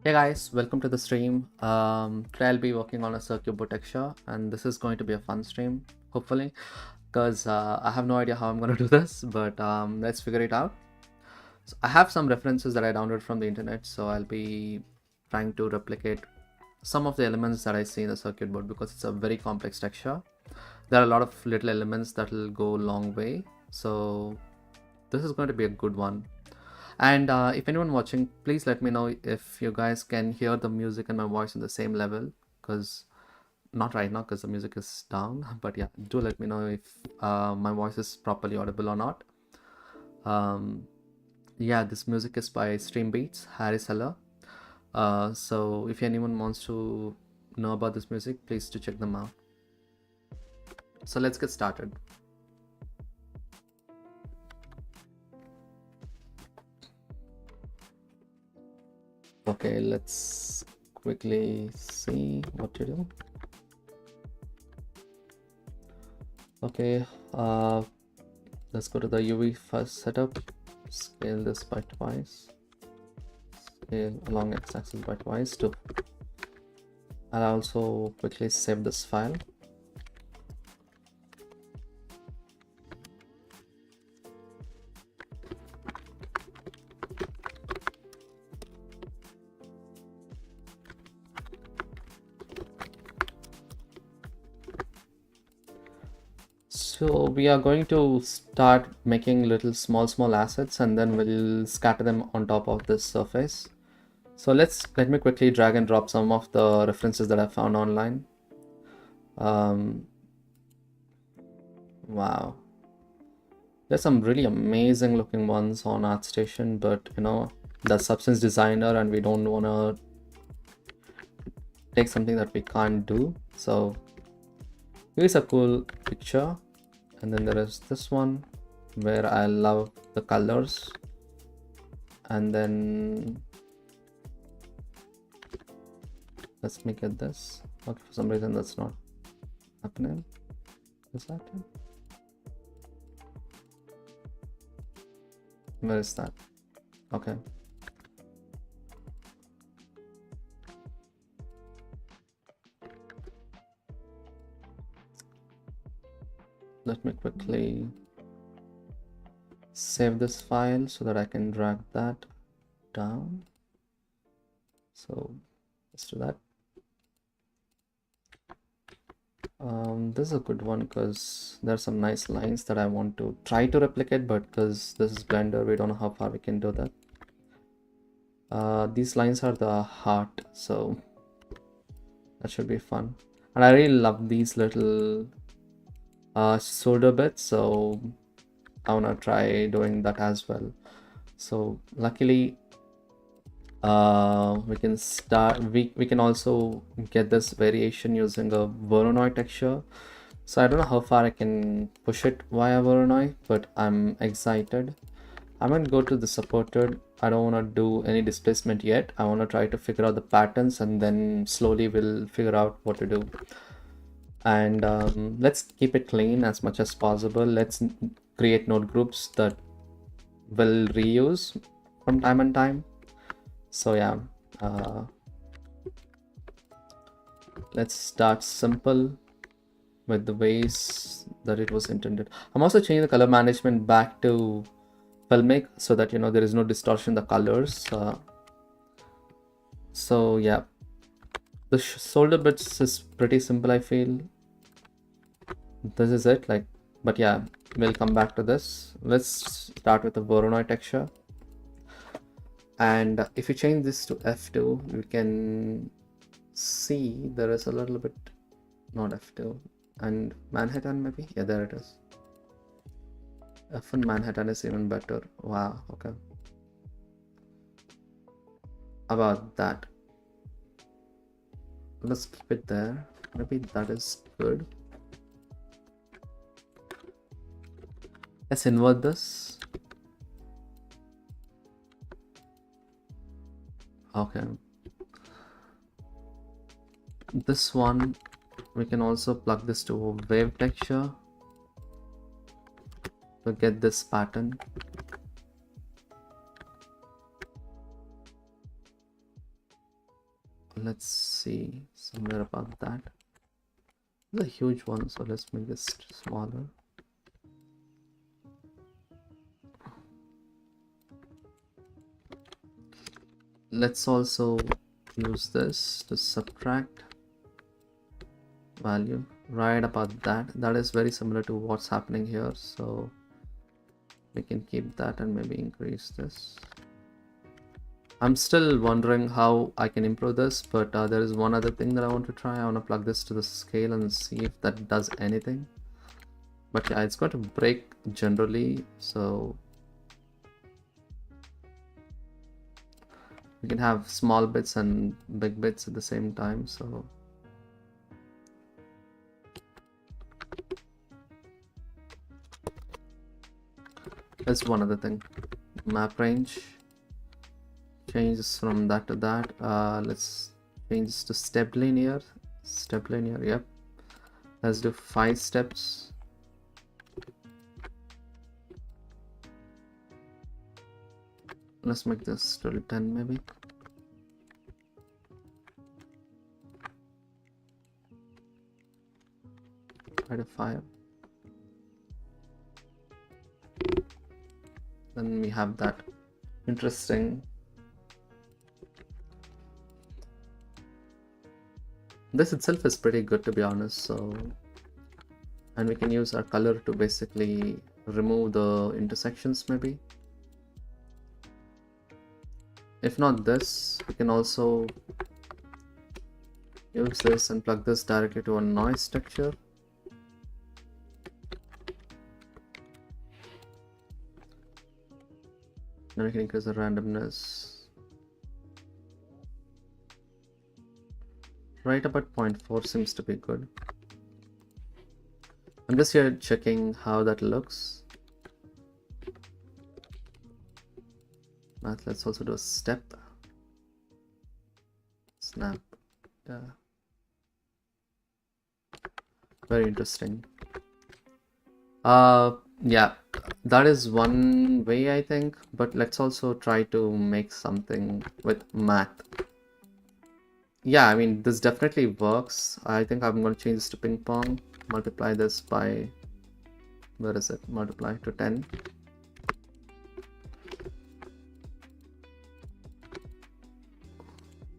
Hey guys, welcome to the stream. Today I'll be working on a circuit board texture, and this is going to be a fun stream, hopefully, because I have no idea how I'm going to do this, but let's figure it out. So I have some references that I downloaded from the internet, so I'll be trying to replicate some of the elements that I see in the circuit board because it's a very complex texture. There are a lot of little elements that will go a long way, so this is going to be a good one. And if anyone watching, please let me know if you guys can hear the music and my voice on the same level, because not right now because the music is down. But yeah, do let me know if my voice is properly audible or not. Yeah, this music is by Stream Beats, Harris Heller. So if anyone wants to know about this music, please do check them out. So let's get started. Okay, let's quickly see what to do. Okay, let's go to the UV first setup, scale this by twice, scale along x-axis by twice too. I'll also quickly save this file. So we are going to start making little small assets, and then we'll scatter them on top of this surface. So let me quickly drag and drop some of the references that I found online. Wow, there's some really amazing looking ones on ArtStation, but you know, the Substance designer and we don't want to take something that we can't do. So here's a cool picture, and then there is this one where I love the colors, and then let's make it this. Okay, for some reason that's not happening. Is that it? Where is that? Okay. Let me quickly save this file so that I can drag that down. So let's do that. This is a good one because there's some nice lines that I want to try to replicate, but because this is Blender, we don't know how far we can do that. These lines are the heart, so that should be fun. And I really love these little solder bits, so I want to try doing that as well. So luckily we can start, we can also get this variation using a Voronoi texture. So I don't know how far I can push it via Voronoi, but I'm excited. I'm going to go to the supported. I don't want to do any displacement yet. I want to try to figure out the patterns, and then slowly we'll figure out what to do. And let's keep it clean as much as possible. Let's create node groups that will reuse from time and time. So yeah, let's start simple with the ways that it was intended. I'm also changing the color management back to filmic so that you know there is no distortion in the colors. So yeah, the solder bits is pretty simple, I feel. This is it, like, but yeah, we'll come back to this. Let's start with the Voronoi texture. And if you change this to F2, you can see there is a little bit, not F2, and Manhattan maybe? Yeah, there it is. F1 Manhattan is even better. Wow, okay. About that. Let's keep it there. Maybe that is good. Let's invert this. Okay. This one, we can also plug this to a wave texture to get this pattern. Let's see, somewhere about that. It's a huge one, so let's make this smaller. Let's also use this to subtract value right about that. That is very similar to what's happening here, so we can keep that and maybe increase this. I'm still wondering how I can improve this, but there is one other thing that I want to try. I want to plug this to the scale and see if that does anything. But yeah, it's going to break generally, so we can have small bits and big bits at the same time. So that's one other thing. Map range changes from that to that. Let's change this to step linear. Yep. Let's do 5 steps. Let's make this till 10 maybe. Try to 5. Then we have that interesting. This itself is pretty good, to be honest. So, and we can use our color to basically remove the intersections maybe. If not this, we can also use this and plug this directly to a noise texture. Then we can increase the randomness. Right about 0.4 seems to be good. I'm just here checking how that looks. Let's also do a step. Snap. Yeah. Very interesting. Yeah, that is one way I think, but let's also try to make something with math. Yeah, I mean, this definitely works. I think I'm going to change this to ping pong, multiply this by, where is it? Multiply to 10.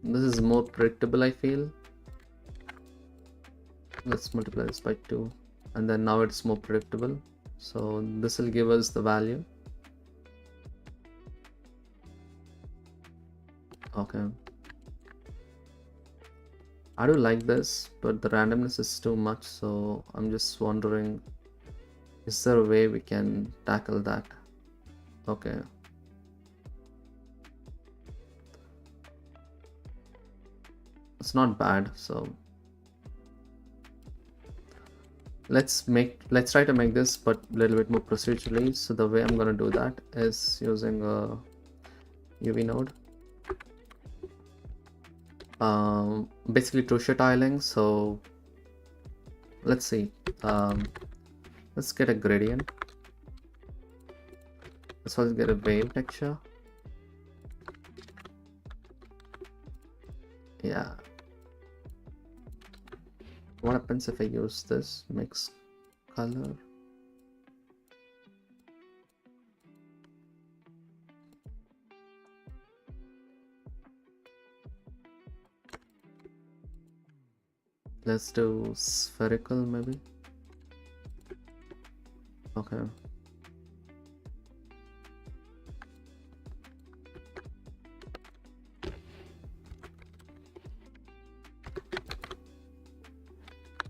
This is more predictable, I feel. Let's multiply this by 2, and then now it's more predictable. So this will give us the value. Okay. I do like this, but the randomness is too much, so I'm just wondering, is there a way we can tackle that? Okay. It's not bad, so let's try to make this but a little bit more procedurally. So the way I'm going to do that is using a UV node. Basically Touche tiling. So let's see, let's get a gradient. Let's also get a wave texture. Yeah. What happens if I use this mix color? Let's do spherical maybe. Okay.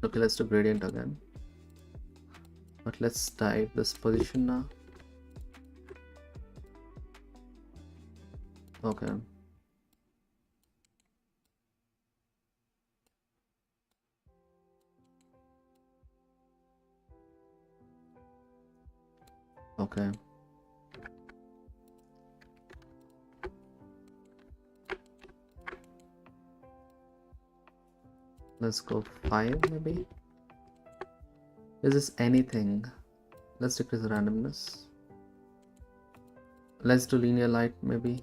Okay, let's do gradient again. But let's type this position now. Okay. Okay. Let's go 5 maybe. Is this anything? Let's decrease the randomness. Let's do linear light maybe.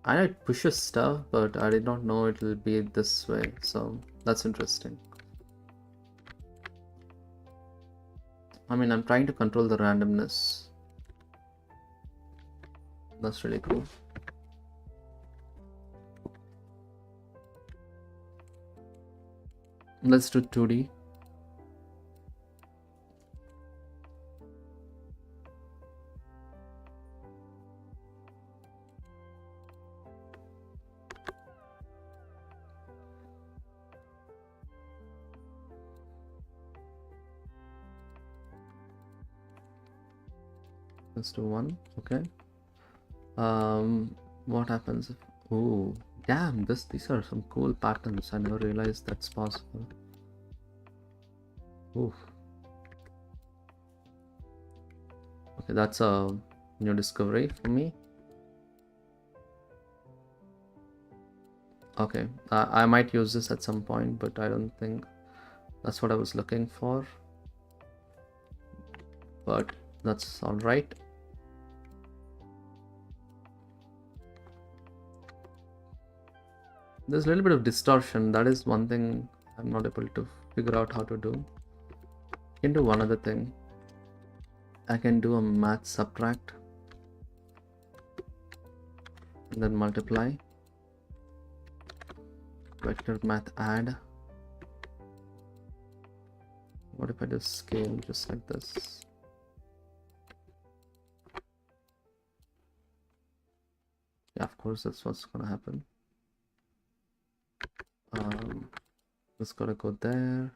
I know it pushes stuff, but I did not know it will be this way, so that's interesting. I mean, I'm trying to control the randomness. That's really cool. Let's do 2D. Let's do 1. Okay. What happens if... Oh, damn, these are some cool patterns. I never realized that's possible. Oof. Okay, that's a new discovery for me. Okay, I might use this at some point, but I don't think that's what I was looking for. But that's all right. There's a little bit of distortion. That is one thing I'm not able to figure out how to do. I can do one other thing. I can do a math subtract and then multiply. Vector math add. What if I do scale just like this? Yeah, of course, that's what's gonna happen. It's gotta go there.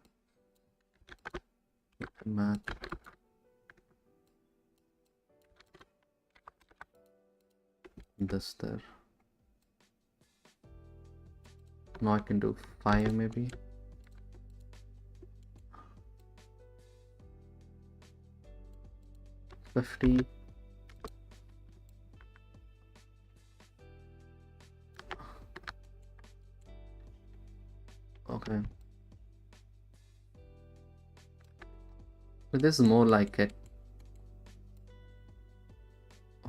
Math. This there. Now I can do 5 maybe. $50. Okay. But this is more like it.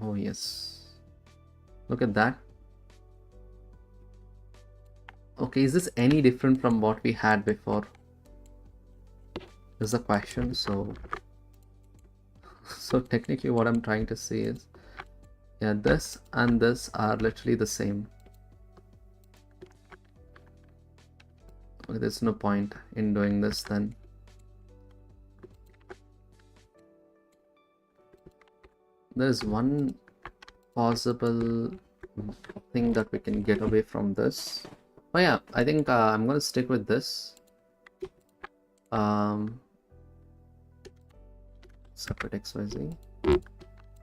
Oh yes. Look at that. Okay, is this any different from what we had before? Is the question. So technically what I'm trying to say is, yeah, this and this are literally the same. Okay, there's no point in doing this then. There's one possible thing that we can get away from this. Oh yeah, I think I'm gonna stick with this. Separate XYZ,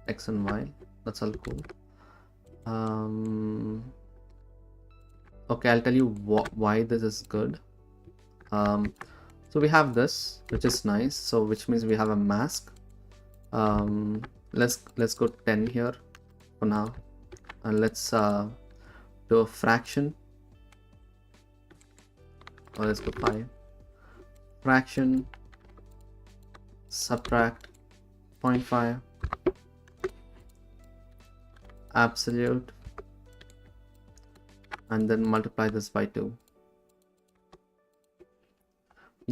X and Y. That's all cool. Okay, I'll tell you why this is good. So we have this, which is nice. So which means we have a mask. Let's go 10 here for now, and let's do a fraction. Or let's go 5. Fraction, subtract 0.5, absolute, and then multiply this by 2.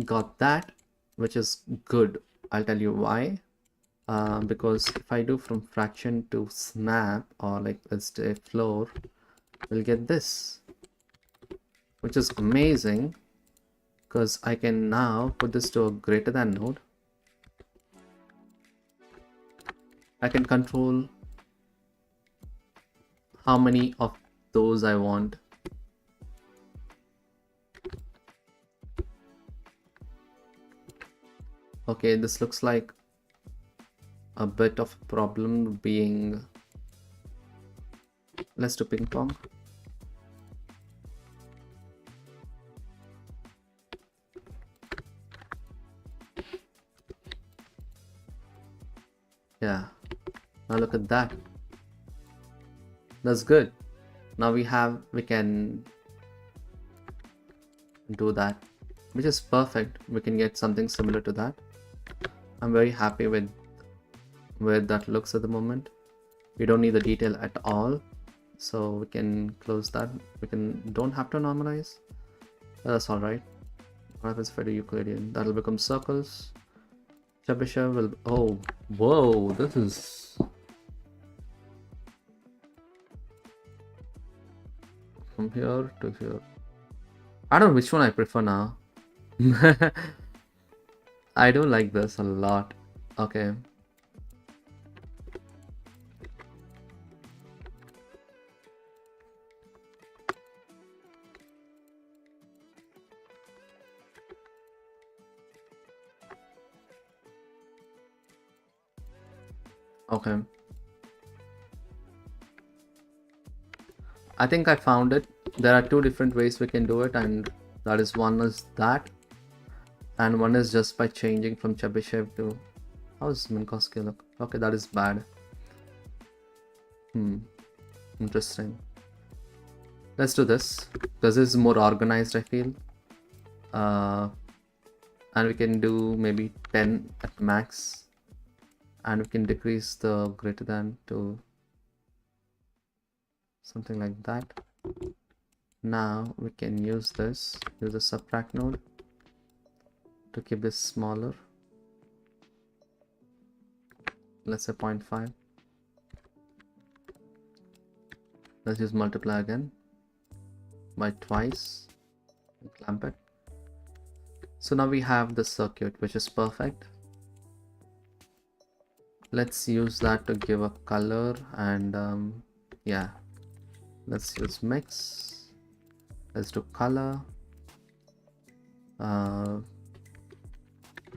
Got that, which is good. I'll tell you why. Because if I do from fraction to snap, or like let's say floor, we'll get this, which is amazing, because I can now put this to a greater than node. I can control how many of those I want. Okay, this looks like a bit of a problem being... Let's do ping pong. Yeah, now look at that. That's good. Now we can do that, which is perfect. We can get something similar to that. I'm very happy with where that looks at the moment. We don't need the detail at all. so we can close that. We don't have to normalize. That's all right. What happens if I do Euclidean? That'll become circles. Chebyshev will. Oh, whoa! This is from here to here. I don't know which one I prefer now. I do like this a lot. Okay. Okay. I think I found it. There are two different ways we can do it, and that is one is that, and one is just by changing from Chebyshev to. How does Minkowski look? Okay, that is bad. Interesting. Let's do this because this is more organized, I feel. And we can do maybe 10 at max, and we can decrease the greater than to something like that. Now we can use the subtract node to keep this smaller. Let's say 0.5. Let's just multiply again by twice and clamp it. So now we have the circuit, which is perfect. Let's use that to give a color, and yeah, let's use mix. Let's do color.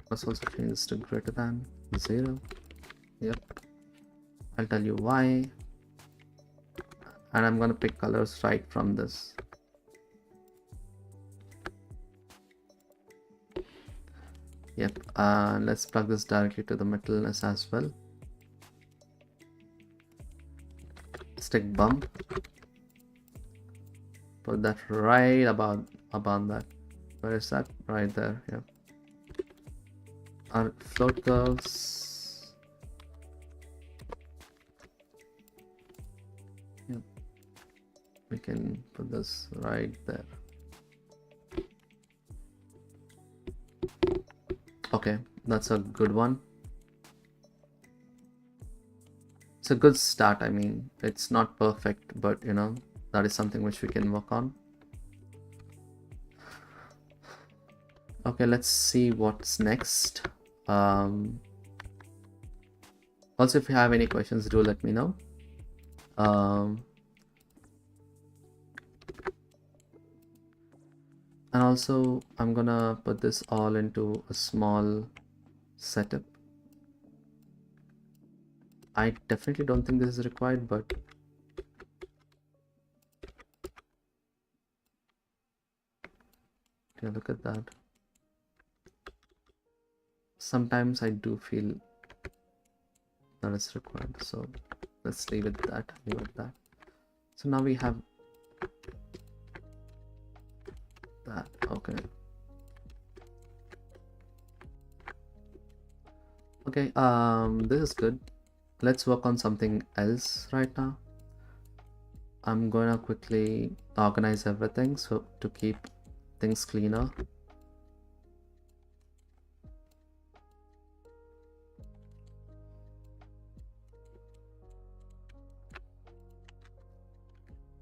Let's also change this to greater than 0. Yep. I'll tell you why. And I'm gonna pick colors right from this. Yep. Let's plug this directly to the metalness as well. Stick bump. Put that right about that. Where is that? Right there. Yep. Our float curves. Yep. We can put this right there. Okay, that's a good one. It's a good start. I mean, it's not perfect, but you know, that is something which we can work on. Okay, let's see what's next. Also, if you have any questions, do let me know. And also, I'm gonna put this all into a small setup. I definitely don't think this is required, but yeah, look at that. Sometimes I do feel that it's required, so let's leave it that. So now we have that. Okay. Okay. This is good. Let's work on something else right now. I'm gonna quickly organize everything so to keep things cleaner.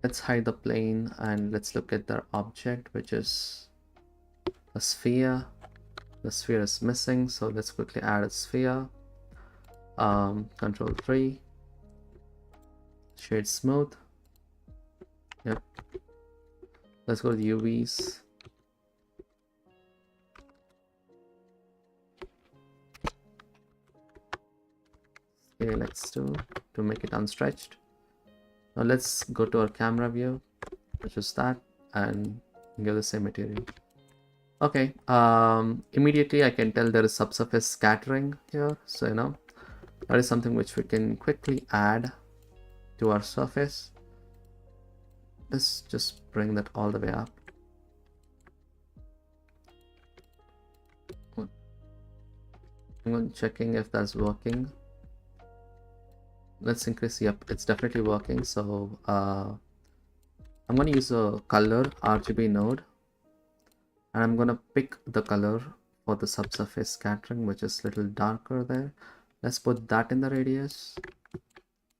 Let's hide the plane and let's look at the object, which is a sphere. The sphere is missing, so let's quickly add a sphere. Control 3, shade smooth. Yep. Let's go to the UVs. Scale X2 to make it unstretched. Now let's go to our camera view, which is that, and give the same material. Okay, immediately I can tell there is subsurface scattering here, so you know, that is something which we can quickly add to our surface. Let's just bring that all the way up. I'm checking if that's working. let's increase. Yep, it's definitely working. So I'm going to use a color RGB node, and I'm going to pick the color for the subsurface scattering, which is a little darker there. Let's put that in the radius,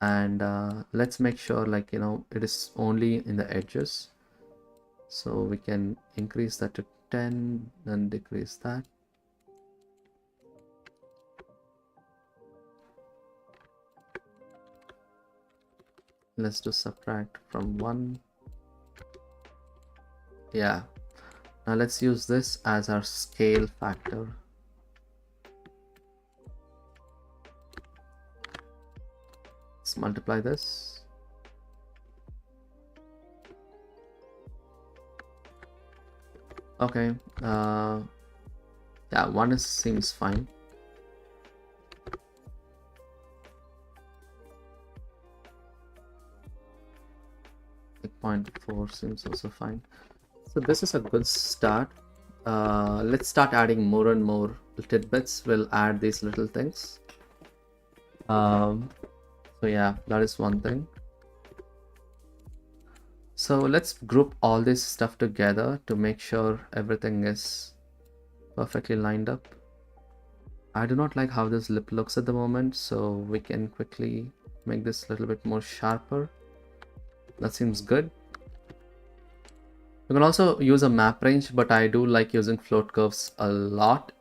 and let's make sure, like, you know, it is only in the edges. So we can increase that to 10, then decrease that. Let's do subtract from 1. Yeah. Now let's use this as our scale factor. Let's multiply this. Okay. Yeah, 1 seems fine. Like 0.4 seems also fine. So this is a good start. Let's start adding more and more tidbits. We'll add these little things. So yeah, that is one thing. So let's group all this stuff together to make sure everything is perfectly lined up. I do not like how this lip looks at the moment, so we can quickly make this a little bit more sharper. That seems good. You can also use a map range, but I do like using float curves a lot,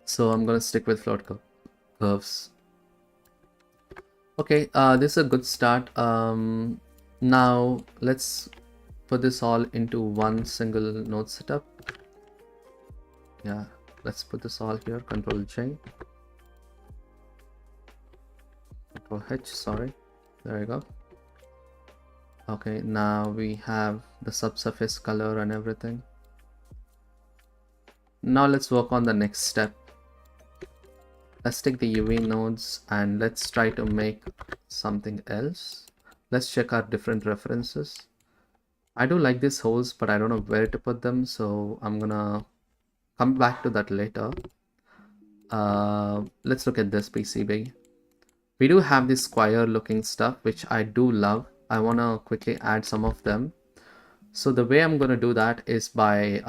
so I'm gonna stick with float curves. Okay, this is a good start. Now let's put this all into one single node setup. Yeah, let's put this all here. Control J, Control H, sorry. There you go. Okay, now we have the subsurface color and everything. Now let's work on the next step. Let's take the UV nodes and let's try to make something else. Let's check our different references. I do like these holes, but I don't know where to put them, so I'm gonna come back to that later. Let's look at this PCB. We do have this square looking stuff, which I do love. I want to quickly add some of them. So the way I'm going to do that is by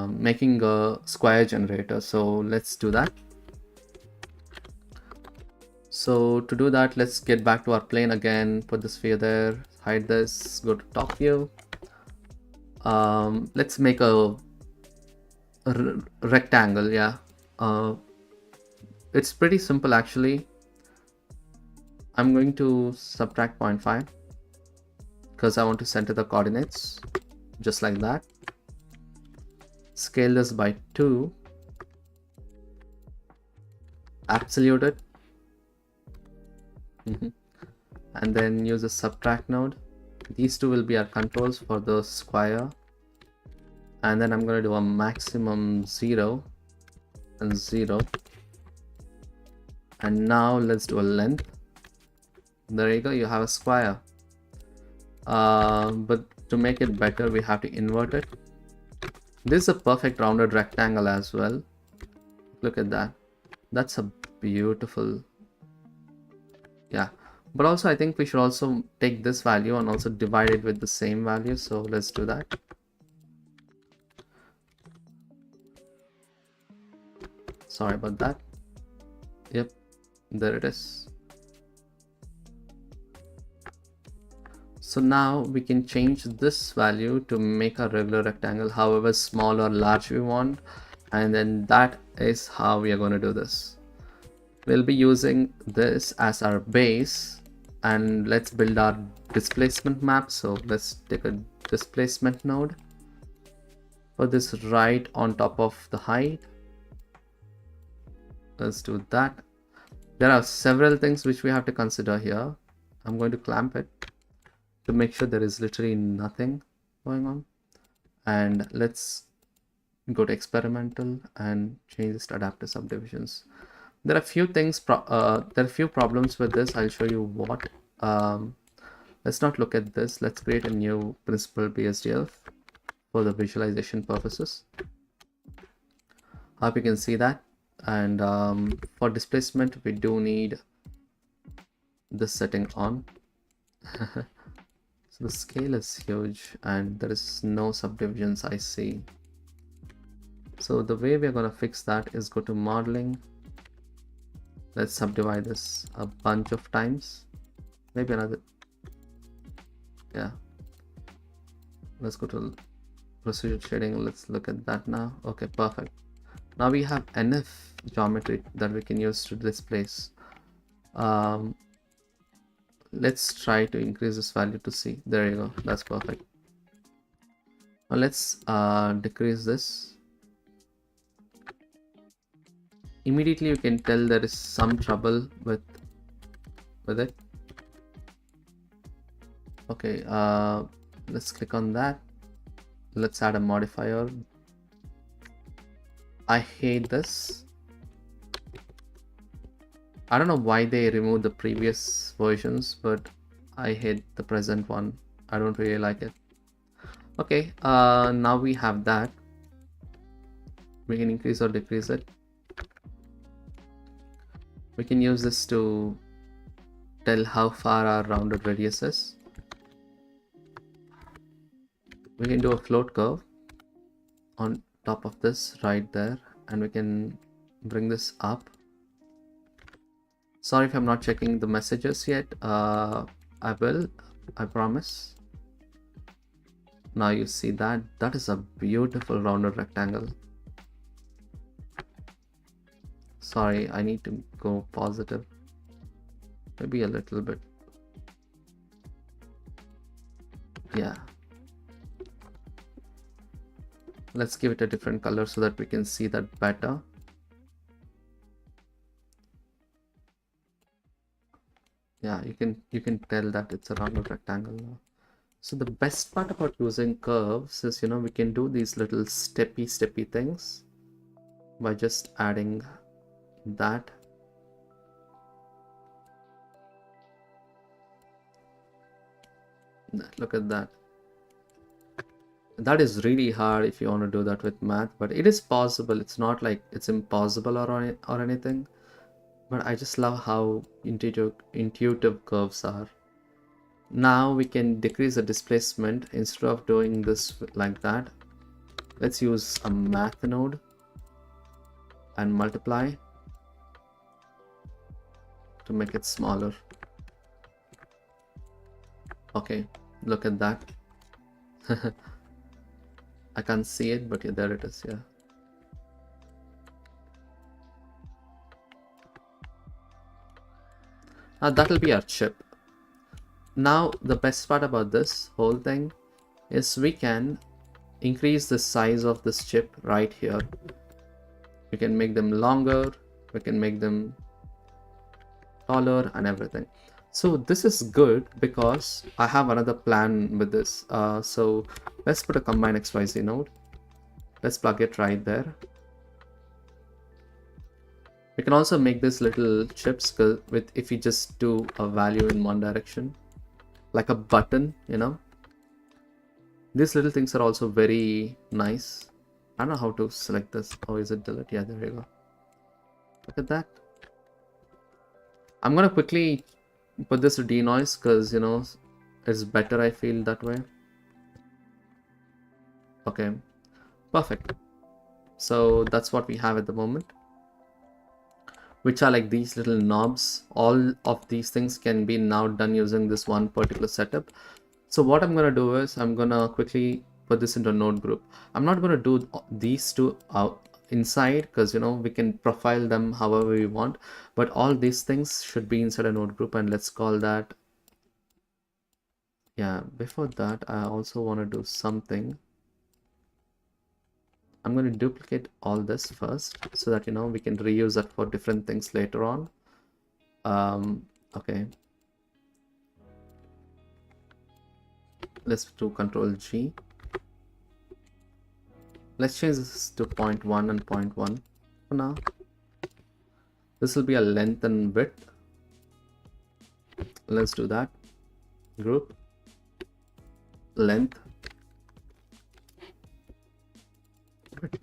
making a square generator. So let's do that. So to do that, let's get back to our plane again, put the sphere there, hide this, go to top view. Let's make a rectangle. Yeah, it's pretty simple actually. I'm going to subtract 0.5 because I want to center the coordinates just like that. Scale this by 2, absolute it, and then use a subtract node. These two will be our controls for the square, and then I'm going to do a maximum 0 and 0, and now let's do a length. There you go, you have a square. But to make it better, we have to invert it. This is a perfect rounded rectangle as well. Look at that. That's a beautiful, yeah. But also I think we should also take this value and also divide it with the same value. So let's do that. Sorry about that. Yep, there it is. So now we can change this value to make a regular rectangle, however small or large we want. And then that is how we are going to do this. We'll be using this as our base, and let's build our displacement map. So let's take a displacement node, put this right on top of the height. Let's do that. There are several things which we have to consider here. I'm going to clamp it to make sure there is literally nothing going on. And let's go to experimental and change this to adaptive subdivisions. There are a few things, there are a few problems with this. I'll show you what. Let's not look at this. Let's create a new principal BSDF for the visualization purposes. Hope you can see that. And for displacement, we do need this setting on. So the scale is huge and there is no subdivisions I see. So the way we're going to fix that is go to modeling. Let's subdivide this a bunch of times. Maybe another, yeah. Let's go to procedural shading. Let's look at that now. Okay, perfect. Now we have enough geometry that we can use to displace. Let's try to increase this value to see. There you go. That's perfect. Now let's decrease this. Immediately you can tell there is some trouble with it. Okay, let's click on that. Let's add a modifier. I hate this. I don't know why they removed the previous versions, but I hate the present one. I don't really like it. Okay, now we have that. We can increase or decrease it. We can use this to tell how far our rounded radius is. We can do a float curve on top of this right there, and we can bring this up. Sorry if I'm not checking the messages yet. I will, I promise. Now you see that. That is a beautiful rounded rectangle. Sorry, I need to go positive. Maybe a little bit. Yeah. Let's give it a different color so that we can see that better. Yeah, you can tell that it's a rounded rectangle now. So the best part about using curves is, you know, we can do these little steppy things by just adding that. Look at that. That is really hard if you want to do that with math, but it is possible. It's not like it's impossible or anything, but I just love how intuitive curves are. Now we can decrease the displacement instead of doing this like that. Let's use a math node and multiply to make it smaller. Okay, look at that. I can't see it, but yeah, there it is. Yeah. Now that'll be our chip. Now the best part about this whole thing is we can increase the size of this chip right here. We can make them longer, we can make them taller and everything. So this is good because I have another plan with this. So let's put a combine XYZ node. Let's plug it right there. We can also make this little chips with if you just do a value in one direction, like a button, you know. These little things are also very nice. I don't know how to select this. Oh, is it delete? Yeah, there you go. Look at that. I'm gonna quickly put this to denoise because, you know, it's better, I feel that way. Okay, perfect. So that's what we have at the moment, which are like these little knobs. All of these things can be now done using this one particular setup. So what I'm gonna do is I'm gonna quickly put this into a node group. I'm not gonna do these two out inside because, you know, we can profile them however we want, but all these things should be inside a node group, and let's call that, yeah, before that I also want to do something. I'm going to duplicate all this first so that, you know, we can reuse that for different things later on. Okay, let's do Control G. Let's change this to 0.1 and 0.1 for now. This will be a length and width. Let's do that. Group length width.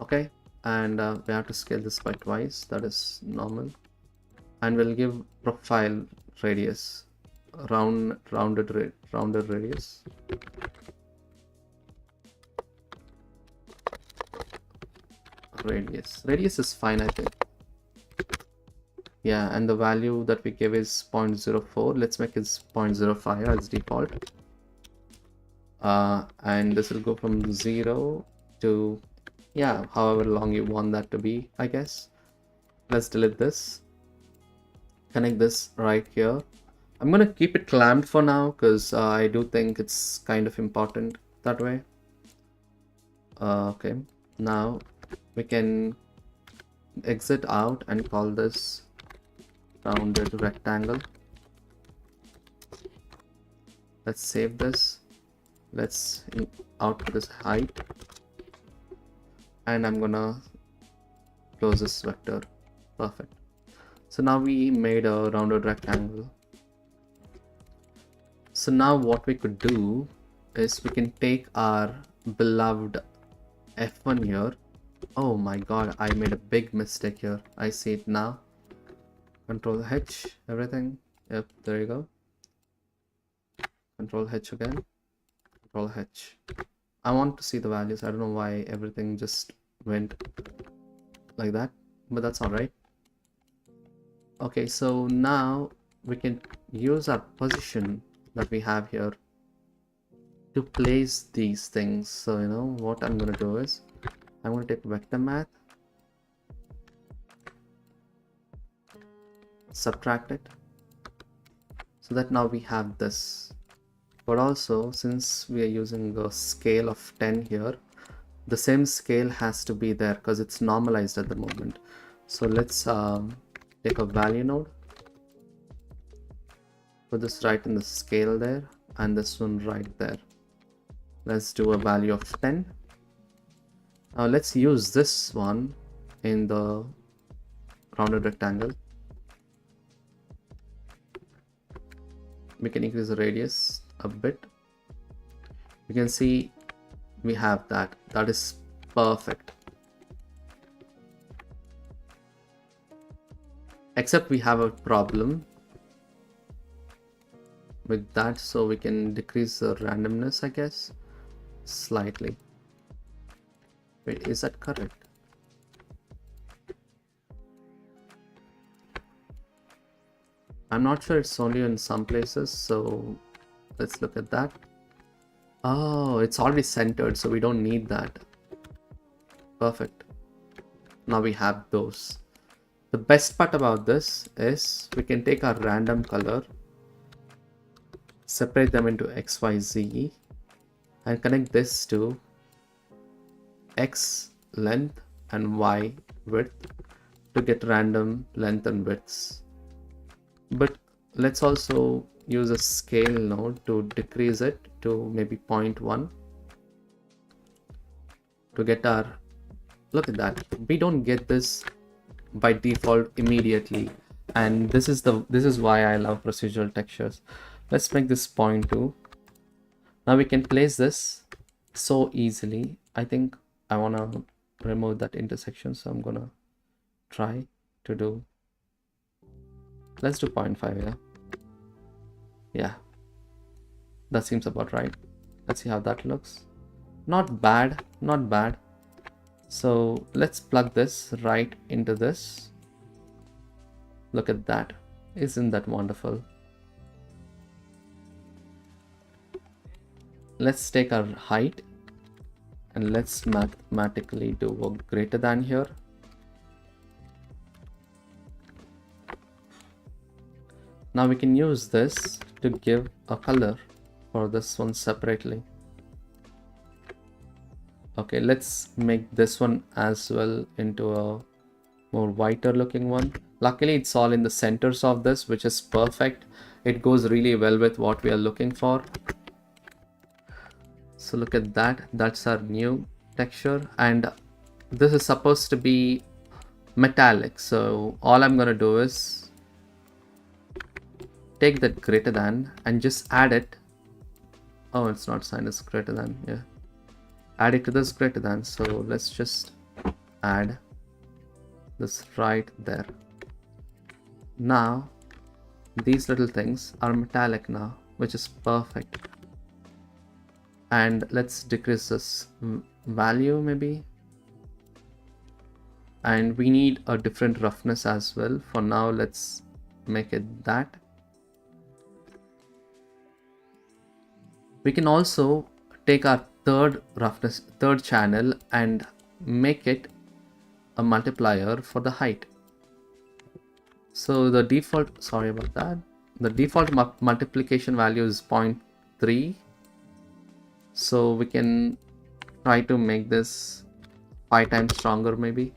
Okay, and we have to scale this by twice. That is normal. and we'll give profile radius, rounded radius. Radius is fine, I think. Yeah, and the value that we give is 0.04. Let's make it 0.05 as default. And this will go from 0 to, yeah, however long you want that to be, I guess. Let's delete this. Connect this right here. I'm gonna keep it clamped for now because I do think it's kind of important that way. Okay, now we can exit out and call this rounded rectangle. Let's save this. Let's output this height, and I'm gonna close this vector. Perfect. So now we made a rounded rectangle. So now what we could do is we can take our beloved F1 here. Oh my god, I made a big mistake here. I see it now. Control H, everything. Yep, there you go. Control H again. Control H. I want to see the values. I don't know why everything just went like that, but that's alright. Okay, so now we can use our position that we have here to place these things. So you know what I'm gonna do is I'm gonna take vector math, subtract it, so that now we have this. But also, since we are using a scale of 10 here, the same scale has to be there because it's normalized at the moment. So let's take a value node, put this right in the scale there, and this one right there. Let's do a value of 10. Now let's use this one in the rounded rectangle. We can increase the radius a bit. You can see we have that. That is perfect. Except we have a problem with that, so we can decrease the randomness, I guess, slightly. Wait, is that correct? I'm not sure, it's only in some places, so let's look at that. Oh, it's already centered, so we don't need that. Perfect. Now we have those. The best part about this is we can take our random color, separate them into X, Y, Z, and connect this to X length and Y width to get random length and widths. But let's also use a scale node to decrease it to maybe 0.1 to get our, look at that, we don't get this by default immediately, and this is why I love procedural textures. Let's make this 0.2. Now we can place this so easily. I think I want to remove that intersection, so I'm gonna try to do, let's do 0.5. Yeah, that seems about right. Let's see how that looks. Not bad, not bad. So let's plug this right into this. Look at that. Isn't that wonderful? Let's take our height and let's mathematically do a greater than here. Now we can use this to give a color for this one separately. Okay, let's make this one as well into a more whiter looking one. Luckily, it's all in the centers of this, which is perfect. It goes really well with what we are looking for. So look at that. That's our new texture, and this is supposed to be metallic. So all I'm gonna do is take that greater than and just add it. Oh, it's not signed as greater than. Yeah, add it to this greater than. So let's just add this right there. Now these little things are metallic now, which is perfect. And let's decrease this value maybe. And we need a different roughness as well. For now, let's make it that. We can also take our third channel and make it a multiplier for the height. So the default, sorry about that, the default multiplication value is 0.3. So we can try to make this 5 times stronger maybe.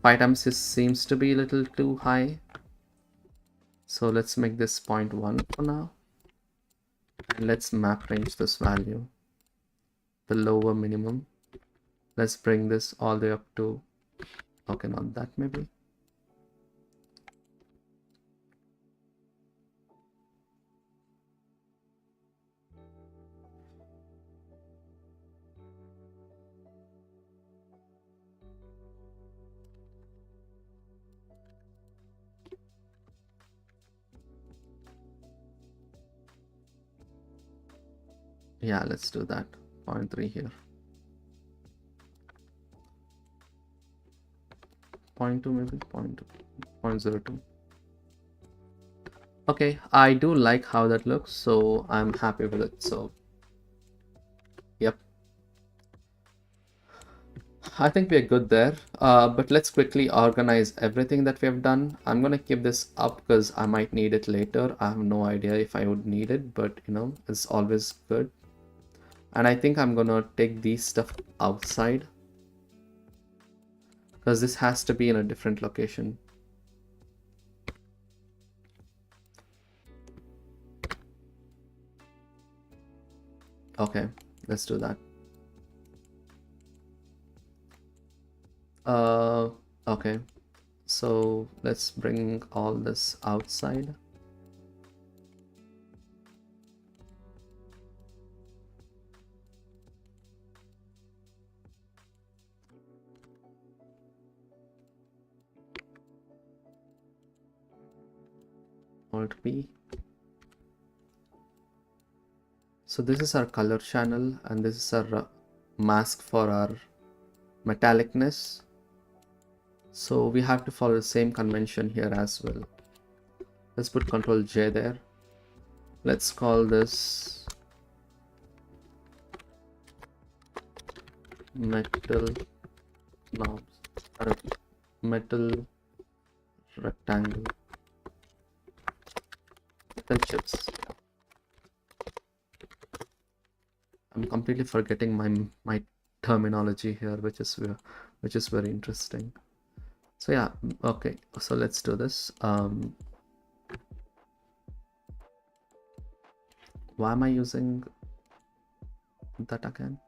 5 times seems to be a little too high. So let's make this 0.1 for now. And let's map range this value, the lower minimum. Let's bring this all the way up to, okay, not that maybe. Yeah, let's do that. 0.3 here. 0.2 maybe, 0.02. Okay, I do like how that looks, so I'm happy with it. So, yep. I think we're good there, but let's quickly organize everything that we have done. I'm gonna keep this up because I might need it later. I have no idea if I would need it, but you know, it's always good. And I think I'm gonna take these stuff outside because this has to be in a different location. Okay, let's do that. Okay, so let's bring all this outside. Alt P. So this is our color channel and this is our mask for our metallicness. So we have to follow the same convention here as well. Let's put Ctrl J there. Let's call this metal knobs or metal rectangle. Metal chips. I'm completely forgetting my terminology here, which is very interesting. So yeah, okay, so let's do this. Why am I using that again?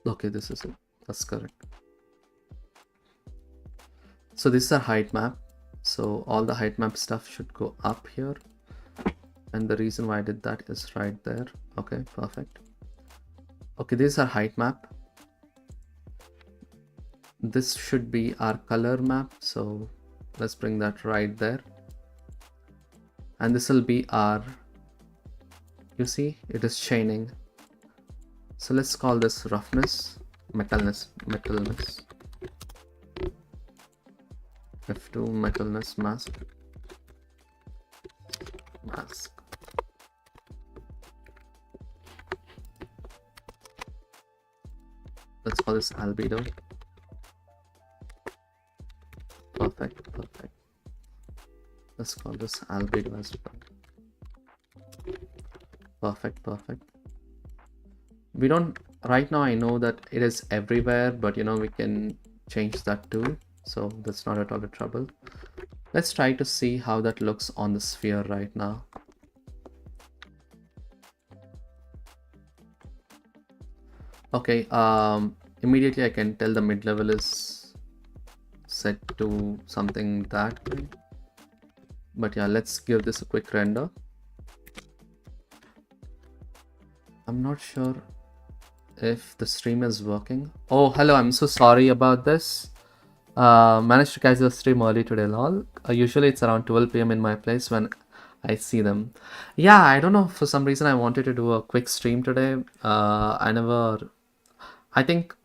Okay, this is it. That's correct. So this is a height map. So all the height map stuff should go up here. And the reason why I did that is right there. Okay, perfect. Okay, this is our height map. This should be our color map. So let's bring that right there. And this will be our, you see, it is chaining. So let's call this roughness, metalness. F2 metalness mask. Let's call this albedo. Perfect. Let's call this albedo as well. Perfect. We don't, right now I know that it is everywhere, but you know, we can change that too. So that's not at all a trouble. Let's try to see how that looks on the sphere right now. Okay, immediately I can tell the mid-level is set to something that way. But yeah, let's give this a quick render. I'm not sure if the stream is working. Oh, hello, I'm so sorry about this. Managed to catch the stream early today, lol. Usually it's around 12 p.m. in my place when I see them. Yeah, I don't know. For some reason, I wanted to do a quick stream today. I never. I think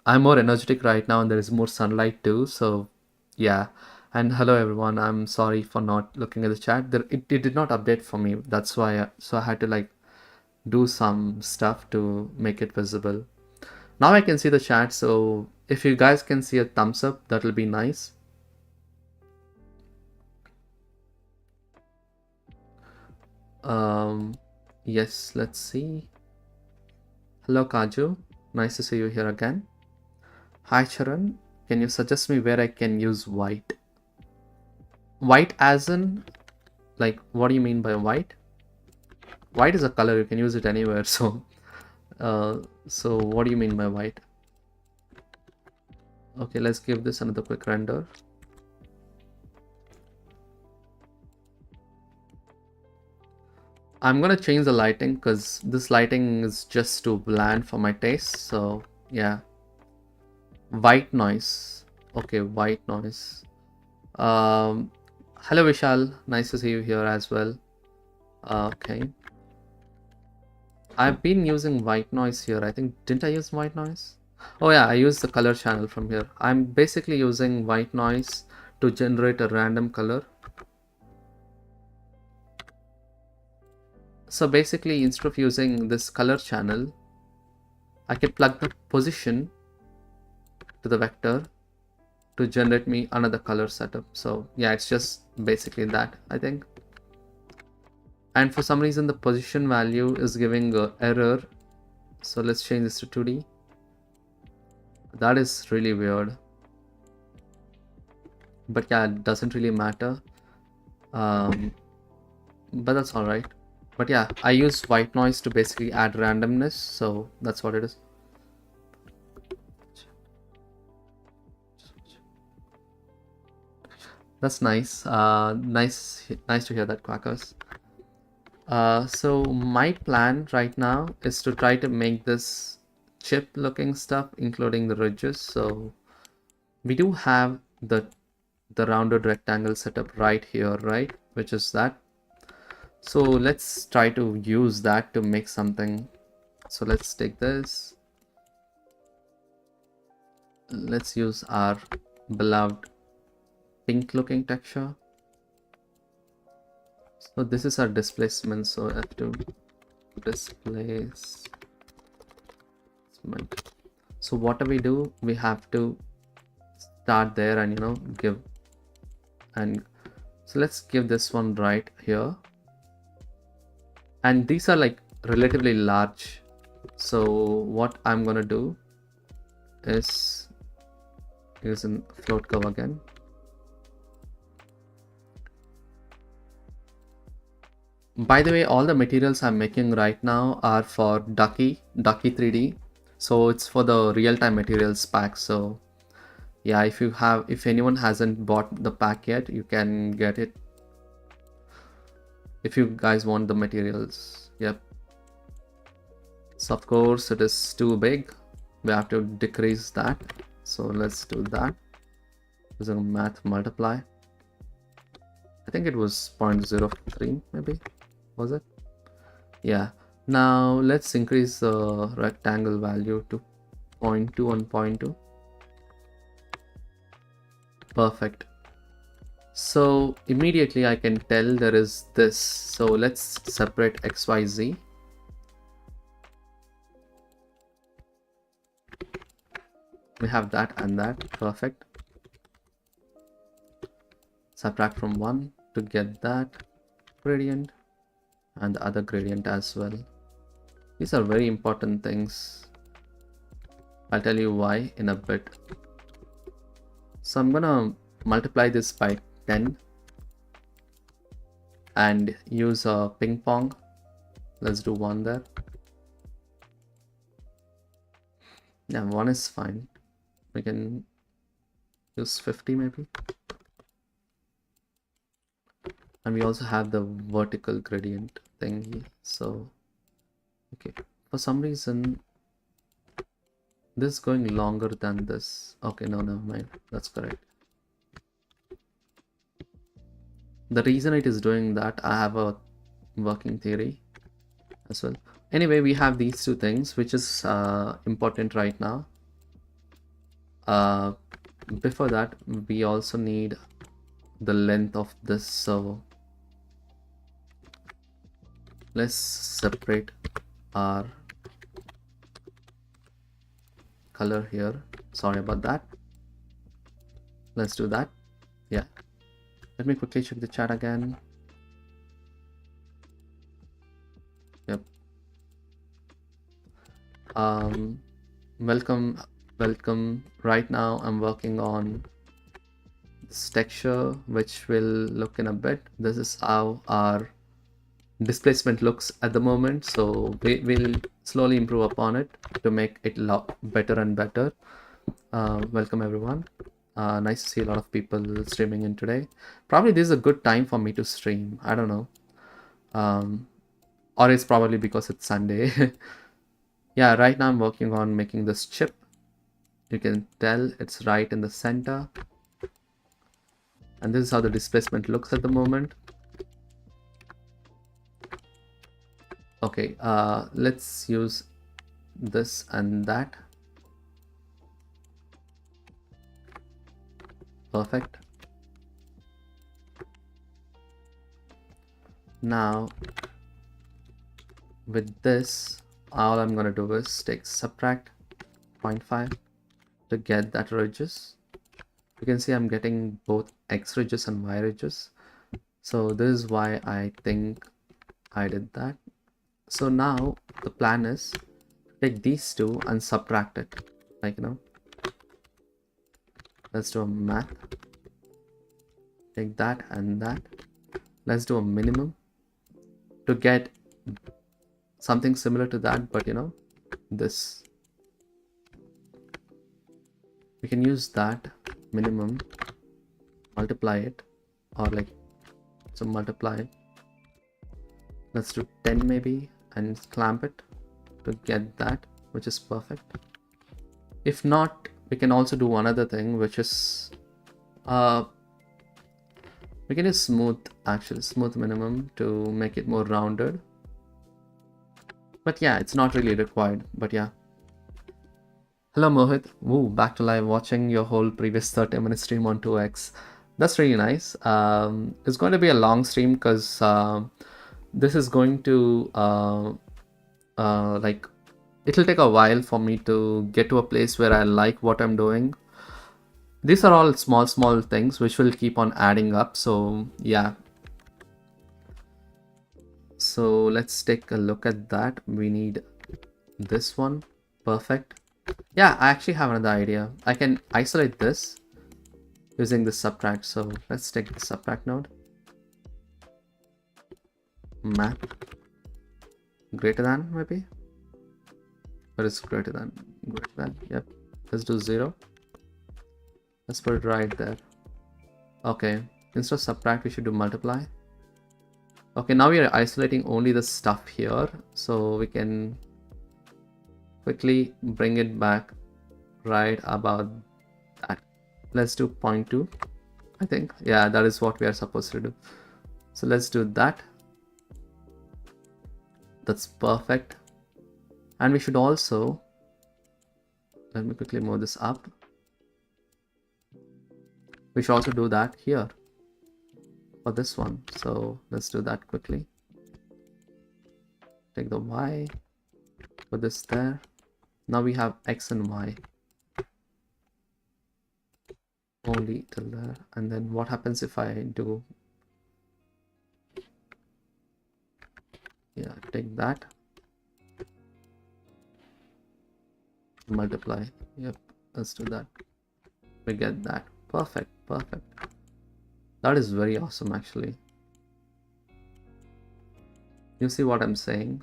I'm more energetic right now, and there is more sunlight too. So, yeah. And hello everyone. I'm sorry for not looking at the chat. It did not update for me. That's why. So I had to like do some stuff to make it visible. Now I can see the chat. So if you guys can see a thumbs up, that'll be nice. Yes. Let's see. Hello Kaju. Nice to see you here again. Hi Charan. Can you suggest me where I can use white? White as in, like, what do you mean by white? White is a color, you can use it anywhere. So what do you mean by white? Okay, let's give this another quick render. I'm gonna change the lighting because this lighting is just too bland for my taste. So yeah, white noise. Okay, white noise. Hello Vishal, nice to see you here as well. Okay. I've been using white noise here. I think, didn't I use white noise? Oh yeah, I use the color channel from here. I'm basically using white noise to generate a random color. So basically, instead of using this color channel, I can plug the position to the vector to generate me another color setup. So yeah, it's just basically that, I think. And for some reason, the position value is giving an error. So let's change this to 2D. That is really weird. But yeah, it doesn't really matter. But that's all right. But yeah, I use white noise to basically add randomness. So that's what it is. That's nice. Nice to hear that, Quackers. So my plan right now is to try to make this chip looking stuff, including the ridges. So we do have the rounded rectangle setup right here, right? Which is that. So let's try to use that to make something. So let's take this. Let's use our beloved pink looking texture. So this is our displacement. So I have to displacement. So what do? We have to start there and give, and so let's give this one right here. And these are like relatively large. So what I'm gonna do is use a float curve again. By the way, all the materials I'm making right now are for Ducky 3D. So it's for the Realtime Materials pack. So yeah, if anyone hasn't bought the pack yet, you can get it if you guys want the materials. Yep. So of course it is too big. We have to decrease that. So let's do that using math multiply. I think it was 0.03 maybe, was it? Yeah. Now let's increase the rectangle value to 0.2 and 0.2. Perfect. So immediately I can tell there is this. So let's separate XYZ. We have that and that. Perfect. Subtract from 1 to get that gradient and the other gradient as well. These are very important things. I'll tell you why in a bit. So I'm gonna multiply this by 10 and use a ping pong. Let's do 1 there. Yeah, 1 is fine. We can use 50 maybe. And we also have the vertical gradient thingy. So okay, for some reason this is going longer than this. Okay, no, never mind, that's correct. The reason it is doing that, I have a working theory as well. Anyway, we have these two things, which is important right now. Before that, we also need the length of this, so let's separate our color here. Sorry about that. Let's do that. Yeah, let me quickly check the chat again. Yep. Welcome. Right now I'm working on this texture, which will look in a bit. This is how our displacement looks at the moment, so we'll slowly improve upon it to make it look better and better. Welcome everyone. Nice to see a lot of people streaming in today. Probably this is a good time for me to stream. I don't know. Or it's probably because it's Sunday. Yeah, right now I'm working on making this chip. You can tell it's right in the center. And this is how the displacement looks at the moment. Okay, let's use this and that. Perfect. Now, with this, all I'm gonna do is take subtract 0.5 to get that ridges. You can see I'm getting both X ridges and Y ridges. So this is why I think I did that. So now the plan is take these two and subtract it, like, you know. Let's do a math. Take that and that. Let's do a minimum to get something similar to that, but you know, this. We can use that minimum, multiply it, or like, so multiply it. Let's do 10 maybe and clamp it to get that, which is perfect. If not, we can also do one other thing, which is we can use smooth minimum to make it more rounded. But yeah, it's not really required, but yeah. Hello Mohit. Ooh, back to live, watching your whole previous 30-minute stream on 2x. That's really nice. It's going to be a long stream because this is going to like, it'll take a while for me to get to a place where I like what I'm doing. These are all small things which will keep on adding up, so yeah. So let's take a look at that. We need this one. Perfect. Yeah, I actually have another idea. I can isolate this using the subtract. So let's take the subtract node. Map greater than, maybe. What is greater than? Greater than. Yep. Let's do 0. Let's put it right there. Okay. Instead of subtract, we should do multiply. Okay, now we are isolating only the stuff here, so we can quickly bring it back right about that. Let's do 0.2, I think. Yeah, that is what we are supposed to do. So let's do that. That's perfect. And we should also, let me quickly move this up. We should also do that here for this one. So let's do that quickly. Take the Y, put this there. Now we have X and Y only till there. And then what happens if I do, yeah, take that, multiply. Yep, let's do that. We get that. Perfect. That is very awesome, actually. You see what I'm saying?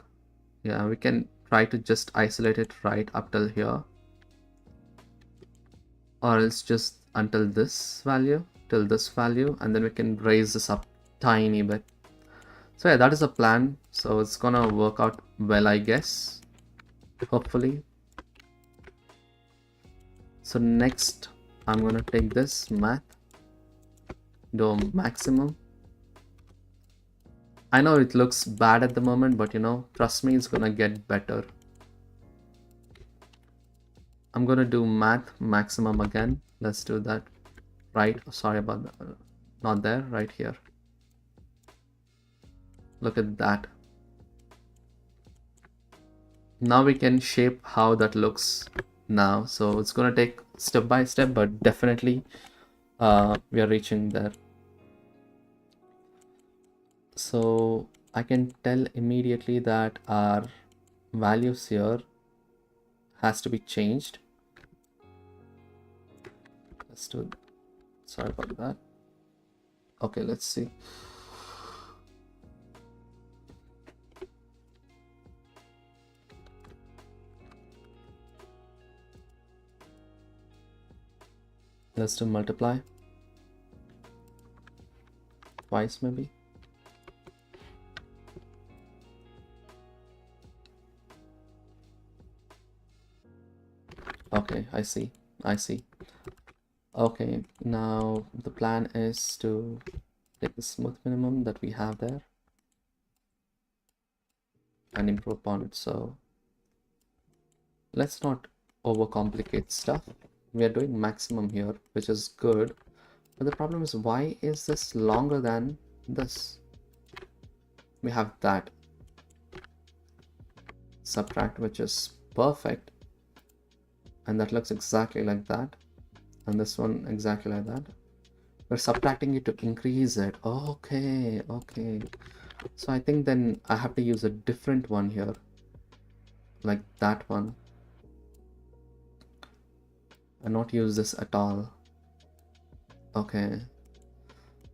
Yeah, we can try to just isolate it right up till here, or else just until this value, till this value, and then we can raise this up tiny bit. So yeah, that is a plan. So it's gonna work out well, I guess, hopefully. So next I'm gonna take this math, do a maximum, I know it looks bad at the moment, but trust me, it's gonna get better. I'm gonna do math maximum again. Let's do that. Right, sorry about that. Not there, right here. Look at that. Now we can shape how that looks now. So it's gonna take step by step, but definitely we are reaching there. So I can tell immediately that our values here has to be changed. Let's do, sorry about that. Okay, let's see. Let's do multiply twice maybe. Okay, I see. Okay, now the plan is to take the smooth minimum that we have there and improve upon it. So let's not overcomplicate stuff. We are doing maximum here, which is good. But the problem is, why is this longer than this? We have that. Subtract, which is perfect. And that looks exactly like that. And this one exactly like that. We're subtracting it to increase it. Okay. So I think then I have to use a different one here. Like that one. And not use this at all. Okay.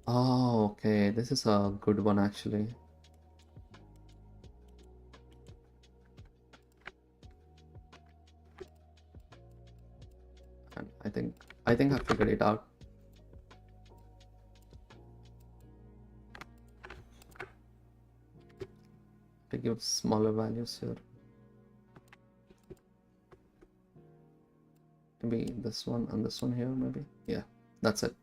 Oh, okay. This is a good one actually. And I think I figured it out. To give smaller values here. Maybe this one and this one here, maybe. Yeah, that's it.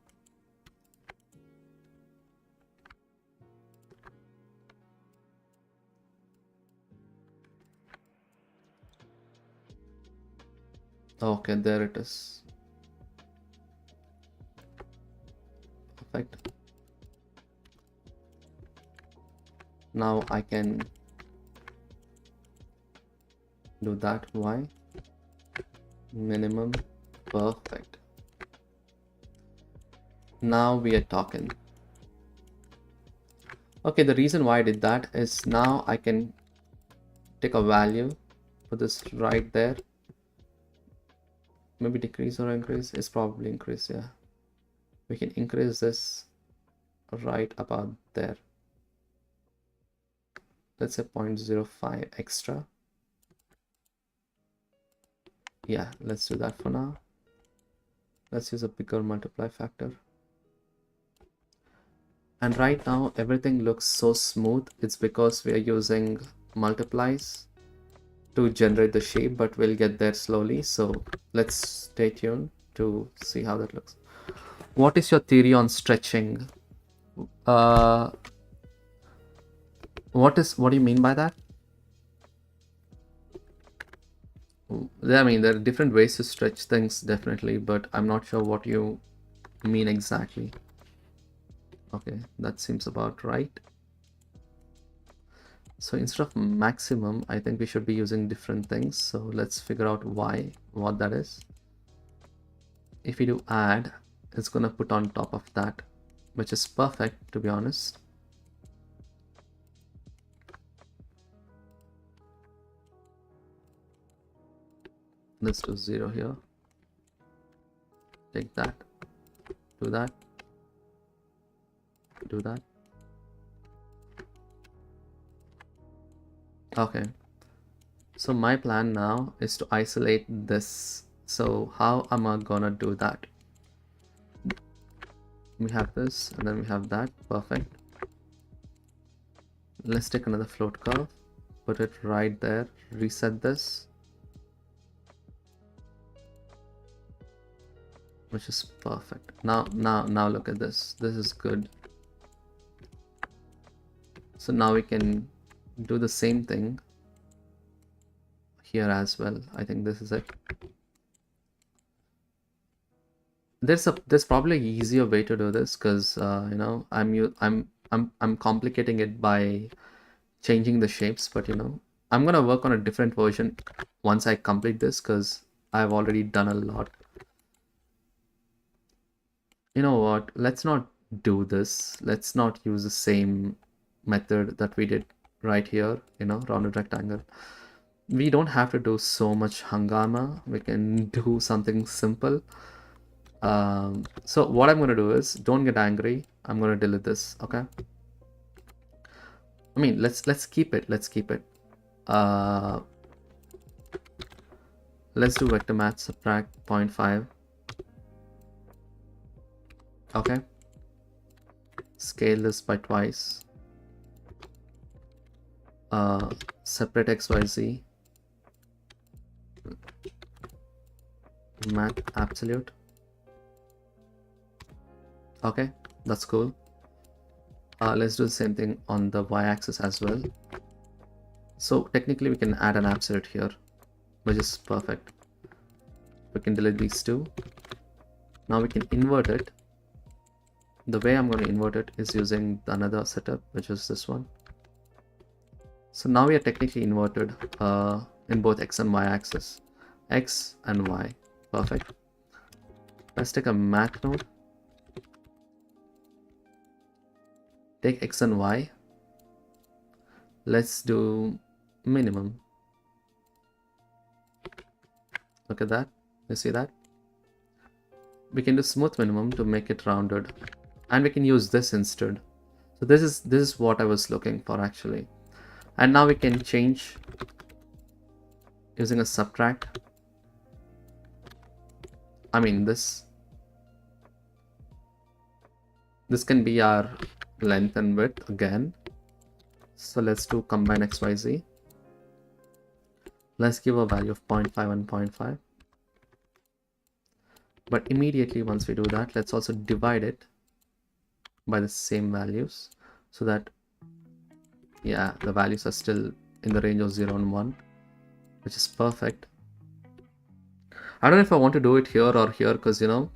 Okay, there it is. Perfect. Now I can do that. Why? Minimum. Perfect. Now we are talking. Okay, the reason why I did that is now I can take a value, put this right there. Maybe decrease or increase. It's probably increase, yeah. We can increase this right about there. Let's say 0.05 extra. Yeah, let's do that for now. Let's use a bigger multiply factor. And right now everything looks so smooth. It's because we are using multiplies to generate the shape, but we'll get there slowly. So let's stay tuned to see how that looks. What is your theory on stretching? What do you mean by that? I mean, there are different ways to stretch things, definitely, but I'm not sure what you mean exactly. Okay, that seems about right. So instead of maximum, I think we should be using different things. So let's figure out what that is. If we do add, it's gonna put on top of that, which is perfect, to be honest. Let's do 0 here. Take that, do that, do that. Okay, so my plan now is to isolate this. So how am I gonna do that? We have this and then we have that. Perfect. Let's take another float curve, put it right there, reset this, which is perfect. Now look at this. This is good. So now we can do the same thing here as well. I think this is it. There's probably an easier way to do this, because you know, I'm complicating it by changing the shapes, but you know, I'm gonna work on a different version once I complete this, because I've already done a lot. You know what, let's not do this. Let's not use the same method that we did right here, you know, rounded rectangle. We don't have to do so much hangama. We can do something simple. So what I'm going to do is, don't get angry, I'm going to delete this. Okay, I mean, let's keep it. Let's do vector match subtract 0.5. Okay, scale this by twice. Separate XYZ, math absolute. Okay, that's cool. Let's do the same thing on the y-axis as well. So technically we can add an absolute here, which is perfect. We can delete these two. Now we can invert it. The way I'm going to invert it is using another setup, which is this one. So now we are technically inverted in both x and y axis. X and y. Perfect. Let's take a math node. Take x and y. Let's do minimum. Look at that. You see that? We can do smooth minimum to make it rounded, and we can use this instead. So this is what I was looking for actually. And now we can change using a subtract. I mean, this can be our length and width again. So let's do combine XYZ. Let's give a value of 0.5 and 0.5. But immediately once we do that, let's also divide it by the same values, so that, yeah, the values are still in the range of 0 and 1, which is perfect. I don't know if I want to do it here or here, because you know,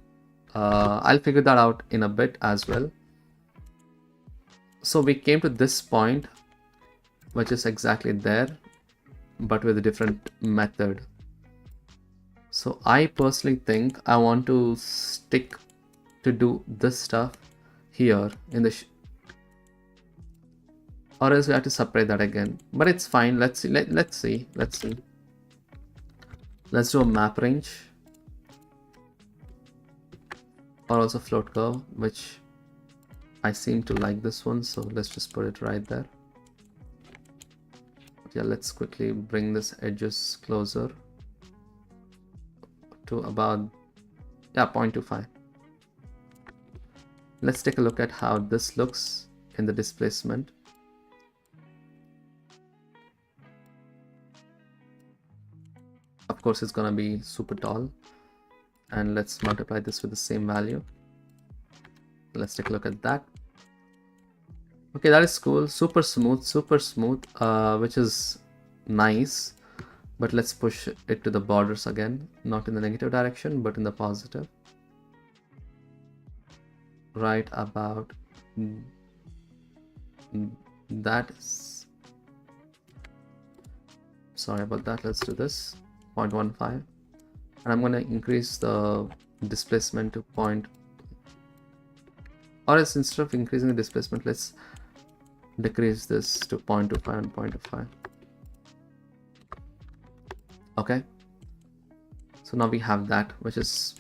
I'll figure that out in a bit as well. So we came to this point, which is exactly there, but with a different method. So I personally think I want to stick to do this stuff here in the or else we have to separate that again, but it's fine. Let's see. Let's see. Let's do a map range, or also float curve, which I seem to like this one, so let's just put it right there. Yeah, let's quickly bring this edges closer to about, yeah, 0.25. Let's take a look at how this looks in the displacement. Of course, it's gonna be super tall, and let's multiply this with the same value. Let's take a look at that. Okay, that is cool. Super smooth, which is nice. But let's push it to the borders again, not in the negative direction, but in the positive. Right about that is, sorry about that. Let's do this 0.15, and I'm going to increase the displacement to or else instead of increasing the displacement, let's decrease this to 0.25 and 0.25. Okay, so now we have that, which is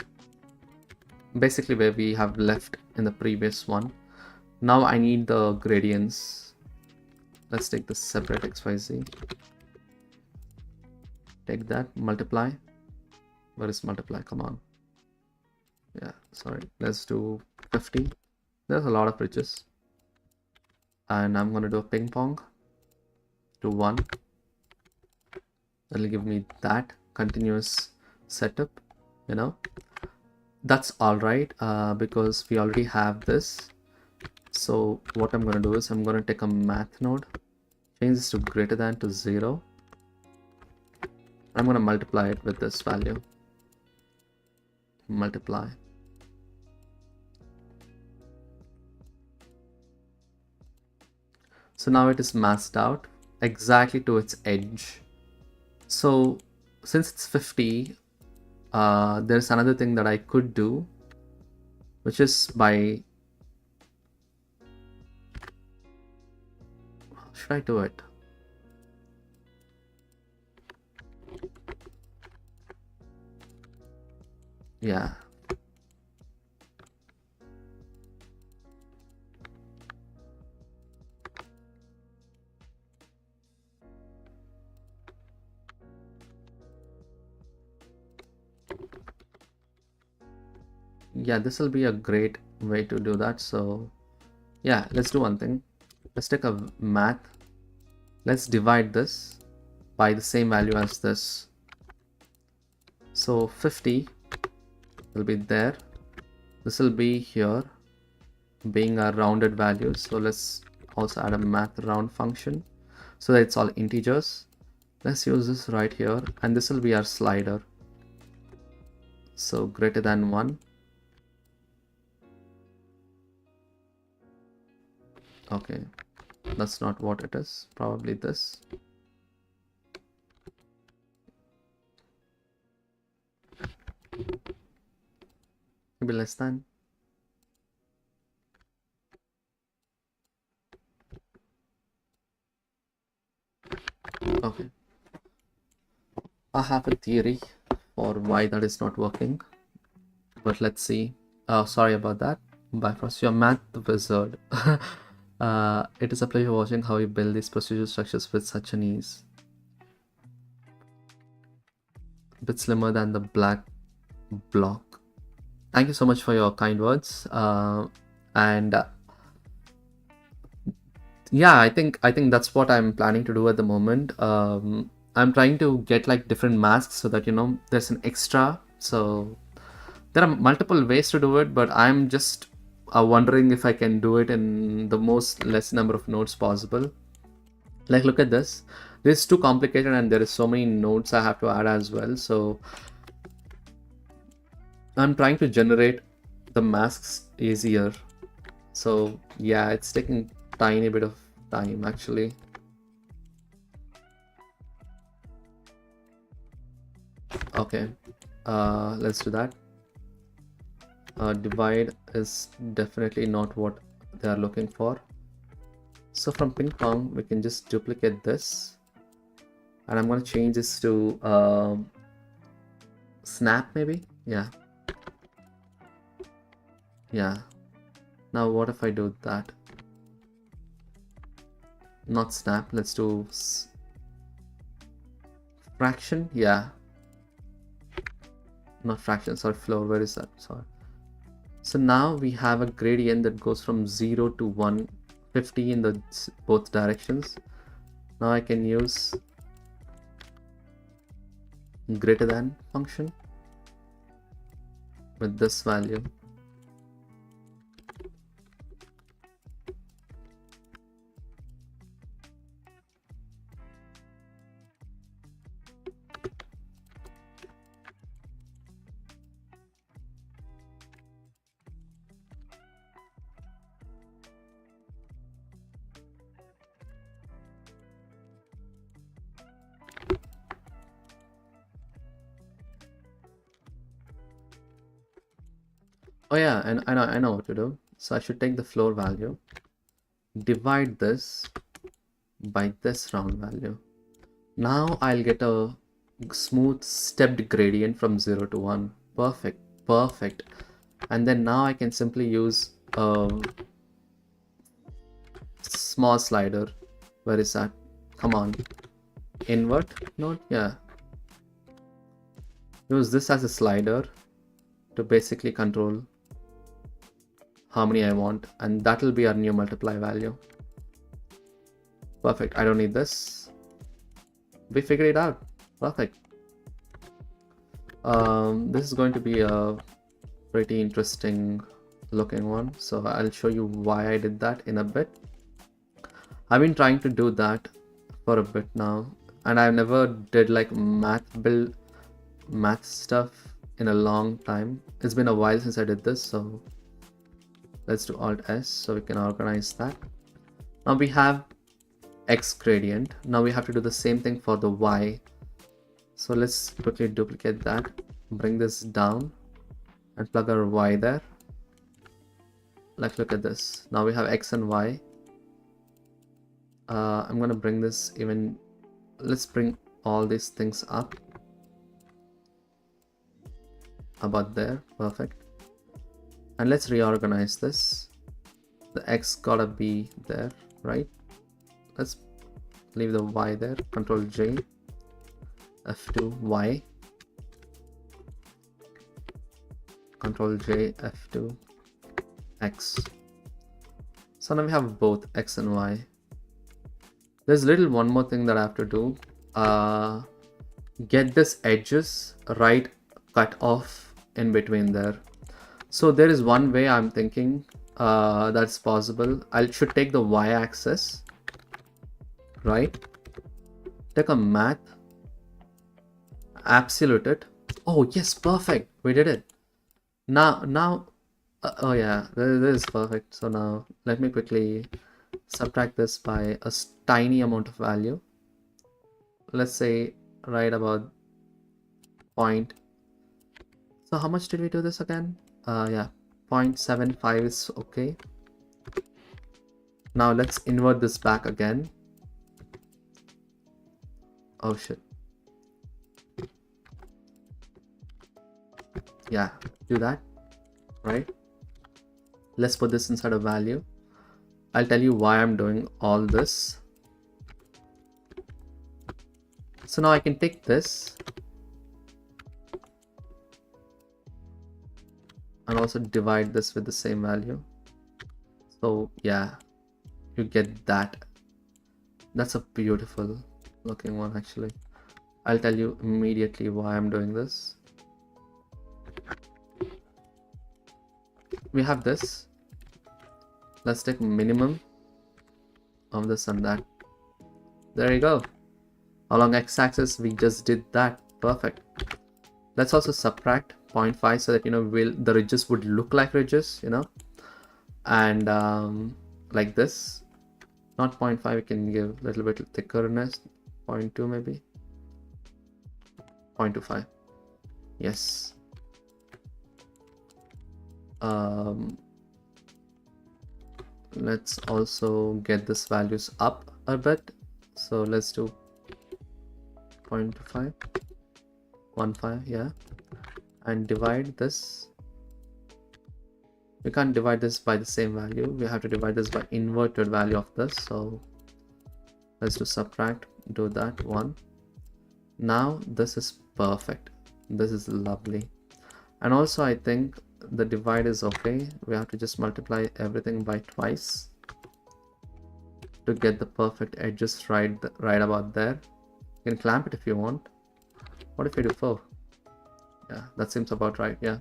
basically where we have left in the previous one. Now I need the gradients. Let's take the separate XYZ. Take that, multiply. Where is multiply? Come on. Yeah, sorry. Let's do 50. There's a lot of bridges. And I'm going to do a ping pong to 1. That'll give me that continuous setup, you know. That's all right, because we already have this. So So what I'm going to do is I'm going to take a math node, change this to greater than to 0. I'm going to multiply it with this value. Multiply. So now it is masked out exactly to its edge. So since it's 50, there's another thing that I could do, which is by, should I do it? Yeah. Yeah, this will be a great way to do that. So yeah, let's do one thing. Let's take a math. Let's divide this by the same value as this. So 50 will be there. This will be here, being a rounded value. So let's also add a math round function so that it's all integers. Let's use this right here, and this will be our slider. So greater than 1. Okay, that's not what it is. Probably this. Maybe less than. Okay. I have a theory for why that is not working, but let's see. Oh, sorry about that. Bifrost, your math wizard. It is a pleasure watching how you build these procedural structures with such an ease. A bit slimmer than the black block. Thank you so much for your kind words. And yeah, I think that's what I'm planning to do at the moment. I'm trying to get like different masks so that, you know, there's an extra. So there are multiple ways to do it, but I'm just wondering if I can do it in the most less number of nodes possible. Like, look at this. This is too complicated and there is so many nodes I have to add as well. So I'm trying to generate the masks easier. So yeah, it's taking tiny bit of time actually. Okay, let's do that. Divide is definitely not what they are looking for. So from ping pong, we can just duplicate this, and I'm going to change this to snap maybe. Yeah. Now what if I do that? Not snap, let's do fraction. Yeah, not fraction, sorry, floor. Where is that? Sorry. So now we have a gradient that goes from 0 to 150 in the both directions. Now I can use greater than function with this value. Oh yeah, and I know what to do. So I should take the floor value, divide this by this round value. Now I'll get a smooth stepped gradient from 0 to 1. Perfect. And then now I can simply use a small slider. Where is that? Come on. Invert node? Yeah. Use this as a slider to basically control how many I want, and that will be our new multiply value. Perfect. I don't need this. We figured it out. Perfect. This is going to be a pretty interesting looking one. So I'll show you why I did that in a bit. I've been trying to do that for a bit now, and I've never did like math stuff in a long time. It's been a while since I did this, so let's do Alt S so we can organize that. Now we have X gradient. Now we have to do the same thing for the Y. So let's quickly duplicate that, bring this down and plug our Y there. Like, look at this. Now we have X and Y. I'm gonna bring this even, let's bring all these things up about there. Perfect. And let's reorganize this. The X gotta be there, right? Let's leave the Y there. Control J, F2, Y. Control J, F2, X. So now we have both X and Y. There's one more thing that I have to do. Get this edges right cut off in between there. So there is one way I'm thinking that's possible. I should take the Y axis, right? Take a math, absolute it. Oh yes, perfect. We did it. Now, oh yeah, this is perfect. So now let me quickly subtract this by a tiny amount of value. Let's say right about point. So how much did we do this again? Yeah, 0.75 is okay. Now let's invert this back again. Oh shit. Yeah, do that, right? Let's put this inside a value. I'll tell you why I'm doing all this. So now I can take this and also divide this with the same value. So yeah, you get that. That's a beautiful looking one actually. I'll tell you immediately why I'm doing this. We have this. Let's take minimum of this and that. There you go. Along x-axis we just did that. Perfect. Let's also subtract 0.5 so that the ridges would look like ridges, and like this. Not 0.5, we can give a little bit thickerness. 0.2 maybe. 0.25. Yes. Let's also get this values up a bit. So let's do 0.25, 1.5, yeah, and divide this. We can't divide this by the same value. We have to divide this by inverted value of this. So let's do subtract, do that one. Now this is perfect. This is lovely. And also I think the divide is okay. We have to just multiply everything by twice to get the perfect edges right about there. You can clamp it if you want. What if we do 4? Yeah, that seems about right. Yeah.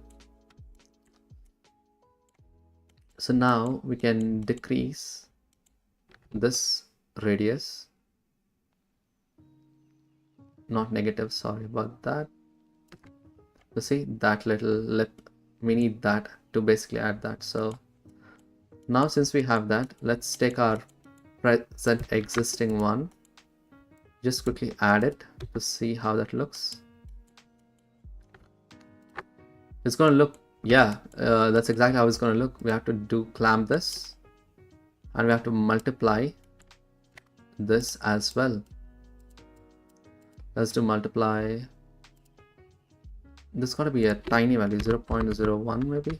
So now we can decrease this radius. Not negative, sorry about that. You see that little lip, we need that to basically add that. So now since we have that, let's take our present existing one, just quickly add it to see how that looks. It's going to look, yeah, that's exactly how it's going to look. We have to do clamp this and we have to multiply this as well. Let's do multiply. This got to be a tiny value, 0.01 maybe.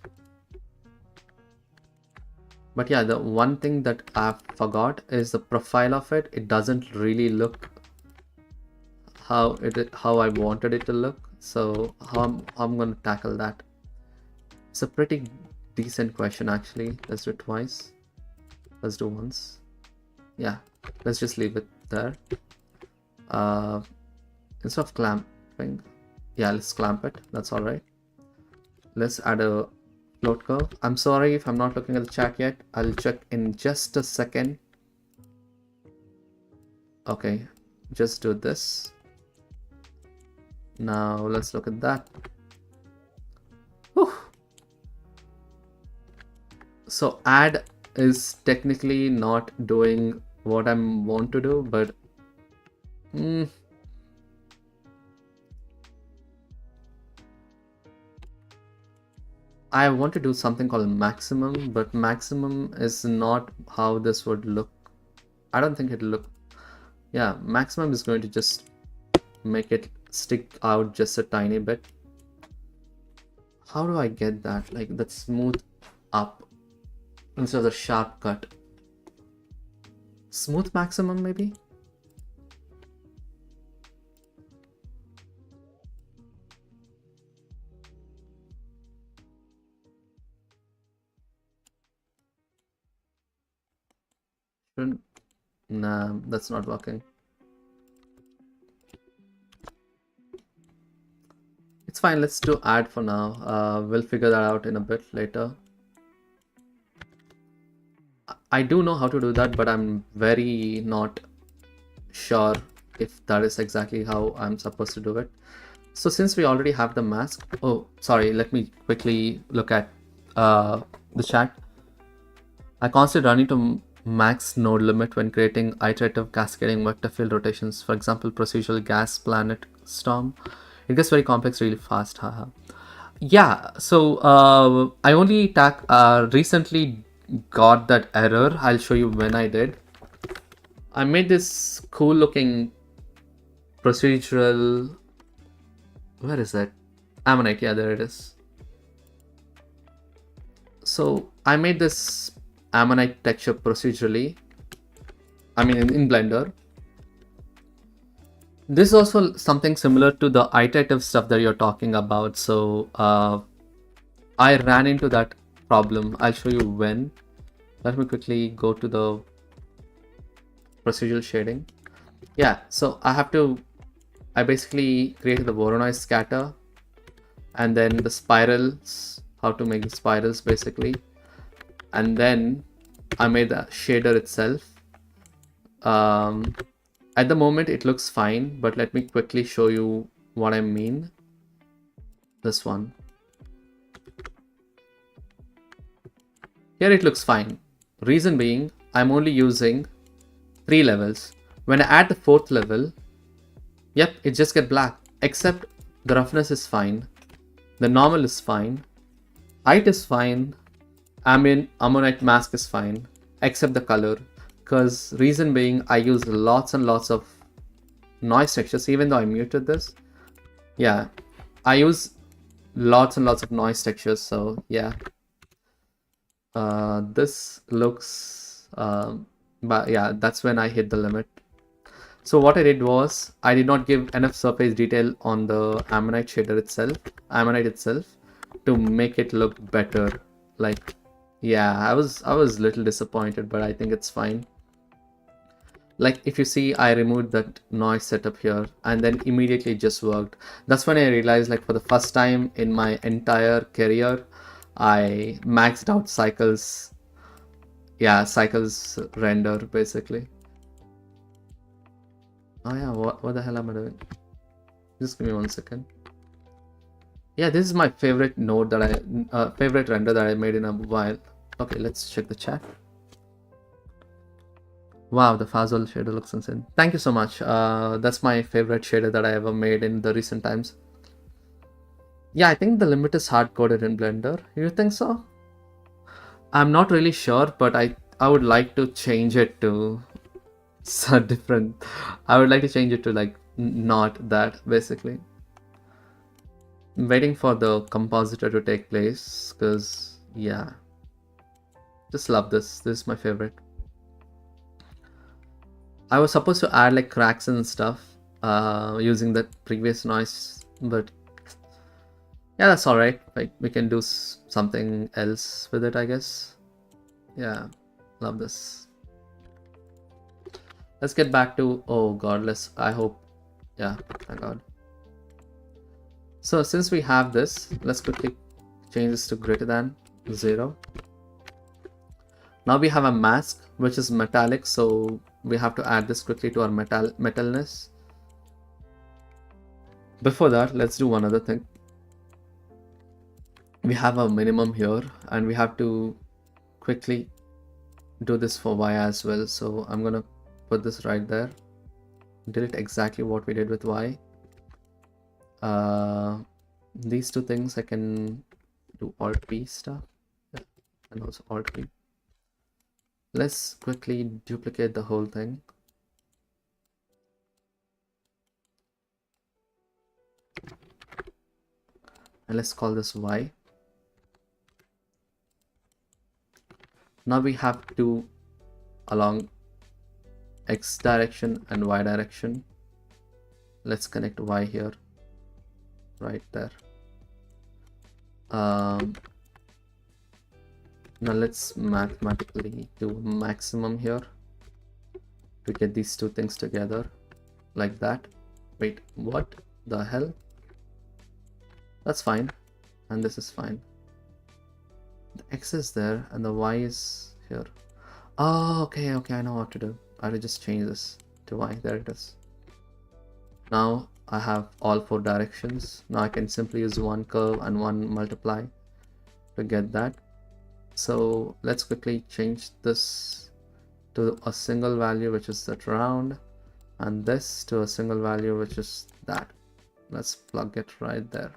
But yeah, the one thing that I forgot is the profile of it. It doesn't really look how I wanted it to look. So how I'm going to tackle that? It's a pretty decent question actually. Let's do it twice. Let's do once. Yeah, let's just leave it there. Instead of clamping, yeah, let's clamp it. That's all right. Let's add a float curve. I'm sorry if I'm not looking at the chat yet. I'll check in just a second. Okay, just do this. Now let's look at that. Whew. So add is technically not doing what I want to do, but I want to do something called maximum, but maximum is not how this would look. I don't think it'll look. Yeah, maximum is going to just make it stick out just a tiny bit. How do I get that? Like that smooth up instead of the sharp cut. Smooth maximum maybe? Nah, that's not working. It's fine, let's do add for now. We'll figure that out in a bit later. I do know how to do that, but I'm very not sure if that is exactly how I'm supposed to do it. So since we already have the mask, oh, sorry, let me quickly look at the chat. I constantly run into max node limit when creating iterative cascading vector field rotations. For example, procedural gas planet storm. It gets very complex really fast. Haha. Yeah, so I only recently got that error. I'll show you when I did. I made this cool looking procedural. Where is that? Ammonite, yeah, there it is. So I made this Ammonite texture procedurally. I mean in Blender. This is also something similar to the iterative stuff that you're talking about. So I ran into that problem. I'll show you when. Let me quickly go to the procedural shading. Yeah, so I basically created the Voronoi scatter and then the spirals, how to make the spirals basically. And then I made the shader itself. At the moment it looks fine, but let me quickly show you what I mean. This one. Here it looks fine. Reason being, I'm only using 3 levels. When I add the 4th level, yep, it just get black. Except the roughness is fine. The normal is fine. Height is fine. Ammonite mask is fine. Except the color. Because reason being, I use lots and lots of noise textures, even though I muted this. Yeah, I use lots and lots of noise textures, so yeah. This looks, but yeah, that's when I hit the limit. So what I did was, I did not give enough surface detail on the Ammonite shader itself, to make it look better. Like, yeah, I was a little disappointed, but I think it's fine. Like if you see, I removed that noise setup here and then immediately it just worked. That's when I realized, like, for the first time in my entire career, I maxed out cycles. Yeah, cycles render basically. Oh yeah, what the hell am I doing? Just give me 1 second. Yeah, this is my favorite node that favorite render that I made in a while. Okay, let's check the chat. Wow, the Fazol shader looks insane. Thank you so much. That's my favorite shader that I ever made in the recent times. Yeah, I think the limit is hard-coded in Blender. You think so? I'm not really sure, but I would like to change it to so different. I would like to change it to like not that basically. I'm waiting for the compositor to take place because yeah, just love this. This is my favorite. I was supposed to add like cracks and stuff using that previous noise, but yeah, that's all right. Like we can do something else with it, I guess. Yeah, love this. Let's get back to, oh god, I hope, yeah, thank god. So since we have this, let's quickly change this to greater than. 0. Now we have a mask which is metallic, so we have to add this quickly to our metalness. Before that, let's do one other thing. We have a minimum here and we have to quickly do this for y as well. So I'm gonna put this right there. Did it exactly what we did with y. These two things I can do Alt P stuff, yeah, and also Alt P. Let's quickly duplicate the whole thing. And let's call this y. Now we have to along x direction and y direction. Let's connect y here, right there. Now let's mathematically do maximum here to get these two things together like that. Wait, what the hell? That's fine, and this is fine. The x is there and the y is here. Oh, okay, I know what to do. I will just change this to y. There it is. Now I have all 4 directions. Now I can simply use one curve and one multiply to get that. So let's quickly change this to a single value, which is that round, and this to a single value, which is that. Let's plug it right there.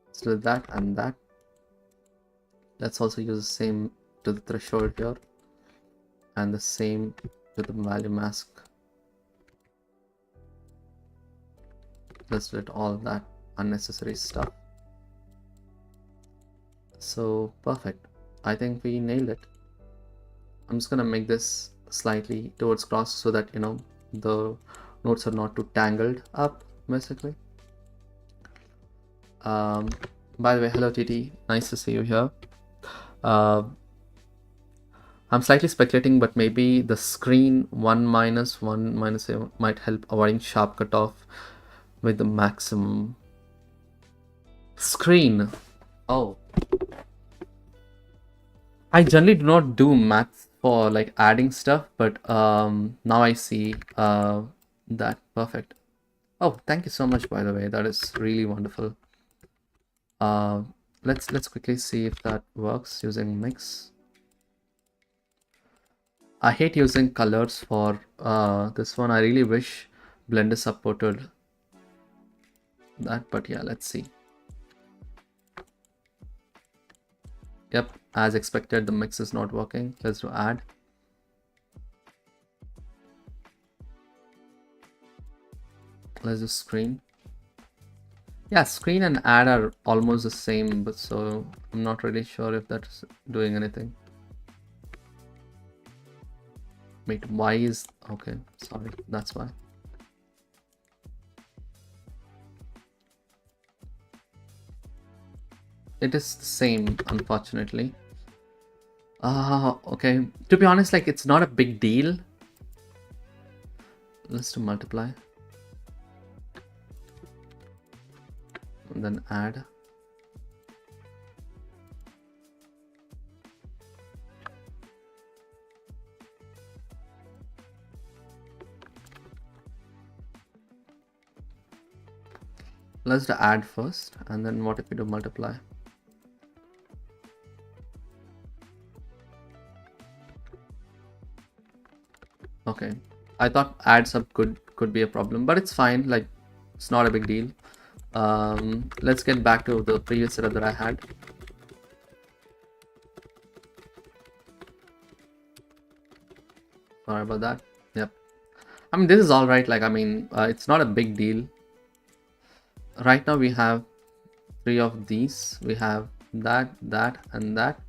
Let's do that and that. Let's also use the same to the threshold here and the same to the value mask. Let's delete all that unnecessary stuff. So perfect. I think we nailed it. I'm just gonna make this slightly towards cross so that, you know, the nodes are not too tangled up, basically. By the way, hello TT, nice to see you here. I'm slightly speculating, but maybe the screen 1 minus 1 minus a might help avoiding sharp cutoff with the maximum. Screen. Oh. I generally do not do math for like adding stuff, but now I see that. Perfect. Oh, thank you so much, by the way. That is really wonderful. Let's quickly see if that works using mix. I hate using colors for this one. I really wish Blender supported that, but yeah, let's see. Yep, as expected, the mix is not working. Let's do add. Let's do screen. Yeah, screen and add are almost the same, but so I'm not really sure if that's doing anything. Wait, y is okay. Sorry, that's why. It is the same, unfortunately. Okay. To be honest, like it's not a big deal. Let's do multiply. And then add. Let's do add first, and then what if we do multiply? Okay, I thought add sub could be a problem, but it's fine. Like it's not a big deal. Let's get back to the previous setup that I had. Sorry about that. Yep. I mean, this is all right. Like, I mean, it's not a big deal. Right now we have 3 of these. We have that, and that.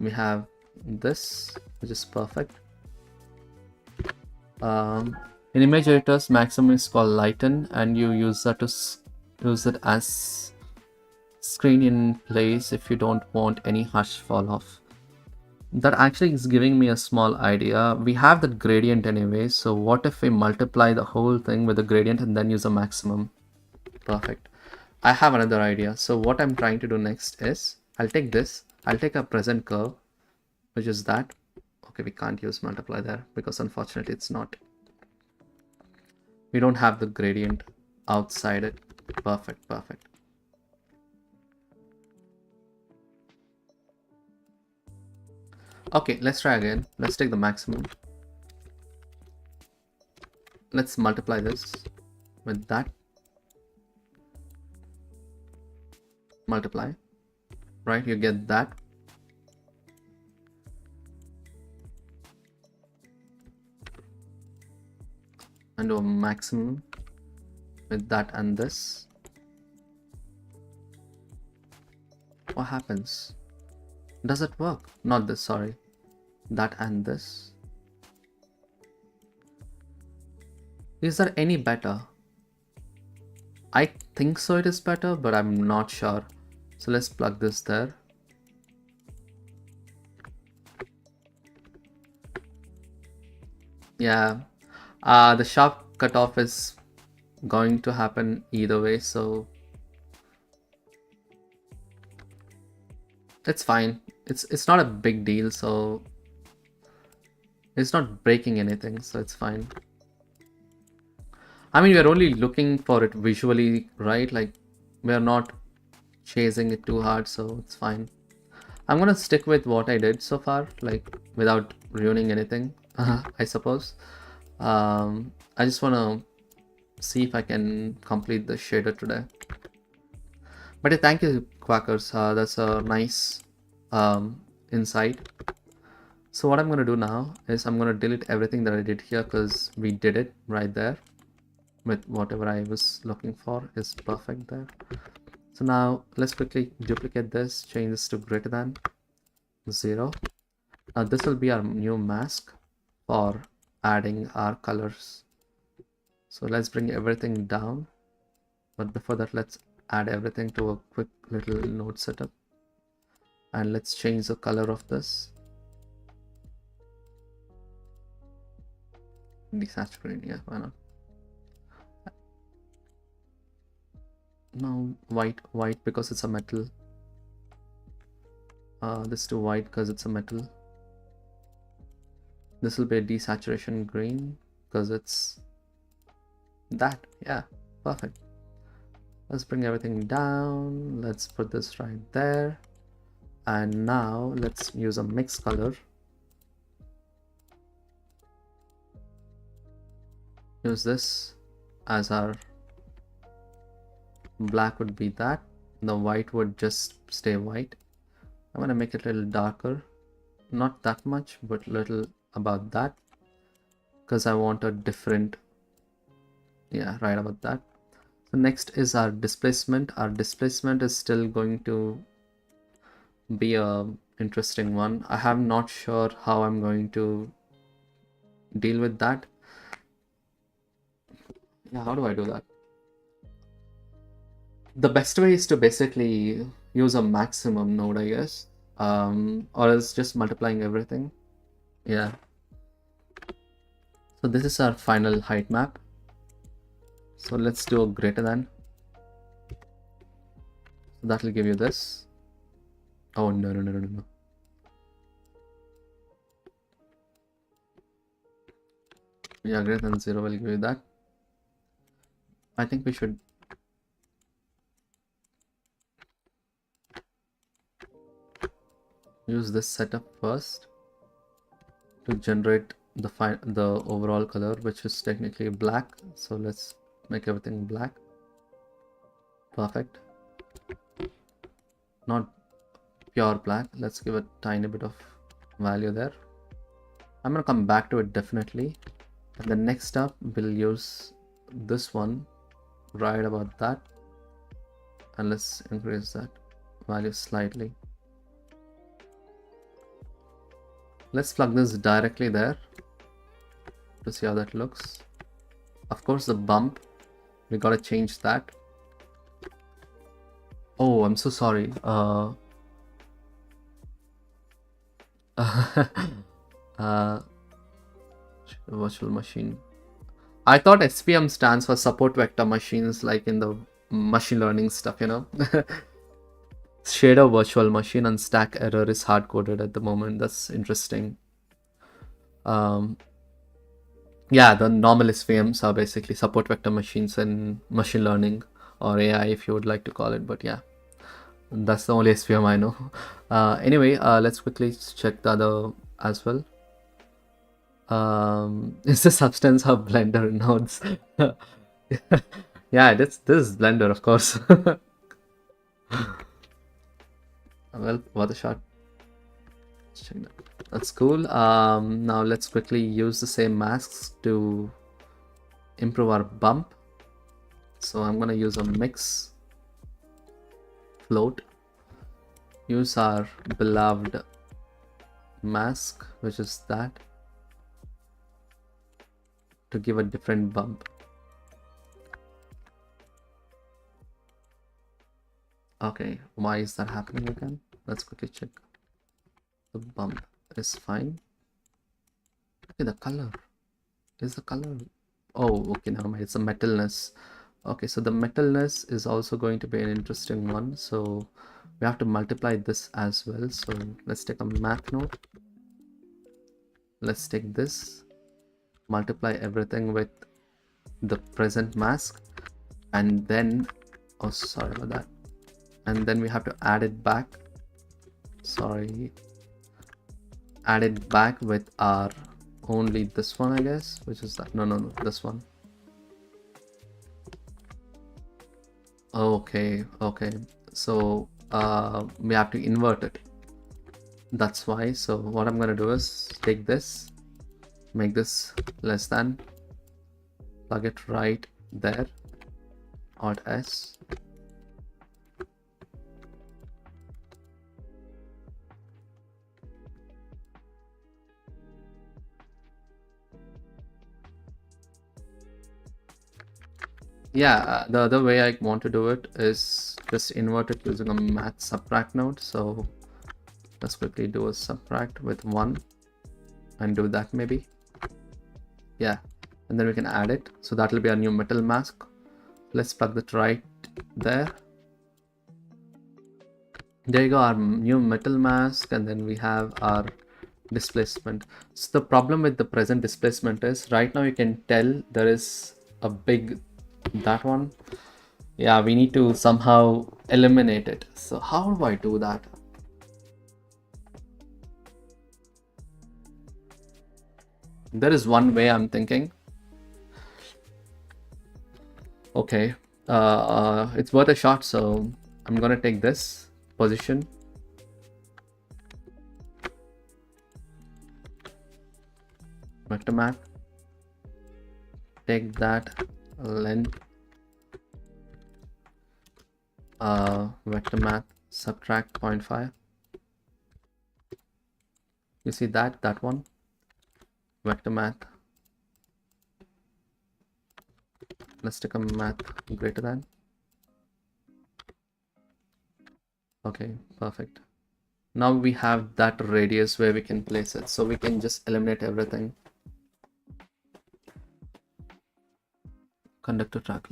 We have this, which is perfect. In image editors, maximum is called lighten, and you use that to use it as screen in place if you don't want any harsh fall off. That actually is giving me a small idea. We have that gradient anyway, so what if we multiply the whole thing with a gradient and then use a maximum? Perfect. I have another idea. So what I'm trying to do next is I'll take this. I'll take a present curve, which is that. Okay, we can't use multiply there because unfortunately it's not. We don't have the gradient outside it. Perfect, perfect. Okay, let's try again. Let's take the maximum. Let's multiply this with that. Multiply, right? You get that. And do a maximum with that and this. What happens? Does it work? Not this, sorry. That and this. Is there any better? I think so it is better, but I'm not sure. So let's plug this there. Yeah. The sharp cutoff is going to happen either way, so it's fine. It's not a big deal, so it's not breaking anything, so it's fine. I mean, we're only looking for it visually, right? Like, we're not chasing it too hard, so it's fine. I'm gonna stick with what I did so far, like, without ruining anything, I suppose. I just wanna see if I can complete the shader today. But yeah, thank you, Quackers. That's a nice insight. So what I'm gonna do now is I'm gonna delete everything that I did here because we did it right there with whatever I was looking for is perfect there. So now let's quickly duplicate this, change this to greater than 0. Now this will be our new mask for adding our colors. So let's bring everything down, but before that let's add everything to a quick little node setup, and let's change the color of this. Desaturate, yeah, why not? No, white because it's a metal. This to white because it's a metal. This will be a desaturation green because it's that. Yeah, perfect. Let's bring everything down. Let's put this right there. And now let's use a mix color. Use this as our black would be that. The white would just stay white. I'm gonna make it a little darker. Not that much, but little about that. Because I want a different, yeah, right about that. So next is our displacement. Our displacement is still going to be a interesting one. I am not sure how I'm going to deal with that. Yeah, how do I do that? The best way is to basically use a maximum node, I guess, or else just multiplying everything. Yeah. So this is our final height map. So let's do a greater than. So that will give you this. Oh no. Yeah, greater than 0 will give you that. I think we should use this setup first to generate the overall color, which is technically black. So let's make everything black. Perfect. Not pure black. Let's give a tiny bit of value there. I'm gonna come back to it definitely. And the next up we'll use this one right about that, and let's increase that value slightly. Let's plug this directly there to see how that looks. Of course, the bump, we gotta change that. Oh, I'm so sorry. Virtual machine. I thought SVM stands for support vector machines, like in the machine learning stuff, you know. Shader virtual machine and stack error is hard coded at the moment. That's interesting. Yeah, the normal SVMs are basically support vector machines in machine learning or AI, if you would like to call it. But yeah, that's the only SVM I know. Anyway, let's quickly check the other as well. Is the substance of Blender nodes? Yeah, this is Blender, of course. Well, what a shot. Let's check that. That's cool. Now let's quickly use the same masks to improve our bump. So I'm gonna use a mix float. Use our beloved mask, which is that, to give a different bump. Okay, why is that happening again? Let's quickly check. The bump is fine. Okay, the color. Is the color? Oh, okay, never mind. It's a metalness. Okay, so the metalness is also going to be an interesting one. So we have to multiply this as well. So let's take a math node. Let's take this, multiply everything with the present mask, and then, oh, sorry about that. And then we have to add it back. Sorry. Add it back with our only this one, I guess, which is that. No, this one. Okay. So we have to invert it. That's why. So what I'm gonna do is take this, make this less than, plug it right there, Alt S. Yeah, the other way I want to do it is just invert it using a math subtract node. So let's quickly do a subtract with 1 and do that maybe. Yeah, and then we can add it. So that will be our new metal mask. Let's plug that right there. There you go, our new metal mask, and then we have our displacement. So the problem with the present displacement is right now you can tell there is a big, that one. Yeah, we need to somehow eliminate it. So how do I do that? There is one way I'm thinking. Okay, it's worth a shot. So I'm gonna take this position, vector map, take that length, vector map, subtract 0.5. You see that one, vector math. Let's take a math greater than. Okay, perfect. Now we have that radius where we can place it, so we can just eliminate everything. Conductor track,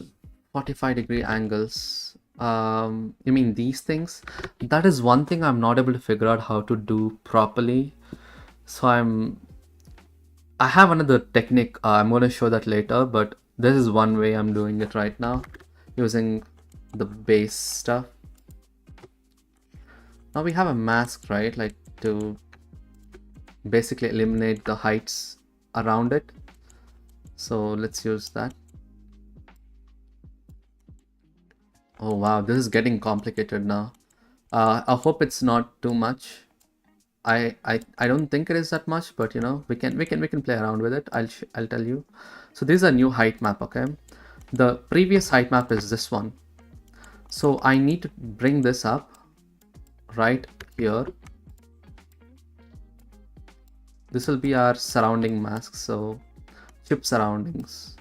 45-degree angles. You mean these things? That is one thing I'm not able to figure out how to do properly. So I have another technique. I'm going to show that later, but this is one way I'm doing it right now, using the base stuff. Now we have a mask, right? Like to basically eliminate the heights around it. So let's use that. Oh wow, this is getting complicated now. I hope it's not too much. I don't think it is that much, but you know, we can play around with it. I'll tell you. So this is a new height map, okay? The previous height map is this one. So I need to bring this up right here. This will be our surrounding mask, so chip surroundings.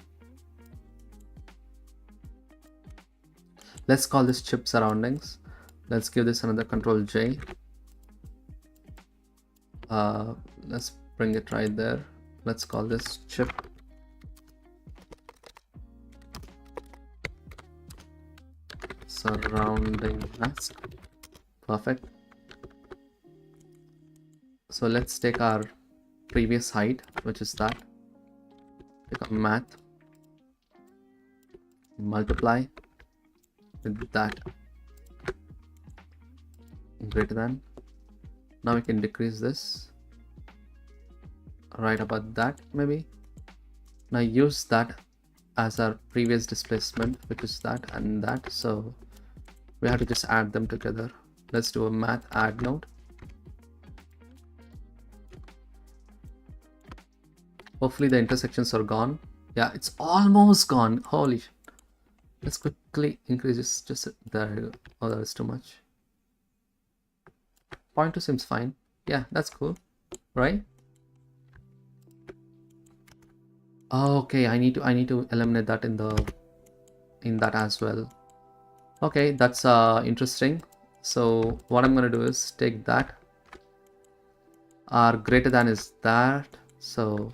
Let's call this chip surroundings. Let's give this another Control J. Let's bring it right there. Let's call this chip. Surrounding mask. Perfect. So let's take our previous height, which is that. Take our math, multiply with that greater than. Now we can decrease this right about that maybe. Now use that as our previous displacement, which is that and that. So we have to just add them together. Let's do a math add node. Hopefully the intersections are gone. Yeah, it's almost gone. Holy shit. Let's quickly increase this. Just there. Oh, that is too much. 0.2 seems fine. Yeah, that's cool, right? Okay, I need to eliminate that in that as well. Okay, that's interesting. So what I'm gonna do is take that. Our greater than is that. So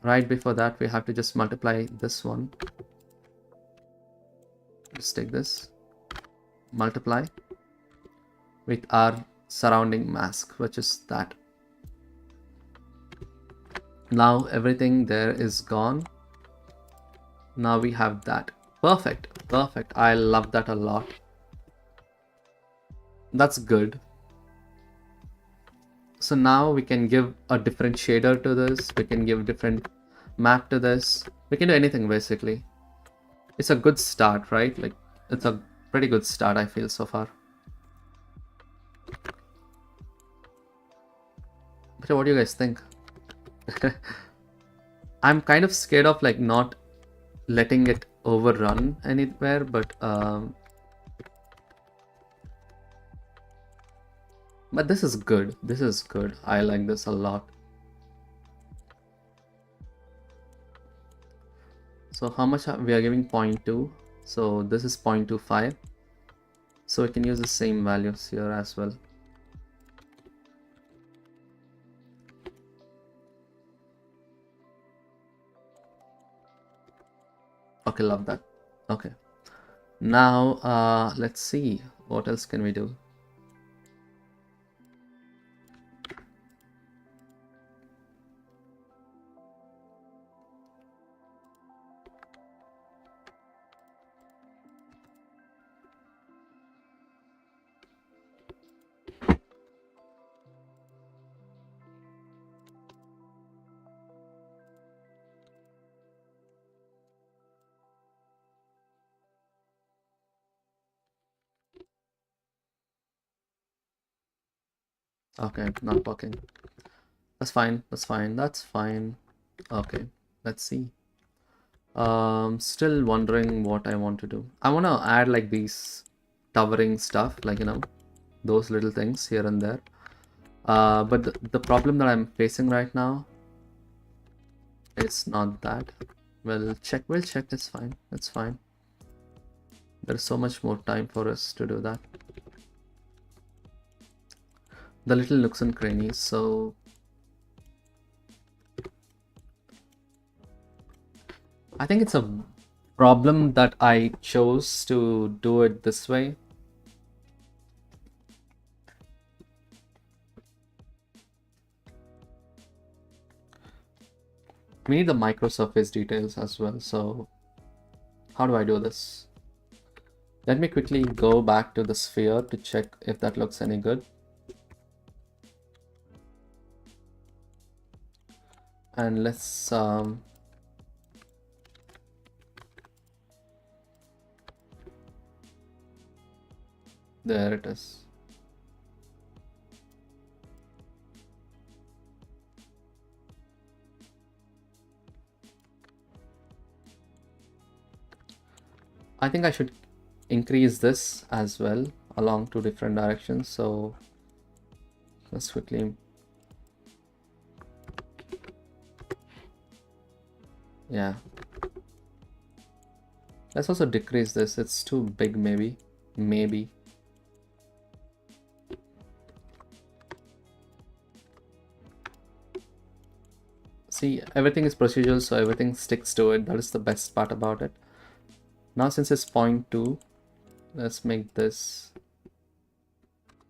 right before that we have to just multiply this one. Just take this, multiply with our surrounding mask, which is that. Now everything there is gone. Now we have that. Perfect. I love that a lot. That's good. So now we can give a different shader to this. We can give different map to this. We can do anything basically. It's a good start, right? Like, it's a pretty good start, I feel, so far. But what do you guys think? I'm kind of scared of like not letting it overrun anywhere, but this is good. This is good. I like this a lot. So how much we are giving? 0.2. So this is 0.25. So we can use the same values here as well. Okay, love that. Okay. Now let's see what else can we do. Okay, not working. That's fine. Okay, let's see. Still wondering what I want to do. I want to add like these towering stuff, like, you know, those little things here and there. But the problem that I'm facing right now, it's not that. We'll check. It's fine. It's fine. There's so much more time for us to do that. The little nooks and crannies. So I think it's a problem that I chose to do it this way. We need the micro surface details as well. So how do I do this? Let me quickly go back to the sphere to check if that looks any good. And let's there it is. I think I should increase this as well along two different directions. So let's quickly, yeah. Let's also decrease this. It's too big, maybe. See, everything is procedural, so everything sticks to it. That is the best part about it. Now since it's 0.2, let's make this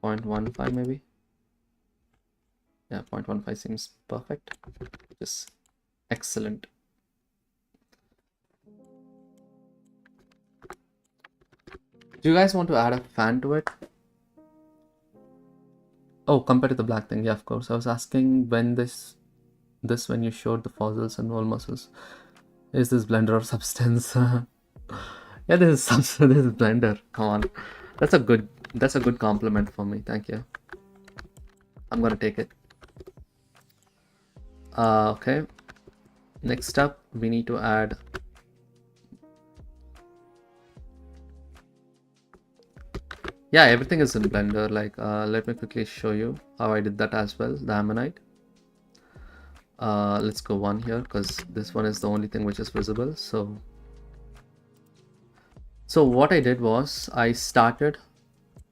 0.15 maybe. Yeah, 0.15 seems perfect. Just excellent. Do you guys want to add a fan to it? Oh, compared to the black thing, yeah, of course. I was asking when when you showed the fossils and wall muscles. Is this blender or substance? Yeah, this is substance. This is blender. Come on, that's a good compliment for me. Thank you. I'm gonna take it. Okay. Next up, we need to add. Yeah, everything is in Blender. Like, let me quickly show you how I did that as well. The ammonite. Let's go one here because this one is the only thing which is visible. So what I did was I started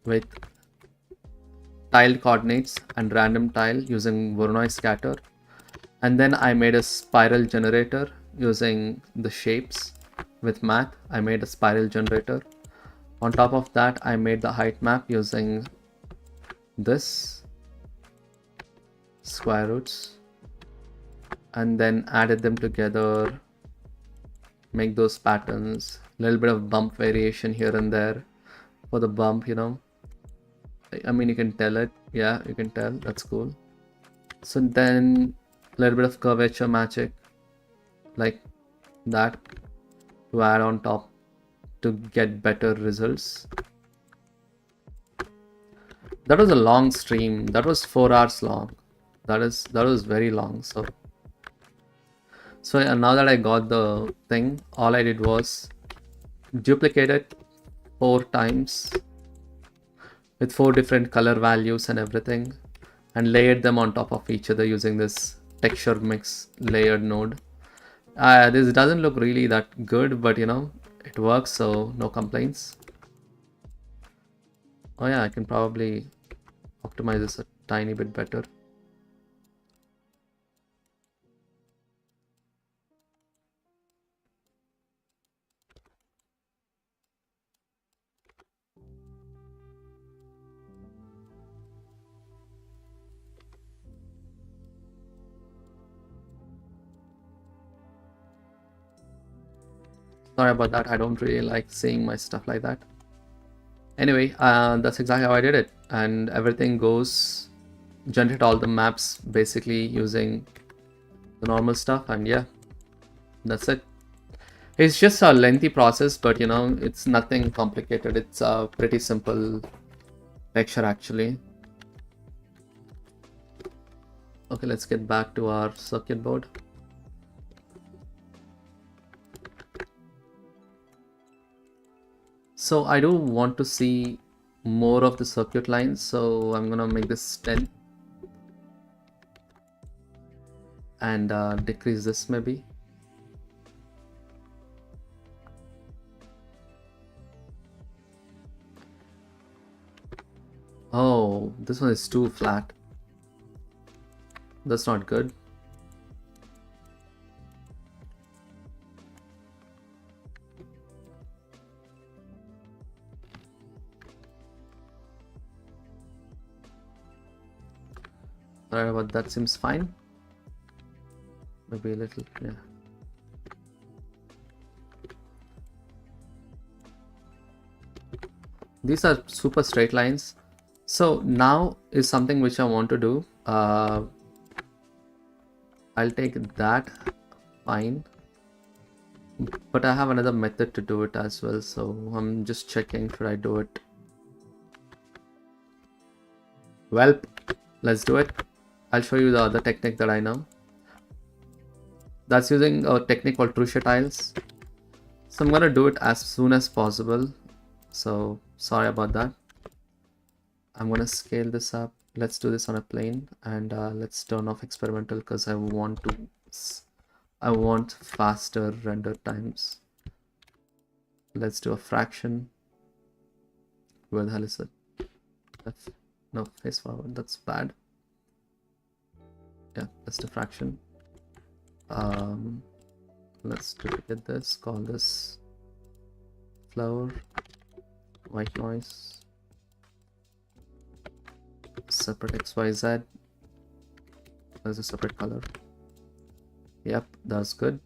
with tiled coordinates and random tile using Voronoi scatter, and then I made a spiral generator using the shapes with math. I made a spiral generator. On top of that, I made the height map using this square roots, and then added them together, make those patterns, a little bit of bump variation here and there for the bump, you know. I mean, you can tell it. Yeah, you can tell. That's cool. So then a little bit of curvature magic like that to add on top to get better results. That was a long stream. That was 4 hours long. That was very long. So now that I got the thing, all I did was duplicate it 4 times with 4 different color values and everything, and layered them on top of each other using this texture mix layered node. This doesn't look really that good, but you know, it works, so no complaints. Oh yeah, I can probably optimize this a tiny bit better. Sorry about that, I don't really like seeing my stuff like that. Anyway, that's exactly how I did it, and everything goes, generate all the maps basically using the normal stuff, and yeah, that's it. It's just a lengthy process, but you know, it's nothing complicated. It's a pretty simple texture actually. Okay, let's get back to our circuit board. So I do want to see more of the circuit lines, so I'm gonna make this 10 and decrease this maybe. Oh, this one is too flat. That's not good. Alright, but that seems fine. Maybe a little, yeah. These are super straight lines. So now is something which I want to do. I'll take that, fine. But I have another method to do it as well, so I'm just checking, should I do it? Well, let's do it. I'll show you the other technique that I know. That's using a technique called Trucia tiles. So I'm gonna do it as soon as possible. So sorry about that. I'm gonna scale this up. Let's do this on a plane, and let's turn off experimental because I want faster render times. Let's do a fraction. Where the hell is it? No, face forward. That's bad. Yeah, let's do fraction. Let's duplicate this. Call this flower, white noise. separate XYZ. There's a separate color. Yep, that's good.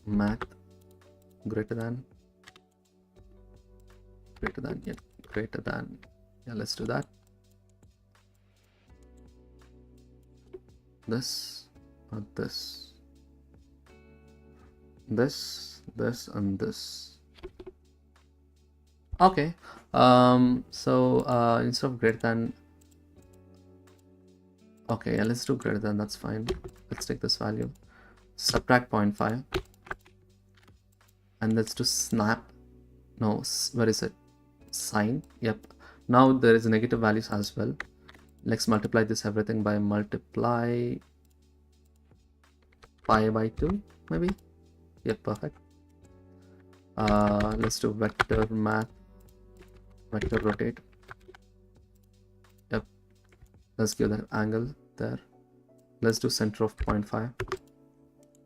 Math greater than, yeah, greater than. Yeah, let's do that. This or this. This, and this. Okay. So instead of greater than, okay, yeah, let's do greater than, that's fine. Let's take this value, subtract 0.5, and let's do snap. No, where is it? Sine. Yep. Now there is negative values as well. Let's multiply this everything by multiply pi by 2, maybe. Yep, perfect. Let's do vector math, vector rotate. Yep. Let's give that angle there. Let's do center of 0.5.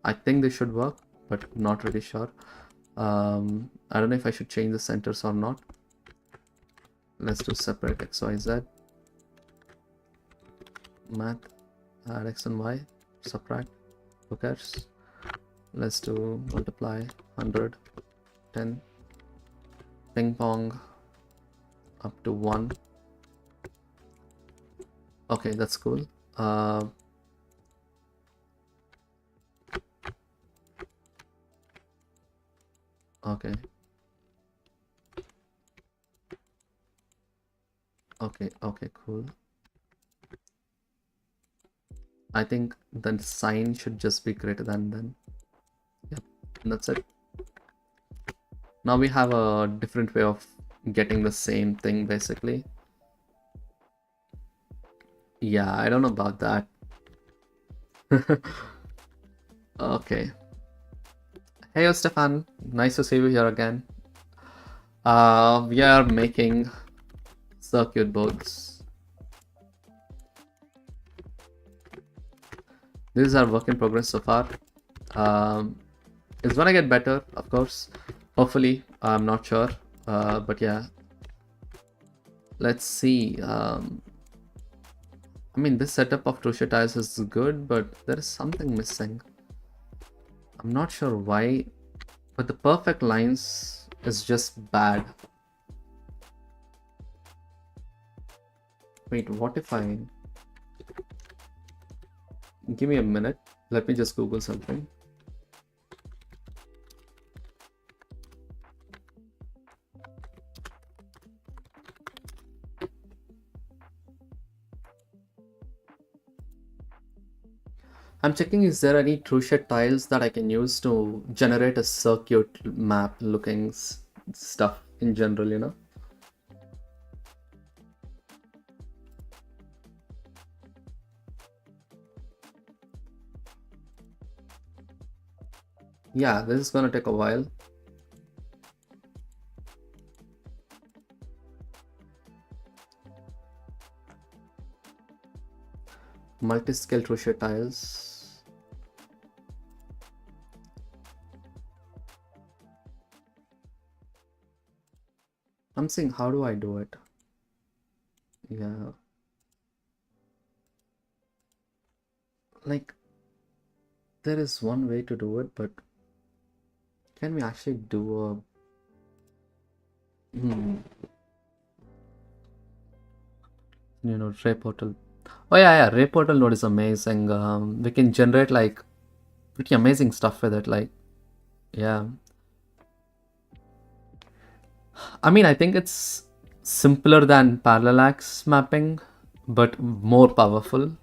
I think this should work, but not really sure. I don't know if I should change the centers or not. Let's do separate XYZ. Math, add X and Y, subtract, who cares? Let's do multiply 100, 10, ping pong up to 1. Okay, that's cool. Okay. Okay, cool. I think the sign should just be greater than then. Yep, and that's it. Now we have a different way of getting the same thing, basically. Yeah, I don't know about that. Okay. Hey, Stefan. Nice to see you here again. We are making circuit boards. This is our work in progress so far. It's gonna get better, of course. Hopefully, I'm not sure. But yeah. Let's see. I mean, this setup of crochet tiles is good, but there is something missing. I'm not sure why, but the perfect lines is just bad. Wait, what if I... Give me a minute. Let me just Google something. I'm checking, is there any crochet tiles that I can use to generate a circuit map looking stuff in general, you know? Yeah, this is gonna take a while. Multi-scale crochet tiles. I'm saying, how do I do it? Yeah. Like, there is one way to do it, but can we actually do a... You know, Ray Portal. Oh yeah, Ray Portal node is amazing. We can generate like pretty amazing stuff with it. Like, yeah. I mean, I think it's simpler than parallax mapping, but more powerful.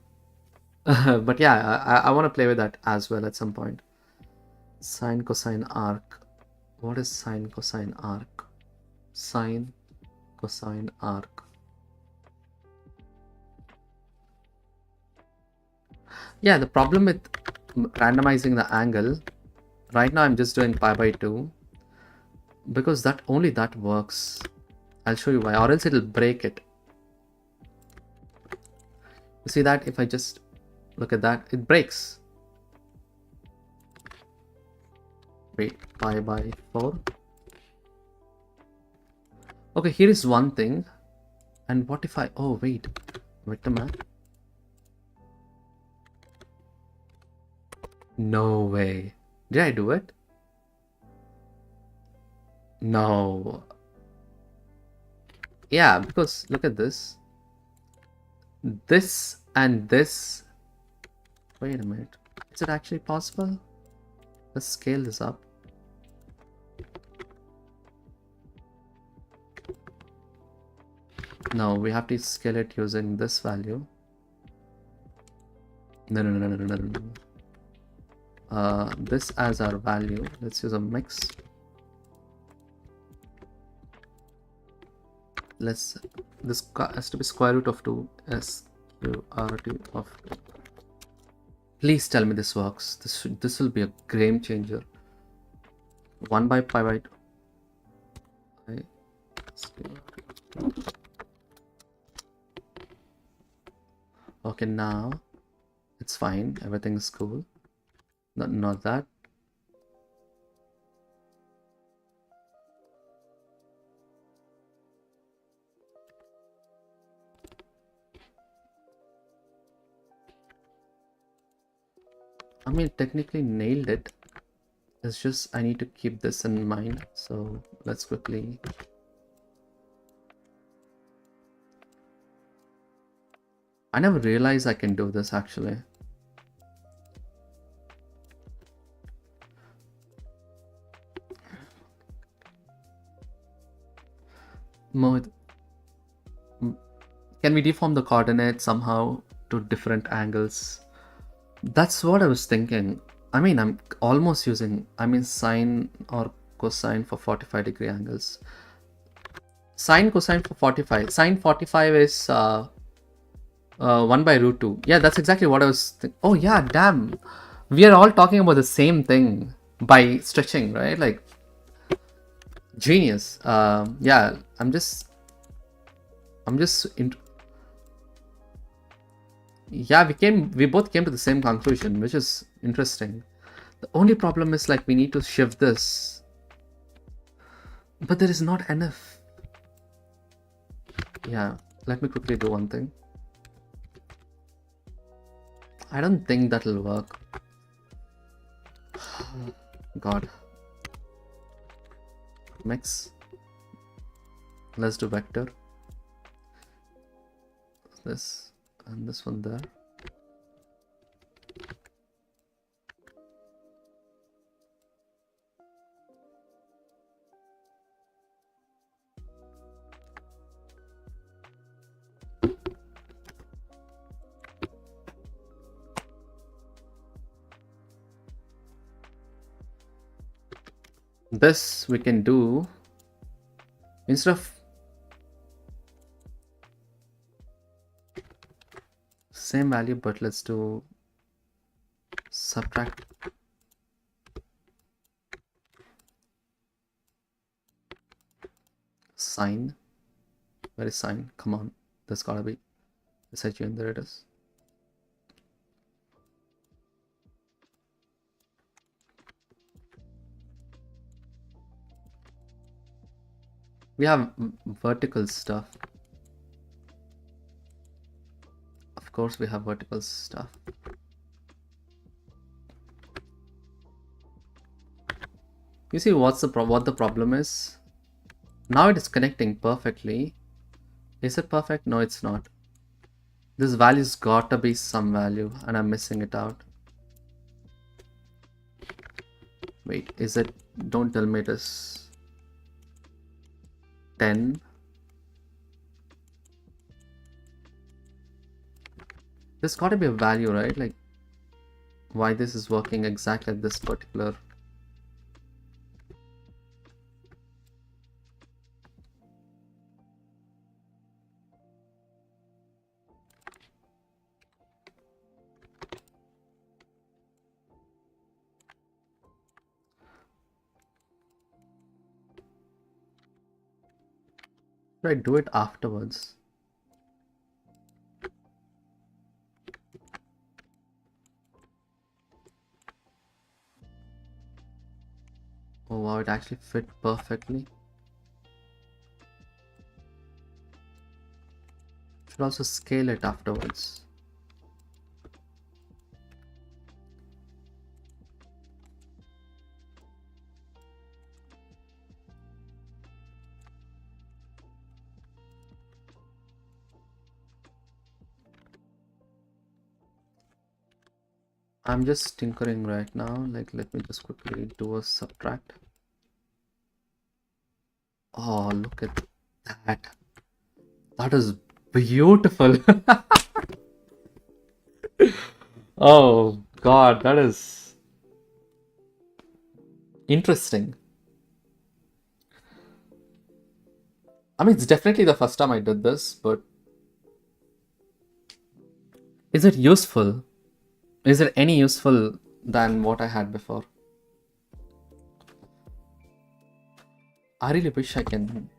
But yeah, I want to play with that as well at some point. Sine, cosine, arc. What is sine, cosine, arc? Sine, cosine, arc. Yeah, the problem with randomizing the angle, right now I'm just doing pi by 2 because that only that works. I'll show you why, or else it'll break it. You see that? If I just look at that, it breaks. Wait, pi by 4. Okay, here is one thing. And what if I... Oh, wait. Vector map? No way. Did I do it? No. Yeah, because look at this. This and this. Wait a minute. Is it actually possible? Let's scale this up. No, we have to scale it using this value. No. This as our value. Let's use a mix. This has to be square root of 2 sqrt of 2. Please tell me this works. This will be a game changer. 1 by pi by 2. Okay, now it's fine. Everything's cool. Not that. I mean, technically nailed it. It's just I need to keep this in mind. So let's quickly. I never realized I can do this actually. Mohit, can we deform the coordinates somehow to different angles? That's what I was thinking. I mean, I'm almost using, sine or cosine for 45-degree angles. Sine, cosine for 45. Sine 45 is 1 by root 2. Yeah, that's exactly what I was thinking. Oh yeah, damn. We are all talking about the same thing by stretching, right? Like, genius. Yeah, yeah, we both came to the same conclusion, which is interesting. The only problem is like we need to shift this, but there is not enough. Yeah, let me quickly do one thing. I don't think that'll work. God. Mix. Let's do vector. This and this one there. This we can do instead of same value, but let's do subtract sine. Where is sine? Come on, there's gotta be SIGN. There it is. We have vertical stuff. Of course, we have vertical stuff. You see what the problem is? Now it is connecting perfectly. Is it perfect? No, it's not. This value's gotta be some value and I'm missing it out. Wait, is it? Don't tell me it is 10. There's gotta be a value, right? Like why this is working exactly at this particular. Should I do it afterwards? Oh wow, it actually fit perfectly. Should also scale it afterwards. I'm just tinkering right now. Like, let me just quickly do a subtract. Oh, look at that. That is beautiful. Oh God, that is interesting. I mean, it's definitely the first time I did this, but is it useful? Is it any useful than what I had before? I really wish I can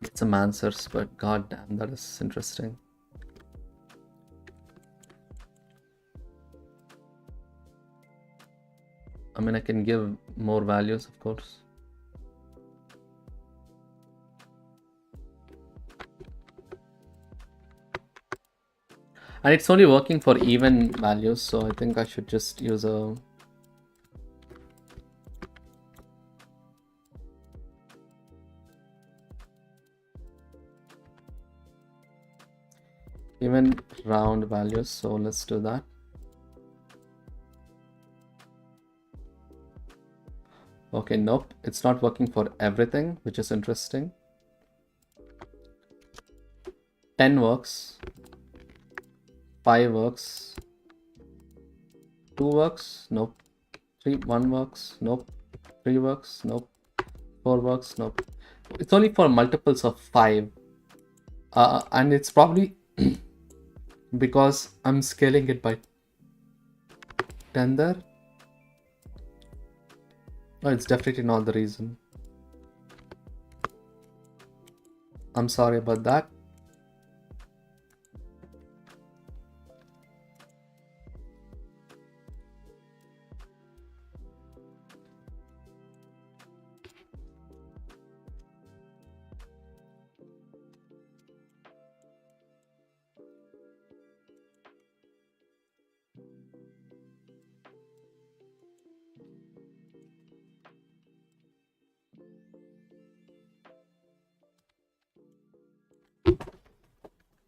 get some answers, but god damn, that is interesting. I mean, I can give more values, of course. And it's only working for even values, so I think I should just use a even round values. So let's do that. Okay, nope, it's not working for everything, which is interesting. 10 works, 5 works, 2 works, nope, 1 works, nope, 3 works, nope, 4 works, nope. It's only for multiples of 5. And it's probably because I'm scaling it by 10 there. No, it's definitely not the reason. I'm sorry about that.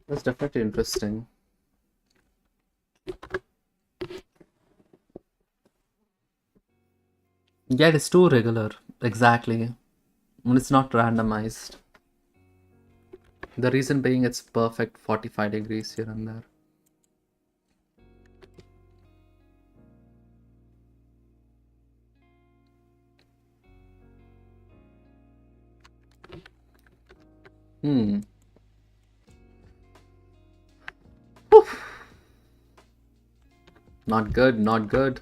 That's definitely interesting. Yeah, it's too regular. Exactly. And it's not randomized. The reason being it's perfect 45 degrees here and there. Hmm. Oof. Not good, not good.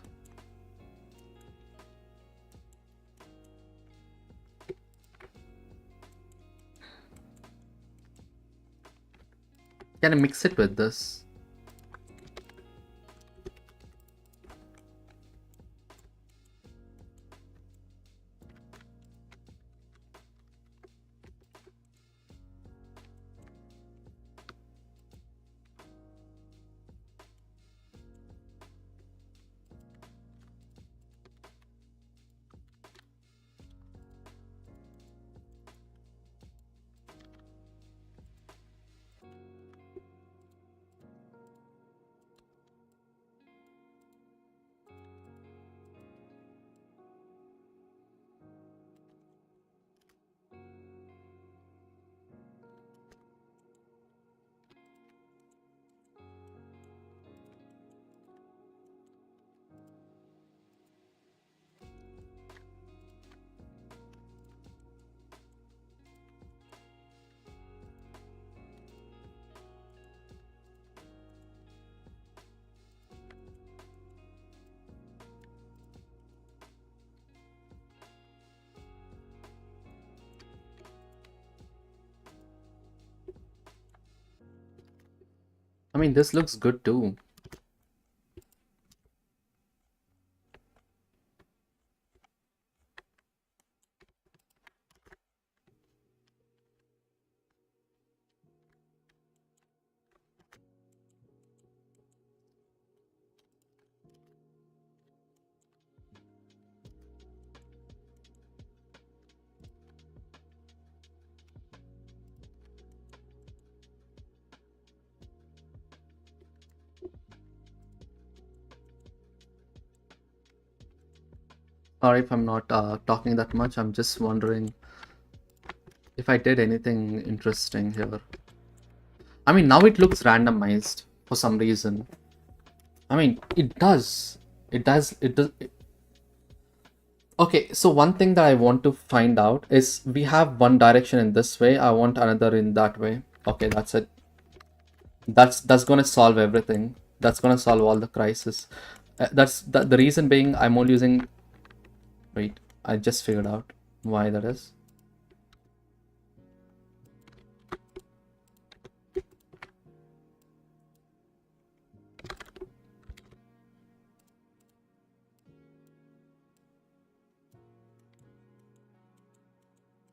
Can I mix it with this? I mean, this looks good too. Sorry if I'm not talking that much. I'm just wondering if I did anything interesting here. I mean, now it looks randomized for some reason. I mean, it does. It does. It does. Okay, so one thing that I want to find out is we have one direction in this way. I want another in that way. Okay, that's it. That's gonna solve everything. That's gonna solve all the crisis. That's the reason being I'm only using. Wait, I just figured out why that is.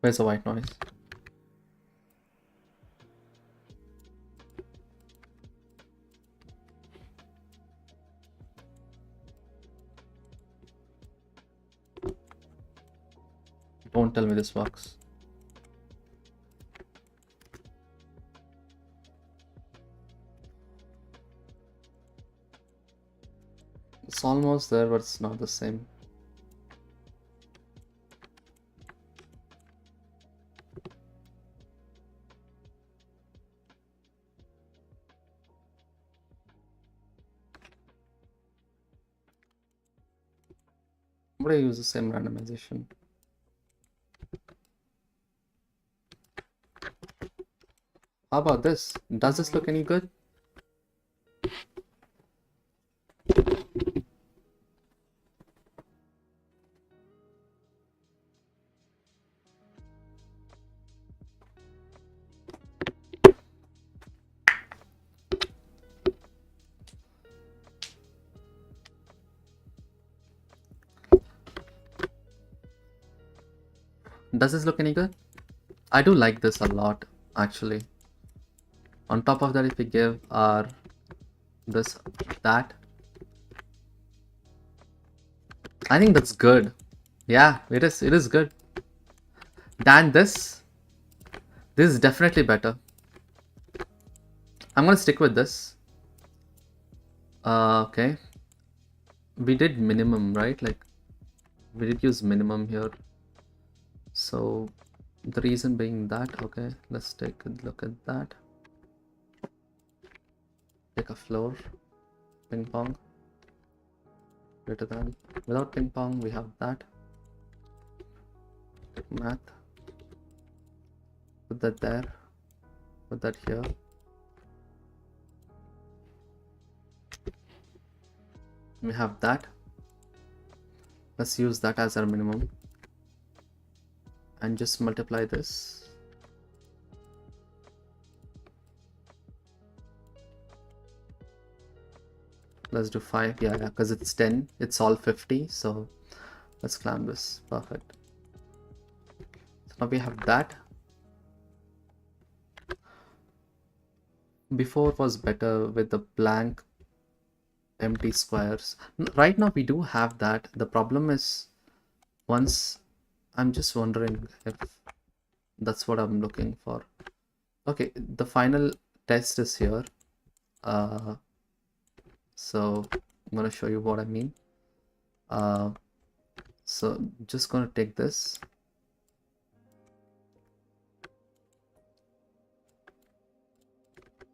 Where's the white noise? Don't tell me this works. It's almost there, but it's not the same. I'm gonna use the same randomization. How about this? Does this look any good? Does this look any good? I do like this a lot, actually. On top of that, if we give our this that, I think that's good. Yeah, it is. It is good. Than this. This is definitely better. I'm gonna stick with this. Okay. We did minimum, right? Like, we did use minimum here. So the reason being that, okay, let's take a look at that. Take a floor, ping pong, greater than. Without ping pong, we have that. Take math, put that there, put that here. We have that. Let's use that as our minimum and just multiply this. Let's do 5. Yeah, because it's 10. It's all 50. So let's clamp this. Perfect. So now we have that. Before was better with the blank empty squares. Right now we do have that. The problem is once I'm just wondering if that's what I'm looking for. Okay, the final test is here. So I'm gonna show you what I mean. So just gonna take this.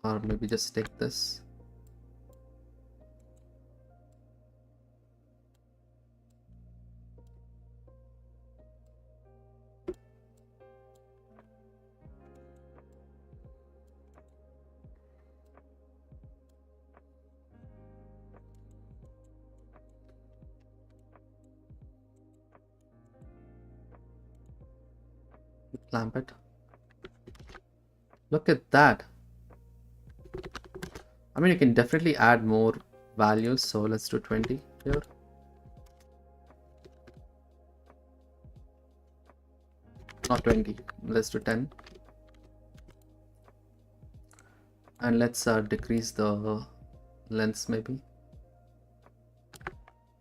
Or maybe just take this. Clamp it. Look at that. I mean, you can definitely add more values. So let's do 20 here. Not 20. Let's do 10. And let's decrease the lengths maybe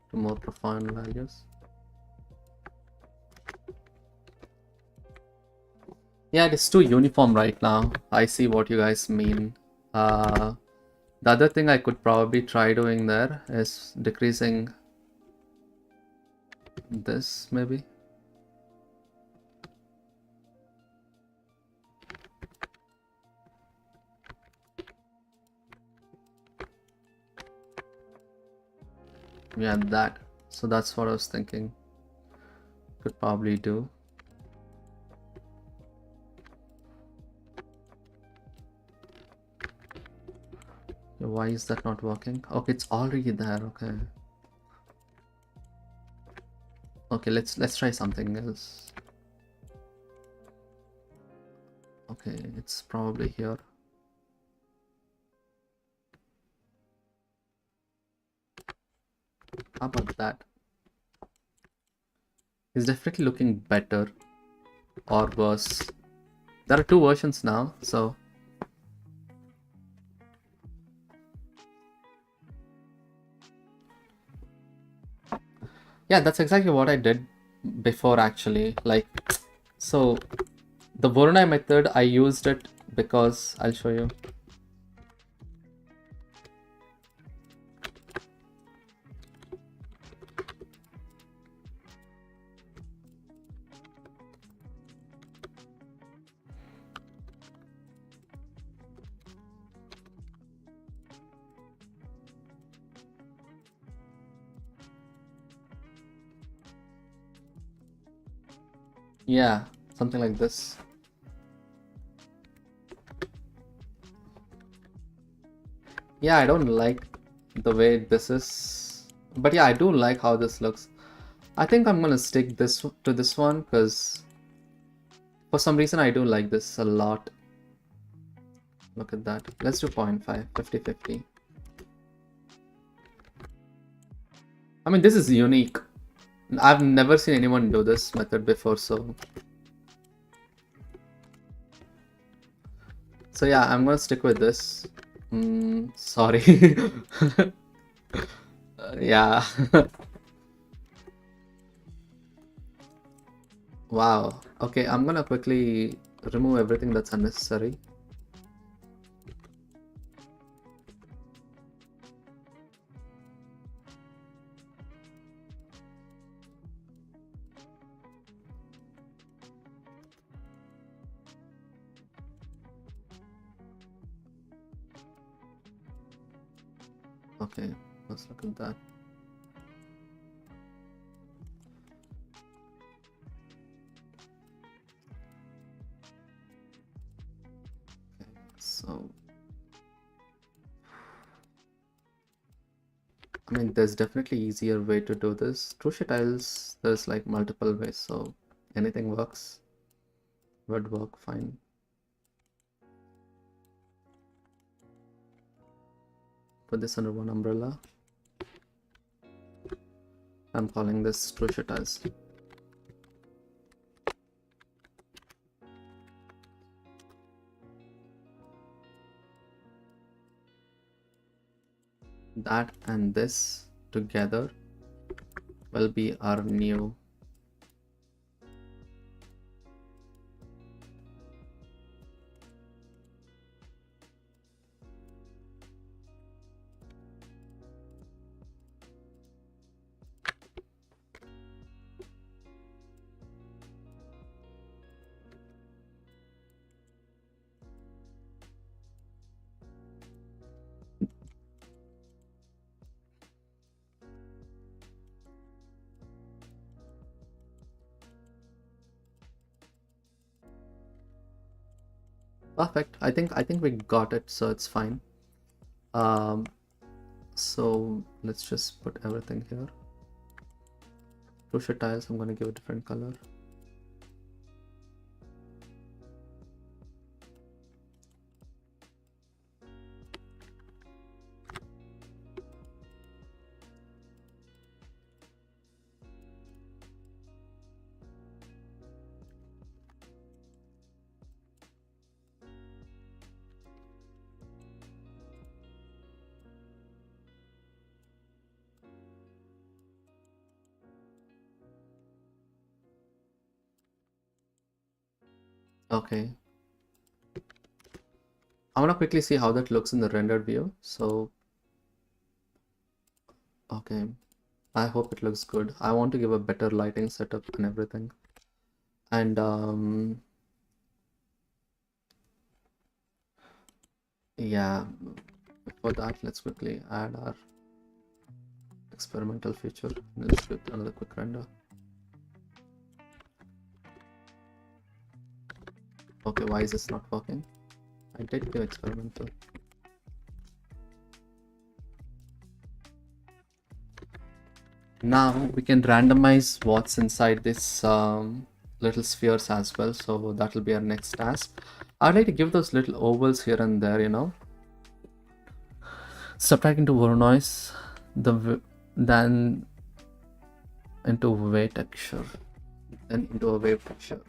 to more profound values. Yeah, it is too uniform right now. I see what you guys mean. The other thing I could probably try doing there is decreasing This maybe. Yeah, that. So that's what I was thinking. Could probably do. Why is that not working? Okay, it's already there. Okay. Okay, let's try something else. Okay, it's probably here. How about that? It's definitely looking better or worse. There are two versions now, so yeah, that's exactly what I did before actually. Like, so the Voronoi method, I used it because I'll show you. Yeah, something like this. Yeah, I don't like the way this is, but yeah, I do like how this looks. I think I'm gonna stick this to this one because for some reason I do like this a lot. Look at that. Let's do 0.5, 50-50. I mean, this is unique. I've never seen anyone do this method before, so yeah, I'm gonna stick with this. Sorry. Yeah. Wow. Okay, I'm gonna quickly remove everything that's unnecessary. Okay, let's look at that. Okay, so I mean, there's definitely easier way to do this. Crochet tiles, there's like multiple ways, so anything works. Would work fine. Put this under one umbrella. I'm calling this crochet tiles. That and this together will be our new. Perfect. I think we got it, so it's fine. Um, so let's just put everything here. Crochet tiles, I'm gonna give a different color. Okay. I want to quickly see how that looks in the rendered view. So, okay. I hope it looks good. I want to give a better lighting setup and everything. And yeah, for that, let's quickly add our experimental feature. Let's do another quick render. Okay, why is this not working? I did do experimental. Now we can randomize what's inside this little spheres as well. So that will be our next task. I'd like to give those little ovals here and there, you know. Subtract into Voronoi, then into wave texture, then into a wave texture.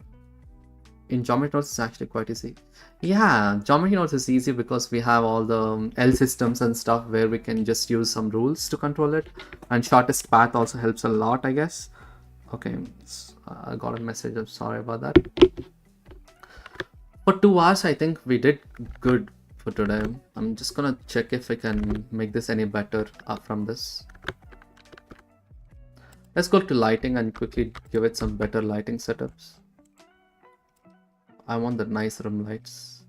In geometry nodes, it's actually quite easy. Yeah, geometry nodes is easy because we have all the L systems and stuff where we can just use some rules to control it. And shortest path also helps a lot, I guess. Okay, I got a message. I'm sorry about that. For 2 hours, I think we did good for today. I'm just gonna check if I can make this any better from this. Let's go to lighting and quickly give it some better lighting setups. I want the nice room lights.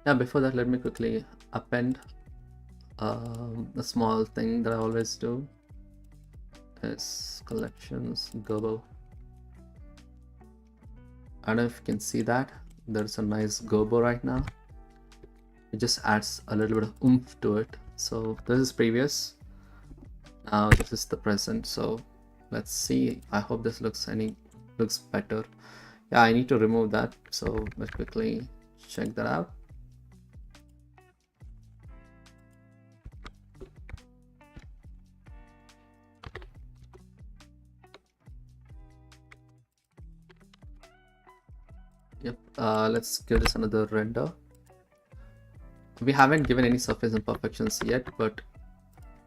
Yeah, before that, let me quickly append a small thing that I always do is collections gobo. I don't know if you can see that. There's a nice gobo right now. It just adds a little bit of oomph to it. So this is previous. Now this is the present. So let's see. I hope this looks better. Yeah, I need to remove that. So let's quickly check that out. Yep. Let's give this another render. We haven't given any surface imperfections yet, but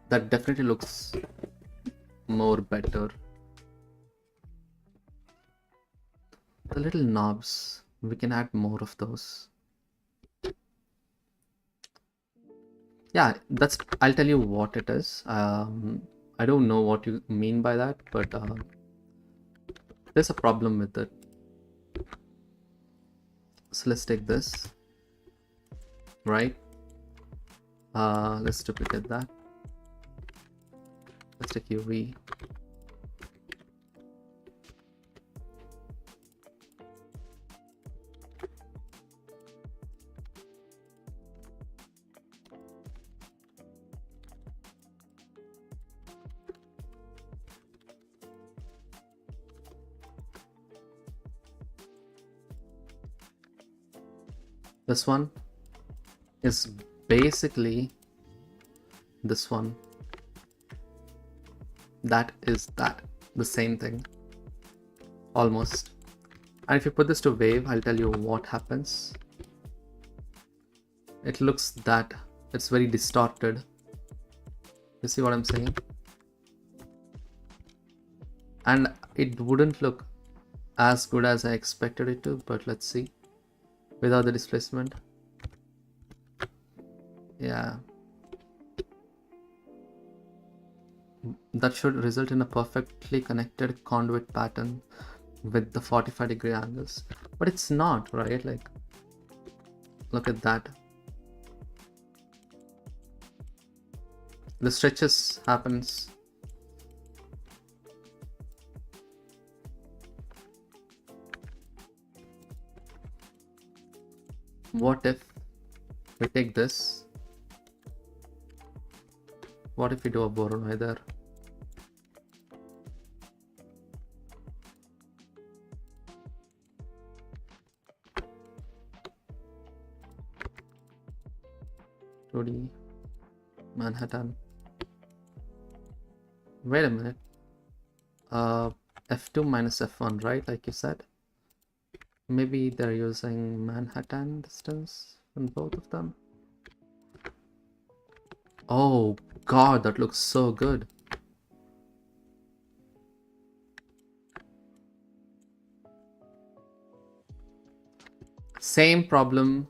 that definitely looks more better. The little knobs, we can add more of those. Yeah, I'll tell you what it is. I don't know what you mean by that, but there's a problem with it. So let's take this, right? Let's duplicate that. Let's take UV. This one is basically this one. That is the same thing, almost. And if you put this to wave, I'll tell you what happens. It looks that it's very distorted. You see what I'm saying? And it wouldn't look as good as I expected it to, but let's see. Without the displacement. Yeah. That should result in a perfectly connected conduit pattern with the 45-degree angles. But it's not, right? Like, look at that. The stretches happens. What if we take this? What if we do a Voronoi there? Manhattan. Wait a minute. F2 minus F1, right? Like you said. Maybe they're using Manhattan distance on both of them. Oh god, that looks so good. Same problem,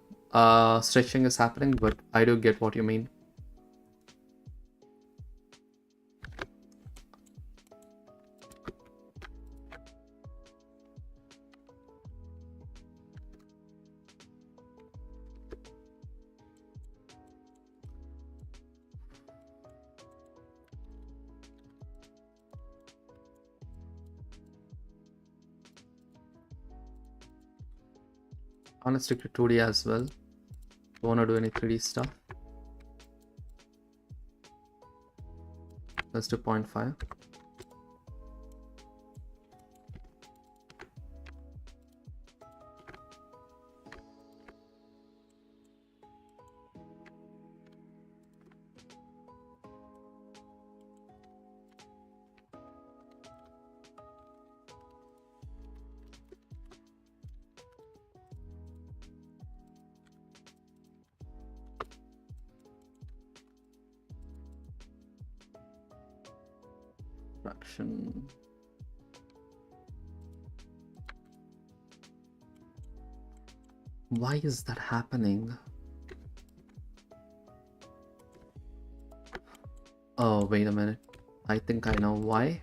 stretching is happening, but I do get what you mean. I want to stick to 2D as well. Don't want to do any 3D stuff. Let's do 0.5. Fraction. Why is that happening? Oh, wait a minute. I think I know why.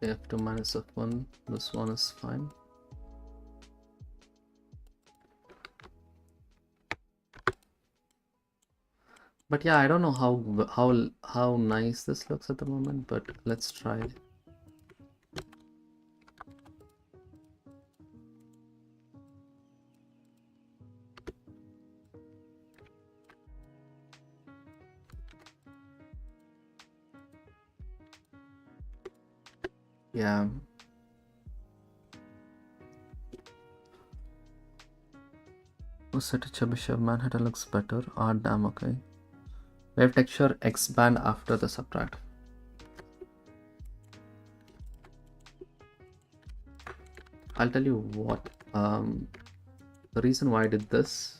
F2 minus F1, this one is fine. But yeah, I don't know how nice this looks at the moment, but let's try. Yeah. Oh, set a Chebyshev. Manhattan looks better. Ah, damn, okay. Wave texture expand after the subtract. I'll tell you what. The reason why I did this.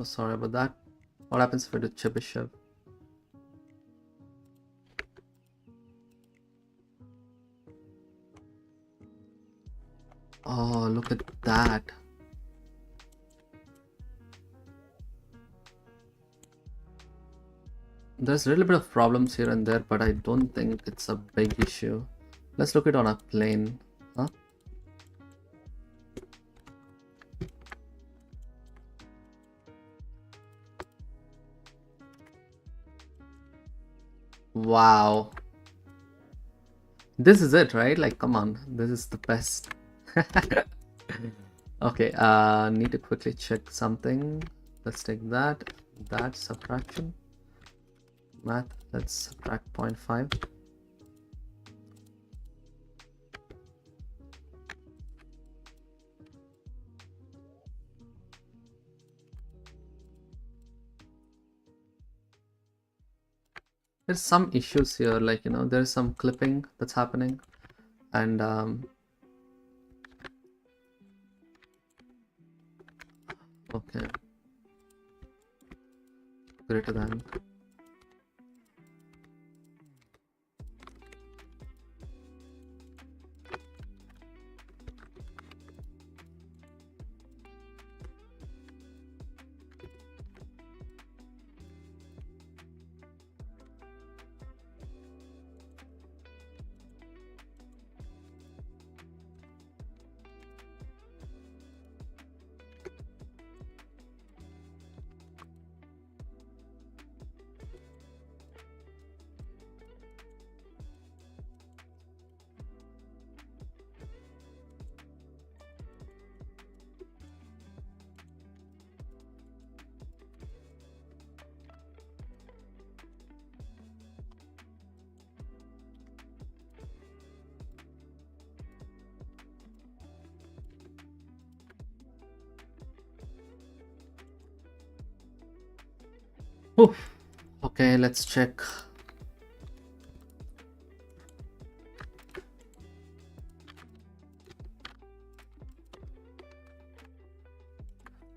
Oh, sorry about that. What happens if I do Chebyshev? Oh, look at that. There's a little bit of problems here and there, but I don't think it's a big issue. Let's look it on a plane. Huh? Wow. This is it, right? Like, come on. This is the best. Okay, need to quickly check something. Let's take that subtraction. Math, let's subtract 0.5. There's some issues here, like, you know, there's some clipping that's happening, and okay, greater than. Oh, okay, let's check.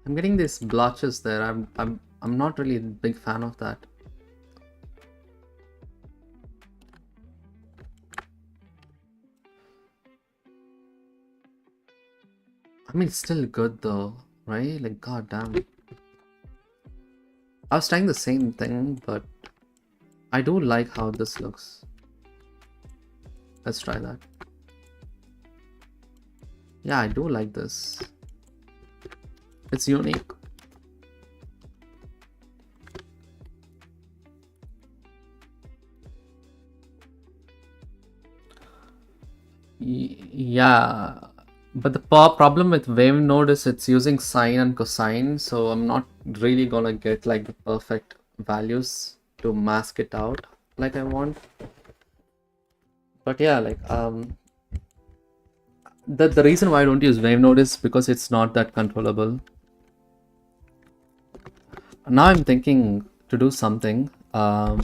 I'm getting these blotches there. I'm not really a big fan of that. I mean, it's still good though, right? Like, god damn. I was trying the same thing, but I do like how this looks. Let's try that. Yeah, I do like this. It's unique. Yeah, but the problem with wave node is it's using sine and cosine, so I'm not really gonna get like the perfect values to mask it out like I want. But yeah, like the reason why I don't use wave node is because it's not that controllable. Now I'm thinking to do something. I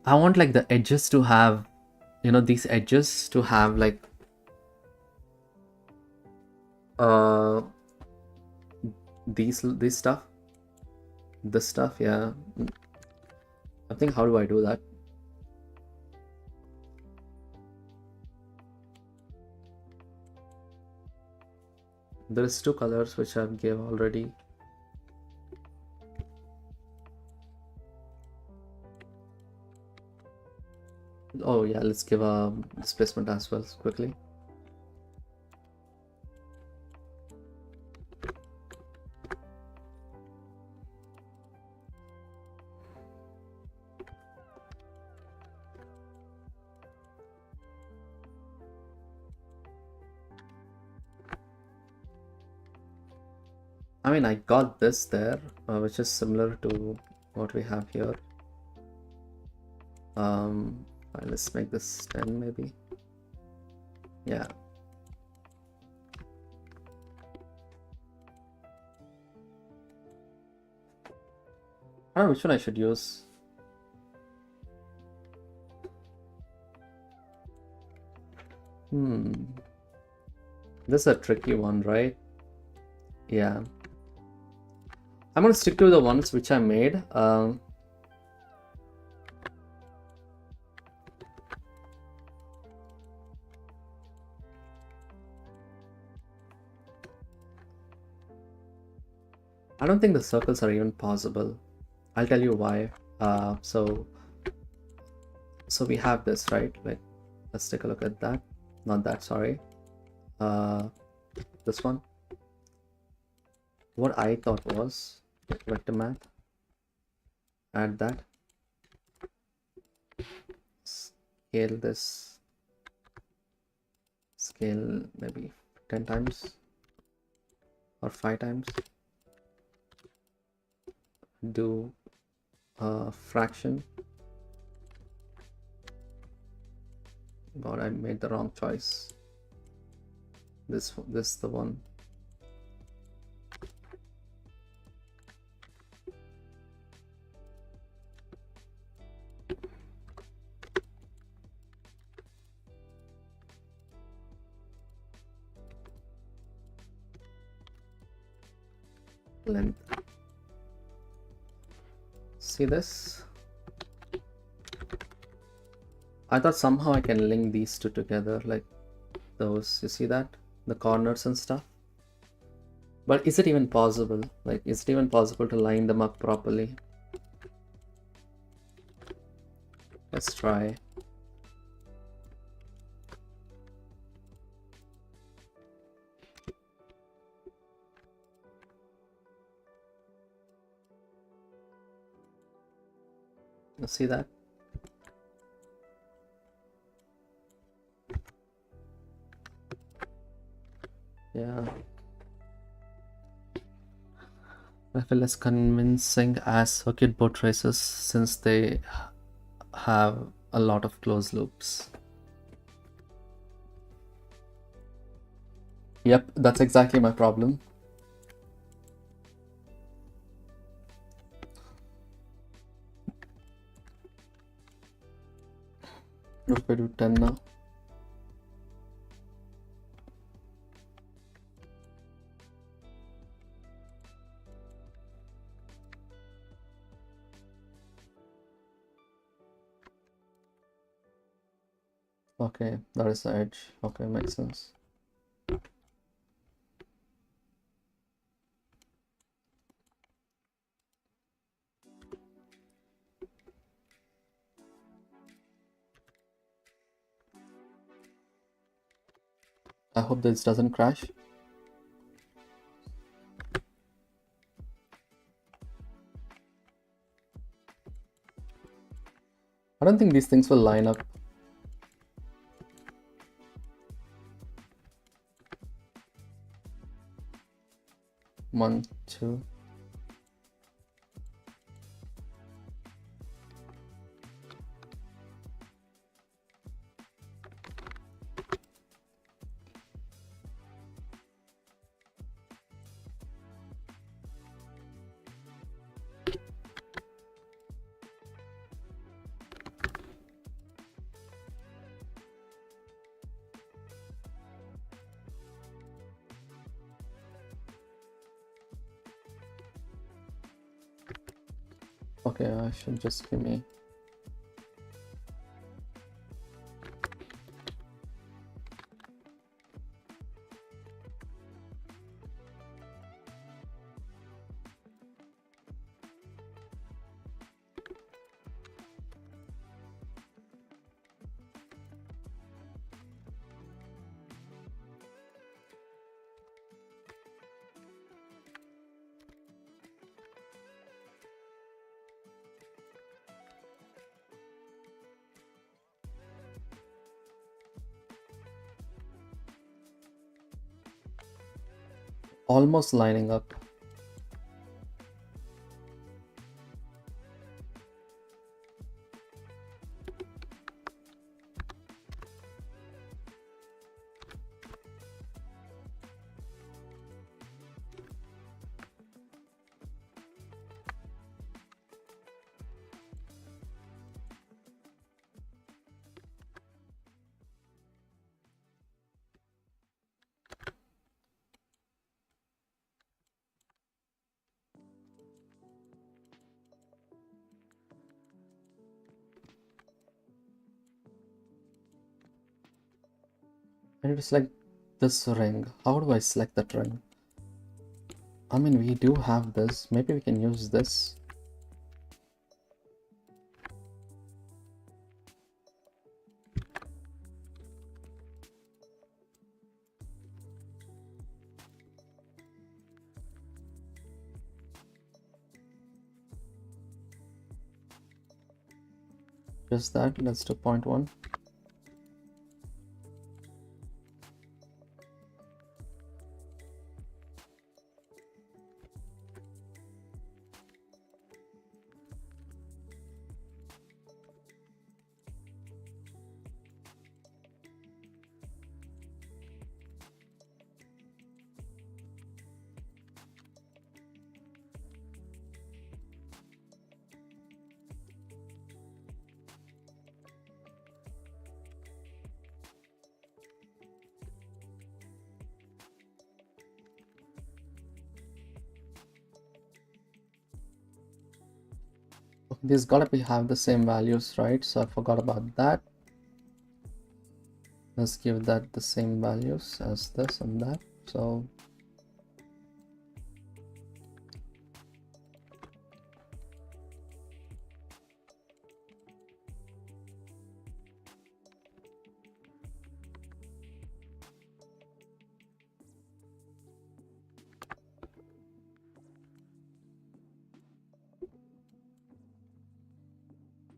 want like the edges to have, you know, these edges to have like uh this stuff, this stuff. Yeah, I think, how do I do that? There's two colors which I've gave already. Oh yeah, let's give a displacement as well quickly. I mean, I got this there, which is similar to what we have here. Let's make this 10 maybe. Yeah. I don't know which one I should use. This is a tricky one, right? Yeah. I'm gonna stick to the ones which I made. I don't think the circles are even possible. I'll tell you why. So we have this, right? Like, let's take a look at that. Not that, sorry. This one. What I thought was vector math. Add that. Scale this. Scale maybe 10 times or 5 times. Do a fraction. God, I made the wrong choice. This is the one. Length. See this? I thought somehow I can link these two together, like those. You see that? The corners and stuff. But is it even possible? Like, is it even possible to line them up properly? Let's try. You see that? Yeah. I feel less convincing as circuit board traces since they have a lot of closed loops. Yep, that's exactly my problem. If I do 10 now. Okay, that is the edge. Okay, makes sense. I hope this doesn't crash. I don't think these things will line up. One, two. Okay, I should just give me. Almost lining up. I need to select this ring. How do I select that ring? I mean, we do have this. Maybe we can use this. Just that. Let's do 0.1. These gotta be have the same values, right? So I forgot about that. Let's give that the same values as this and that. So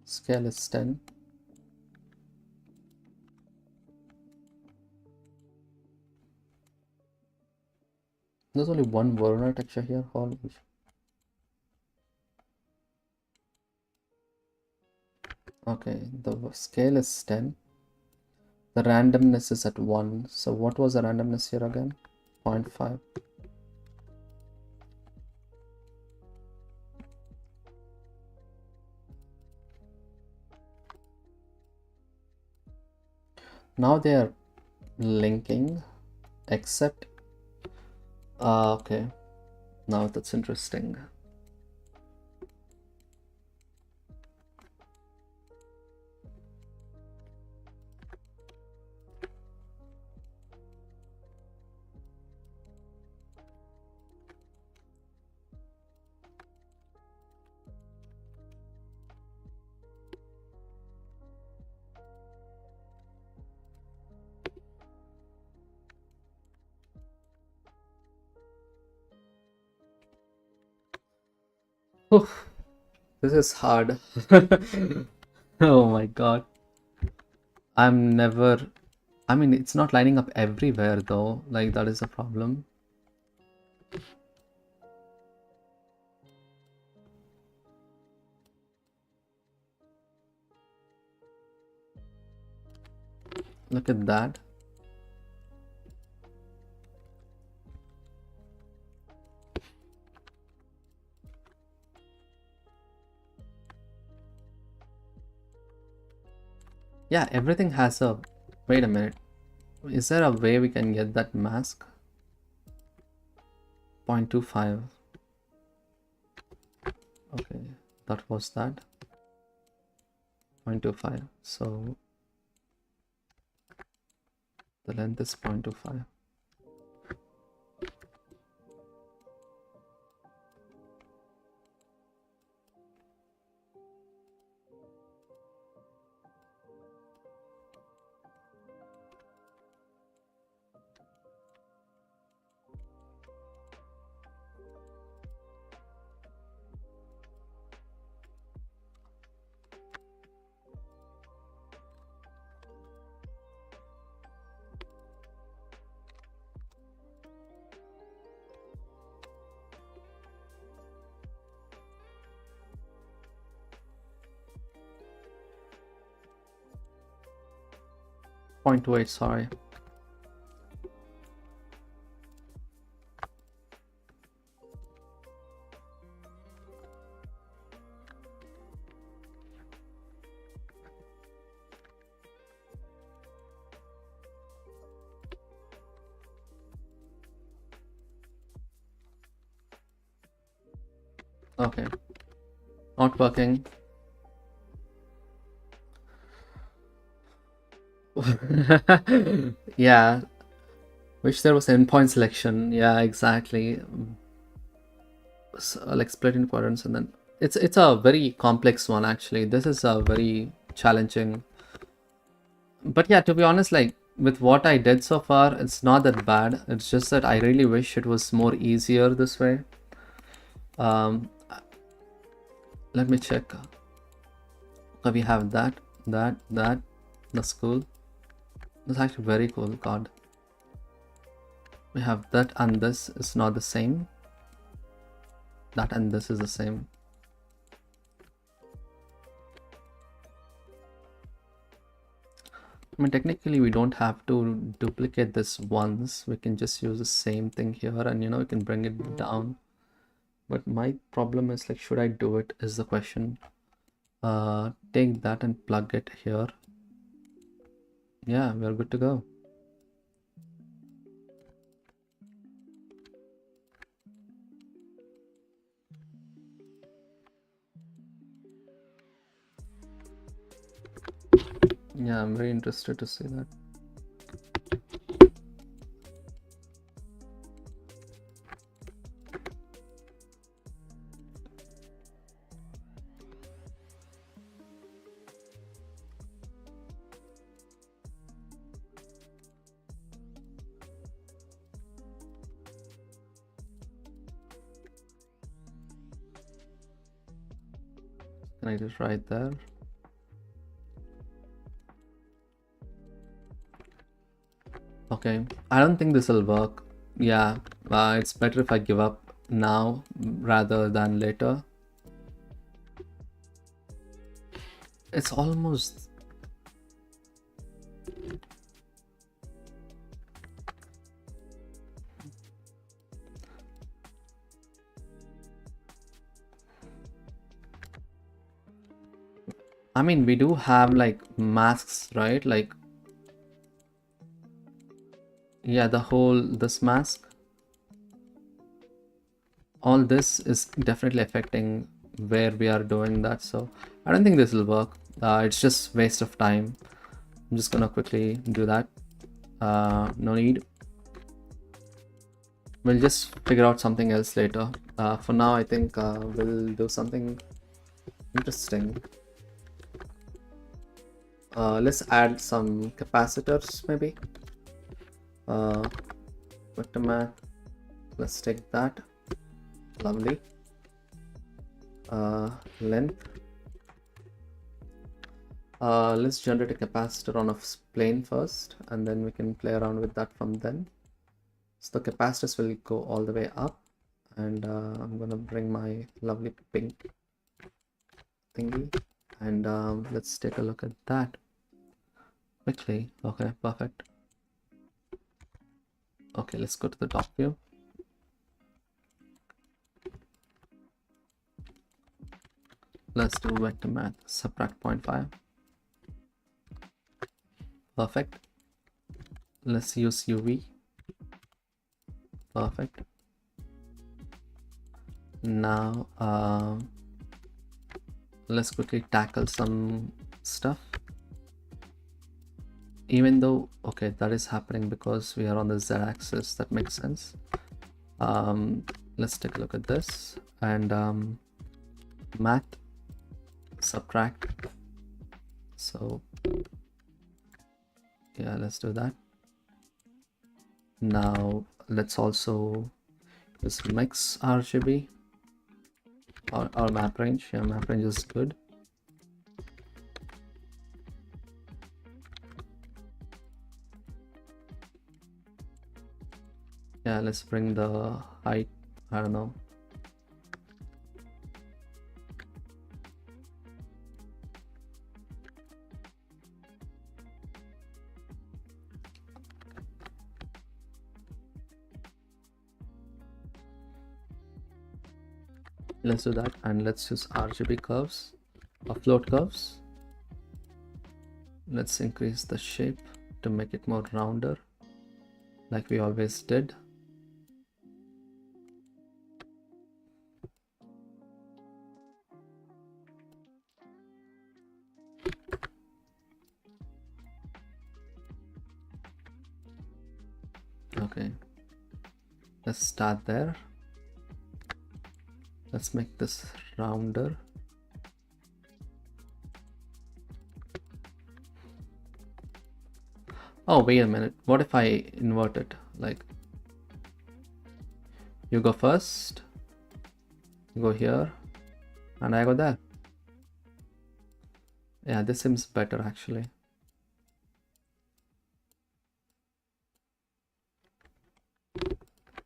scale is 10. There's only one Verona texture here. Holy. Okay, the scale is 10. The randomness is at 1. So what was the randomness here again? 0.5. Now they are linking, except okay, now that's interesting. Oof, this is hard. Oh my god. I'm never, I mean, it's not lining up everywhere though. Like, that is a problem. Look at that. Yeah, everything has a. Wait a minute. Is there a way we can get that mask? 0.25. Okay, that was that. 0.25. So the length is 0.25. Point 0.28, sorry. Okay, not working. Yeah, wish there was endpoint selection. Yeah, exactly. So, like split in quadrants, and then it's a very complex one actually. This is a very challenging. But yeah, to be honest, like with what I did so far, it's not that bad. It's just that I really wish it was more easier this way. Um, let me check. We have that. That's cool. That's actually very cool. God. We have that and this is not the same. That and this is the same. I mean, technically we don't have to duplicate this once. We can just use the same thing here and we can bring it down. But my problem is like, should I do it is the question. Take that and plug it here. Yeah, we're good to go. Yeah, I'm very interested to see that. Can I just write there? Okay, I don't think this will work. Yeah, it's better if I give up now rather than later. It's almost... I mean, we do have like masks, right? Like Yeah, this mask, all this is definitely affecting where we are doing that. So I don't think this will work. It's just waste of time. I'm just gonna quickly do that. No need. We'll just figure out something else later. For now, I think we'll do something interesting. Let's add some capacitors maybe. Vector math. Let's take that. Lovely. Length. Let's generate a capacitor on a plane first, and then we can play around with that from then. So the capacitors will go all the way up, and I'm gonna bring my lovely pink thingy, and let's take a look at that quickly. Okay, perfect. Okay, let's go to the top view. Let's do vector math, subtract 0.5. Perfect. Let's use UV. Perfect. Now let's quickly tackle some stuff. Even though, okay, that is happening because we are on the z-axis, that makes sense. Let's take a look at this, and math, subtract. So yeah, let's do that. Now let's also just mix RGB or map range. Yeah, map range is good. Yeah, let's bring the height, I don't know. Let's do that, and let's use RGB curves or float curves. Let's increase the shape to make it more rounder, like we always did. Okay, let's start there. Let's make this rounder. Oh, wait a minute. What if I invert it? Like, you go first, you go here, and I go there. Yeah, this seems better actually.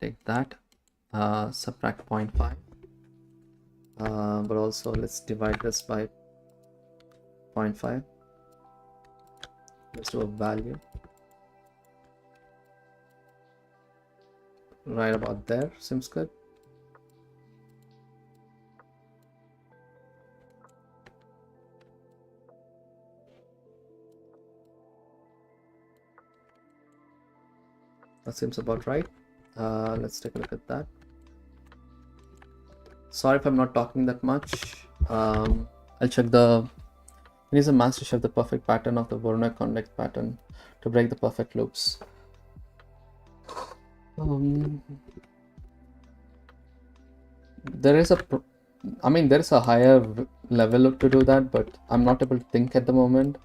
Take that, subtract 0.5. But also let's divide this by 0.5. Let's do a value. Right about there, seems good. That seems about right. Let's take a look at that. Sorry if I'm not talking that much. I'll check the. It is a master chef the perfect pattern of the Voronoi convex pattern to break the perfect loops. There is a, I mean, there is a higher level to do that, but I'm not able to think at the moment,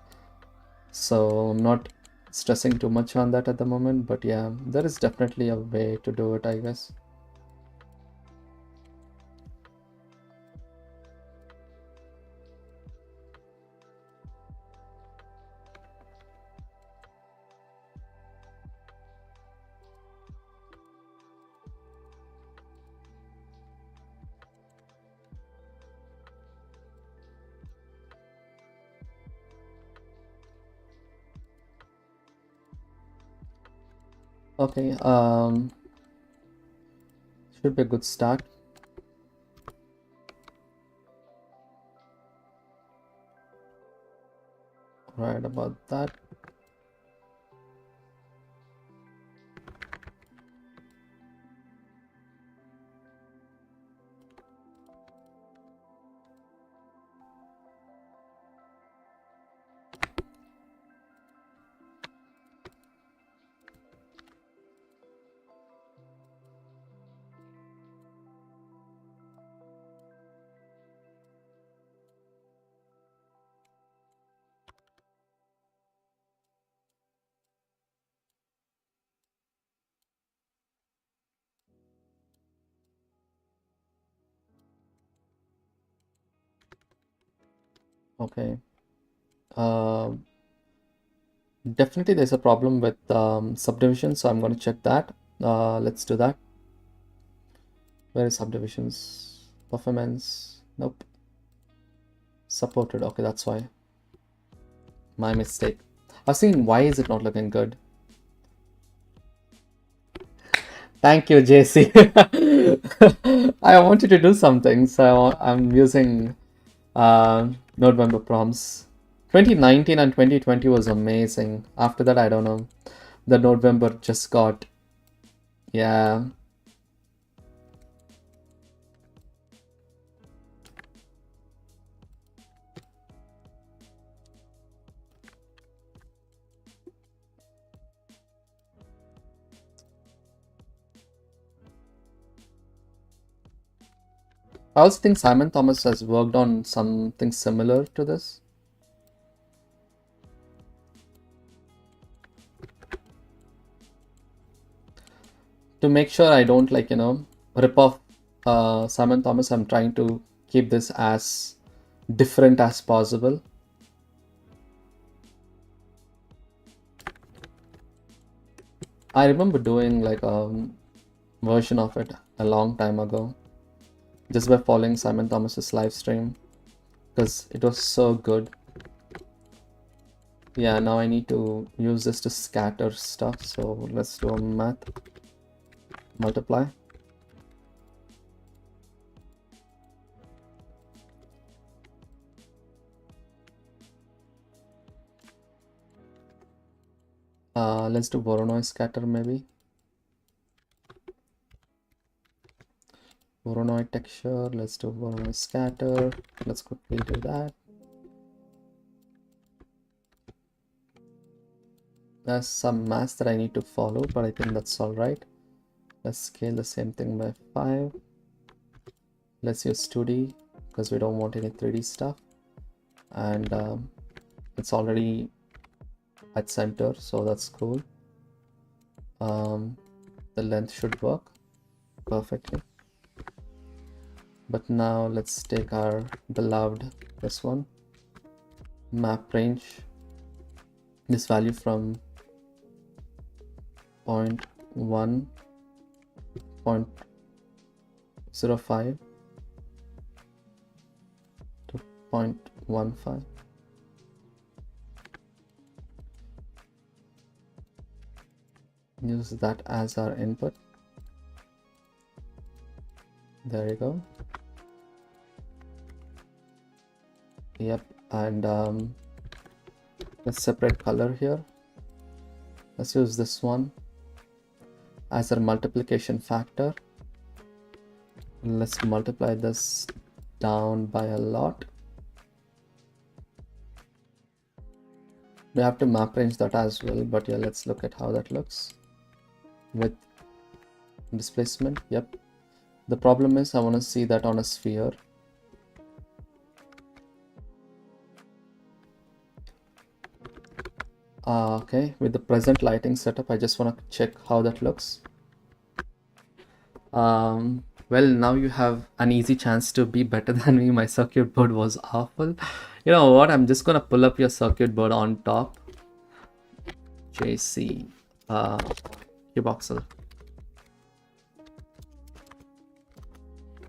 so I'm not stressing too much on that at the moment. But yeah, there is definitely a way to do it, I guess. Okay, should be a good start. Right about that. Okay. Definitely there's a problem with subdivision, so I'm going to check that. Let's do that. Where is subdivisions? Performance? Nope. Supported. Okay, that's why. My mistake. I was thinking, why is it not looking good? Thank you, JC. I wanted to do something, so I'm using November prompts. 2019 and 2020 was amazing. After that, I don't know. The November just got, yeah. I also think Simon Thomas has worked on something similar to this. To make sure I don't rip off Simon Thomas, I'm trying to keep this as different as possible. I remember doing like a version of it a long time ago, just by following Simon Thomas's live stream, because it was so good. Yeah, now I need to use this to scatter stuff, so let's do a math. Multiply. Let's do Voronoi scatter maybe. Voronoi texture, let's do Voronoi scatter. Let's quickly do that. There's some math that I need to follow, but I think that's all right. Let's scale the same thing by 5. Let's use 2D because we don't want any 3D stuff. And it's already at center, so that's cool. The length should work perfectly. But now let's take our beloved, this one, map range, this value from 0.1, 0.05 to 0.15. Use that as our input. There you go. Yep, and let's separate color here. Let's use this one as our multiplication factor. Let's multiply this down by a lot. We have to map range that as well, but yeah, let's look at how that looks with displacement. Yep. The problem is I want to see that on a sphere. Okay, with the present lighting setup, I just want to check how that looks. Well, now you have an easy chance to be better than me. My circuit board was awful. You know what? I'm just gonna pull up your circuit board on top. JC, Qboxel.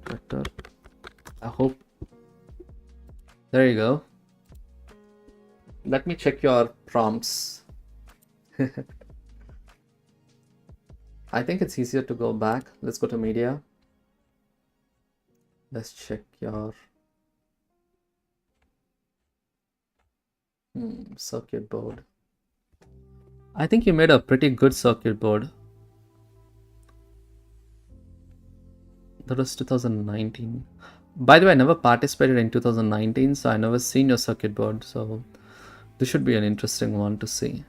Vector. I hope. There you go. Let me check your prompts. I think it's easier to go back. Let's go to media. Let's check your circuit board. I think you made a pretty good circuit board. That was 2019. By the way, I never participated in 2019, so I never seen your circuit board. So this should be an interesting one to see.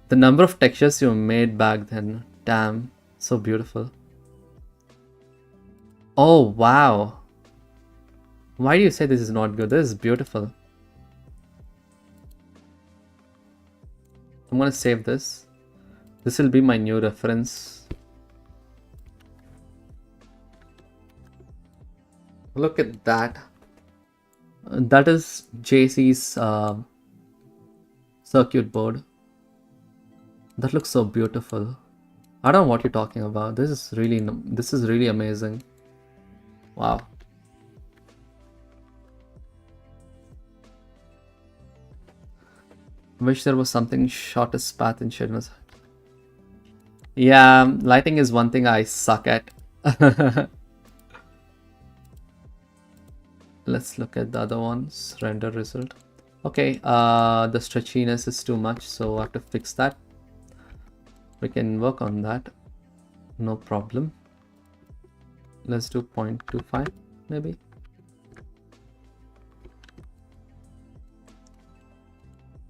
The number of textures you made back then, damn, so beautiful. Oh, wow. Why do you say this is not good? This is beautiful. I'm gonna save this. This will be my new reference. Look at that. That is JC's circuit board. That looks so beautiful. I don't know what you're talking about. This is really amazing. Wow. Wish there was something shortest path in Shedness. Yeah, lighting is one thing I suck at. Let's look at the other ones. Render result. Okay, the stretchiness is too much, so I have to fix that. We can work on that. No problem. Let's do 0.25 maybe.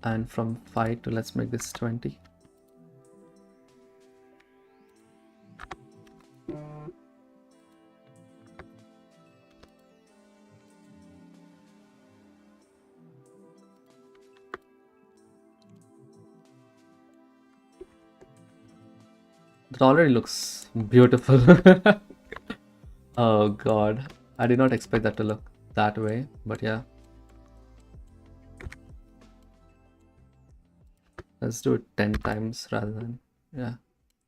And from 5 to let's make this 20. That already looks beautiful. Oh god, I did not expect that to look that way, but yeah. Let's do it 10 times rather than, yeah.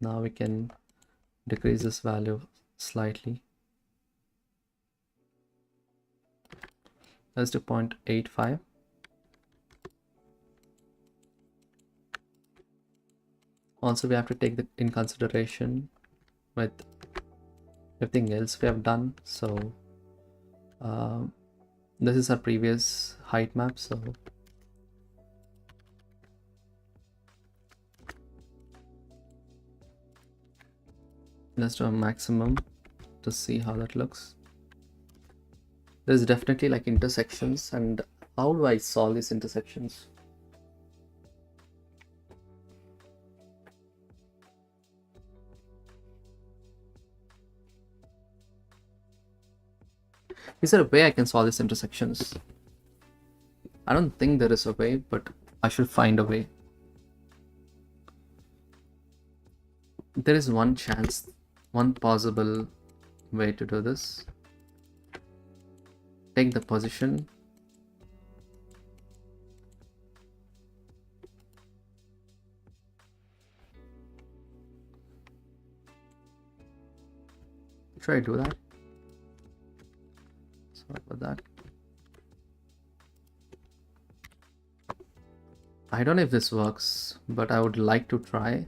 Now we can decrease this value slightly. Let's do 0.85. Also, we have to take that in consideration with everything else we have done. So this is our previous height map, so let's do a maximum to see how that looks. There's definitely like intersections, and how do I solve these intersections? Is there a way I can solve these intersections? I don't think there is a way, but I should find a way. There is one chance, one possible way to do this. Take the position. Should I do that? Sorry about that. I don't know if this works, but I would like to try.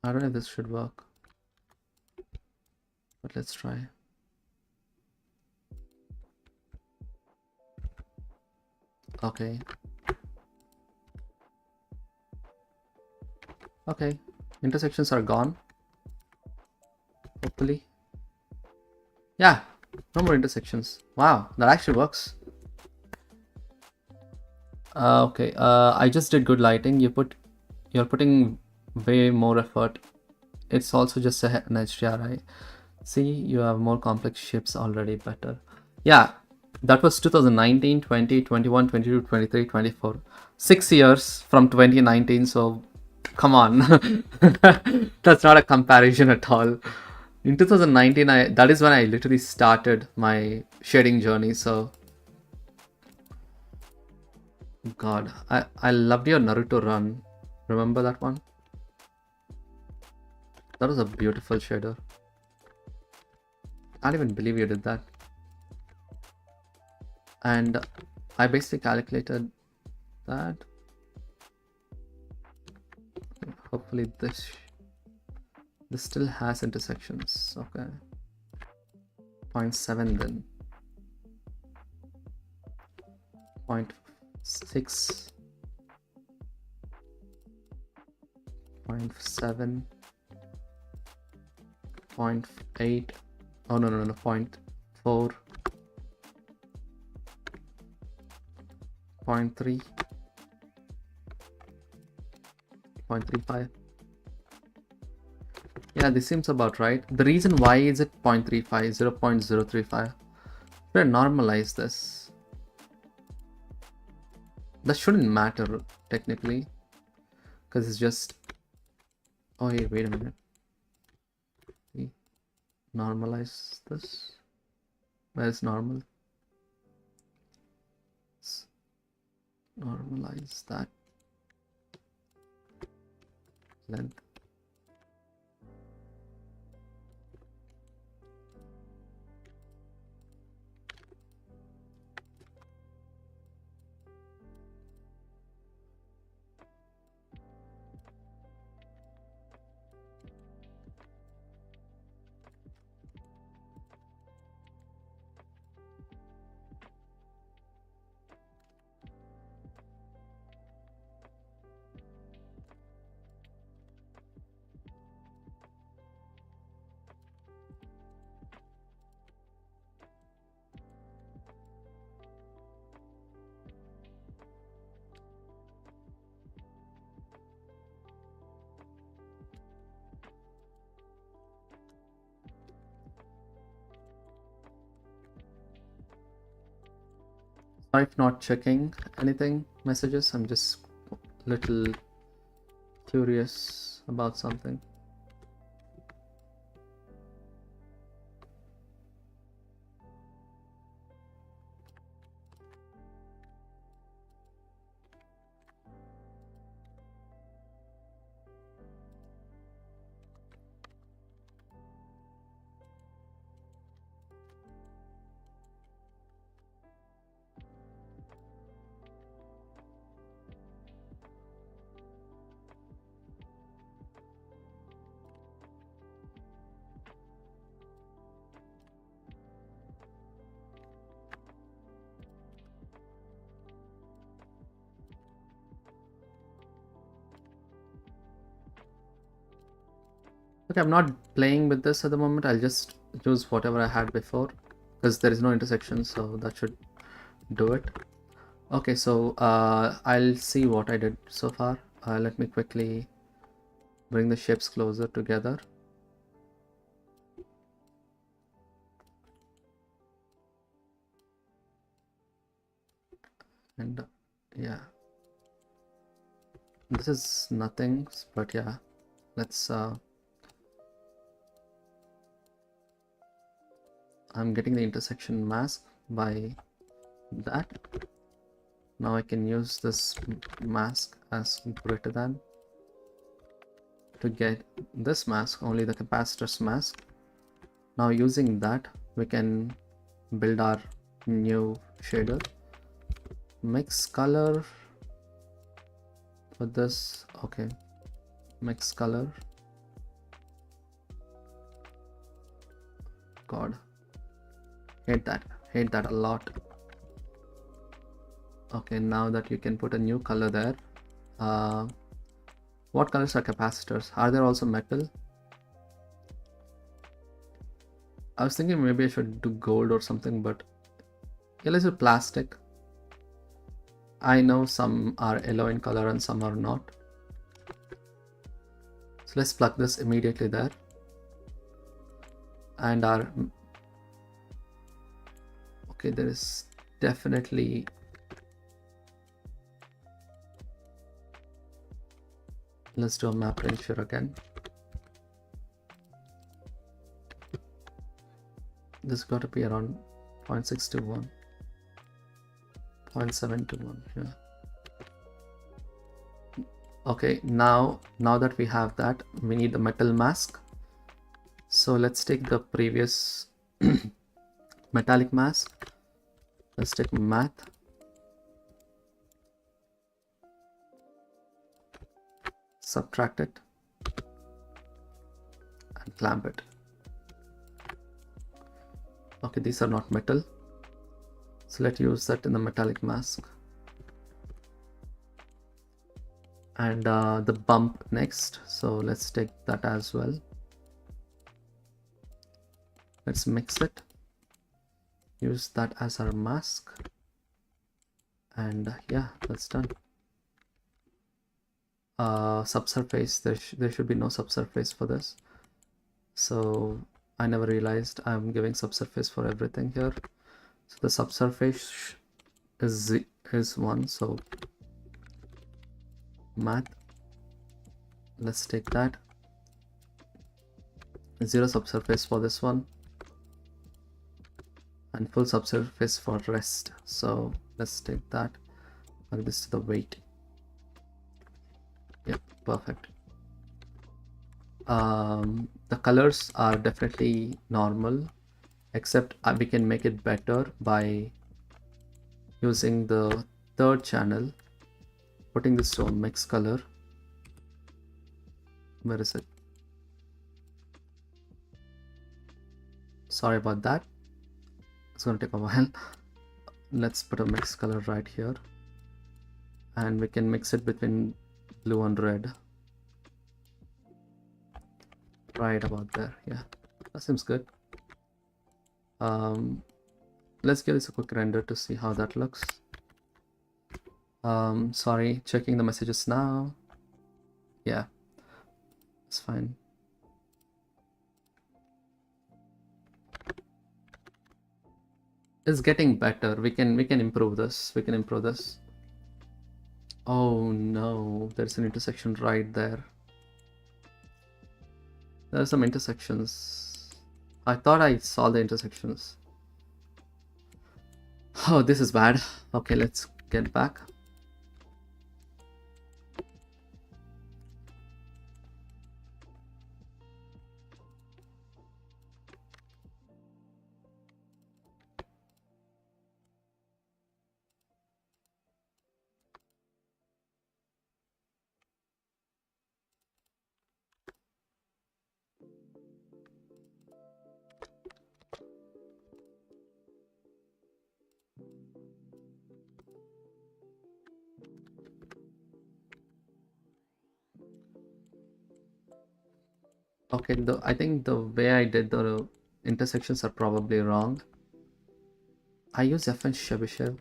I don't know if this should work, but let's try. Okay. Okay, intersections are gone. Hopefully. Yeah, no more intersections. Wow, that actually works. Okay, I just did good lighting. You're putting way more effort. It's also just an HDRI. See, you have more complex shapes already better. Yeah, that was 2019, 20, 21, 22, 23, 24. 6 years from 2019, so come on. That's not a comparison at all. In 2019, that is when I literally started my shading journey, so god, I loved your Naruto run. Remember that one? That was a beautiful shader. I can't even believe you did that. And I basically calculated that. Hopefully this still has intersections. Okay, 0.7 then. 0.6, 0.7, 0.8, oh no, 0.4, 0.3, 0.35. Yeah, this seems about right. The reason why is it 0.35, 0.035? We're normalize this. That shouldn't matter technically, because it's just, oh hey, wait a minute. Normalize this. Where's normal? Let's normalize that length. Sorry if not checking anything, messages. I'm just a little curious about something. Okay, I'm not playing with this at the moment. I'll just use whatever I had before because there is no intersection, so that should do it. Okay, so I'll see what I did so far. Let me quickly bring the shapes closer together. And yeah, this is nothing, but yeah, let's I'm getting the intersection mask by that. Now I can use this mask as greater than to get this mask, only the capacitors mask. Now using that, we can build our new shader. Mix color for this. Okay, mix color. God, hate that a lot. Okay, now that you can put a new color there. What colors are capacitors? Are there also metal? I was thinking maybe I should do gold or something, but yeah, let's do plastic. I know some are yellow in color and some are not. So let's plug this immediately there. And our, okay, there is definitely let's do a map ratio again. This got to be around 0.6 to 1, 0.7 to 1. Yeah. Okay, now that we have that, we need the metal mask. So let's take the previous metallic mask. Let's take math. Subtract it and clamp it. Okay, these are not metal, so let's use that in the metallic mask. and the bump next. So let's take that as well. Let's mix it, use that as our mask, and yeah, that's done. Subsurface, there should be no subsurface for this, so I never realized I'm giving subsurface for everything here. So the subsurface is 1, so math, let's take that. 0 subsurface for this one, and full subsurface for rest. So let's take that, like this to the weight. Yep, perfect. The colors are definitely normal, except we can make it better by using the third channel, putting this to a mix color. Where is it? Sorry about that, it's going to take a while. Let's put a mix color right here, and we can mix it between blue and red, right about there. Yeah, that seems good. Let's give this a quick render to see how that looks. Sorry, checking the messages now. Yeah, it's fine. It's getting better. We can improve this. We can improve this. Oh no, there's an intersection right there. There are some intersections. I thought I saw the intersections. Oh, this is bad. Okay, let's get back. Okay, I think the way I did the intersections are probably wrong. I use FN Chebyshev.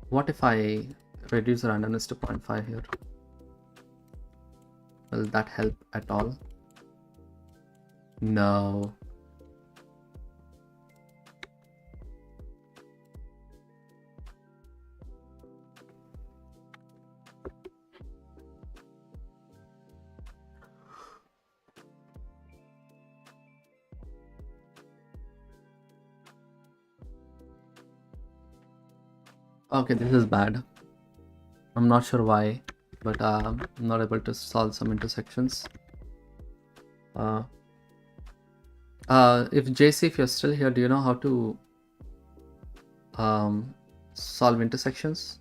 What if I reduce randomness to 0.5 here? Will that help at all? No. Okay, this is bad. I'm not sure why, but I'm not able to solve some intersections. If JC, if you're still here, do you know how to solve intersections?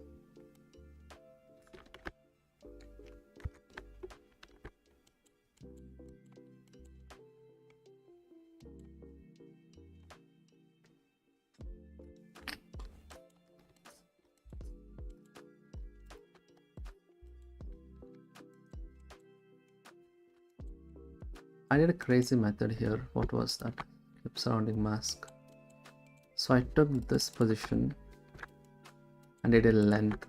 I did a crazy method here. What was that? Clip surrounding mask. So I took this position and did a length.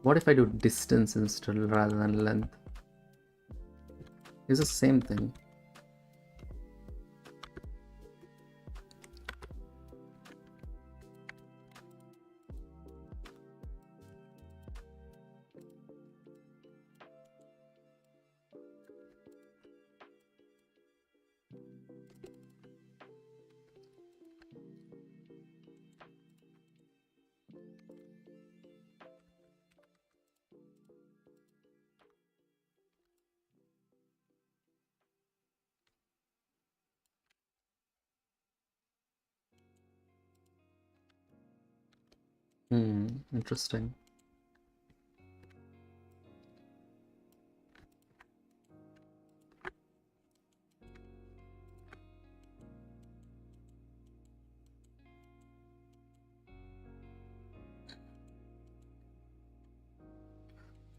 What if I do distance instead rather than length? It's the same thing. Interesting.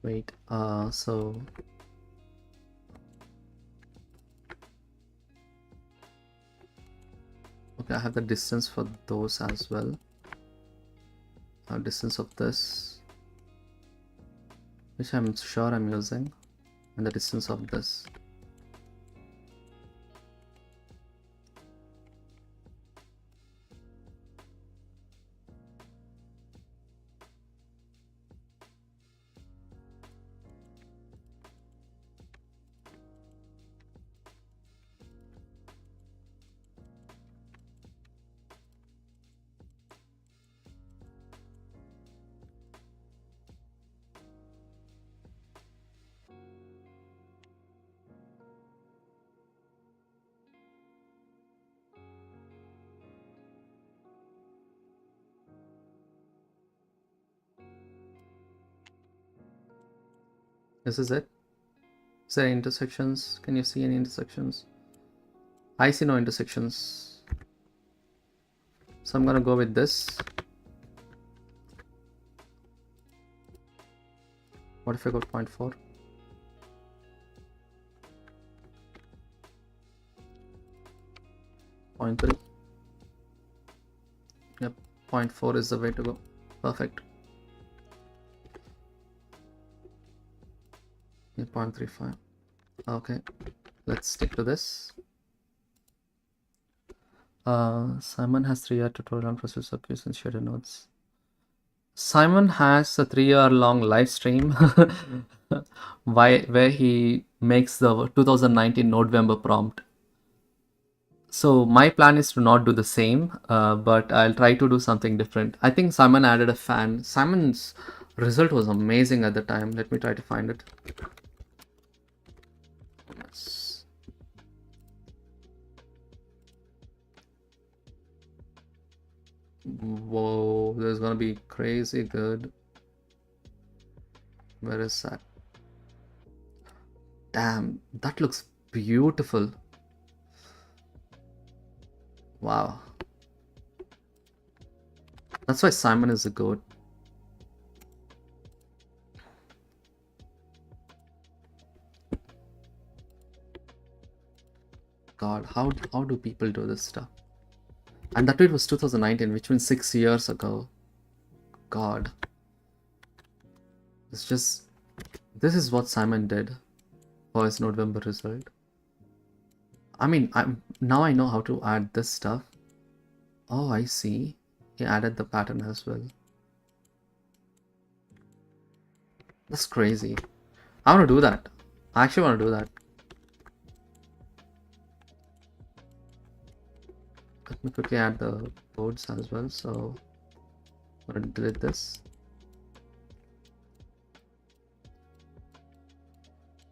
Wait, so okay, I have the distance for those as well. Distance of this, which I'm sure I'm using, and the distance of this. This is it. Is there intersections? Can you see any intersections? I see no intersections. So I'm gonna go with this. What if I go 0.4? 0.3? Yep, 0.4 is the way to go. Perfect. Yeah, 0.35. Okay, let's stick to this. Simon has 3-year tutorial on process circuits and shared notes. Simon has a 3-year long live stream where he makes the 2019 November prompt. So my plan is to not do the same, but I'll try to do something different. I think Simon added a fan. Simon's result was amazing at the time. Let me try to find it. Yes. Whoa, there's gonna be crazy good. Where is that? Damn, that looks beautiful. Wow. That's why Simon is a goat. God, how do people do this stuff? And that tweet was 2019, which means 6 years ago. God. It's just, this is what Simon did for his November result. I mean, now I know how to add this stuff. Oh, I see. He added the pattern as well. That's crazy. I want to do that. I actually want to do that. Let me quickly add the boards as well. So I'm going to delete this.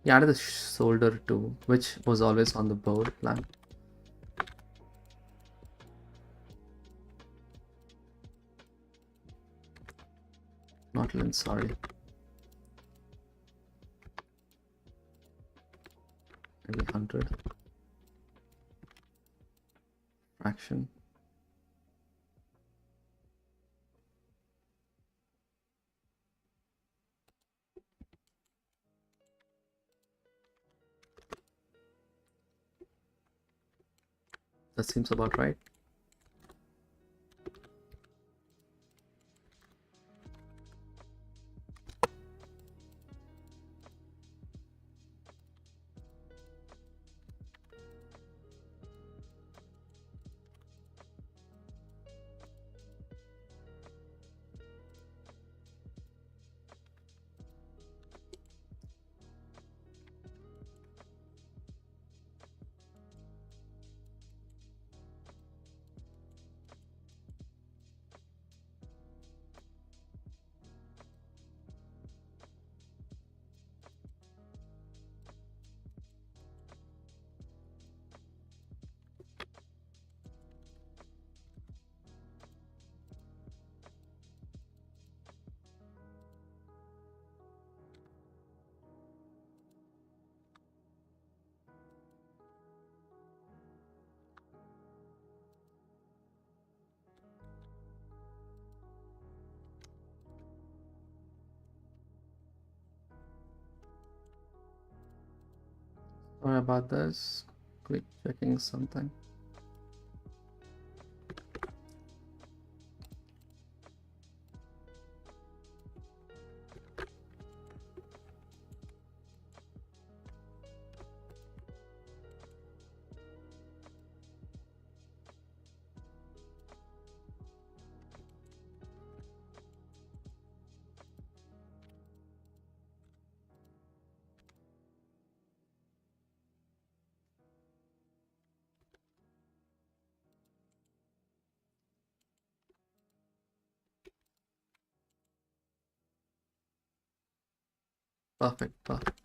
He added the solder too, which was always on the board plan. Not lens, sorry. Maybe 100. Fraction. That seems about right. about this. Quick checking something. Perfect, perfect.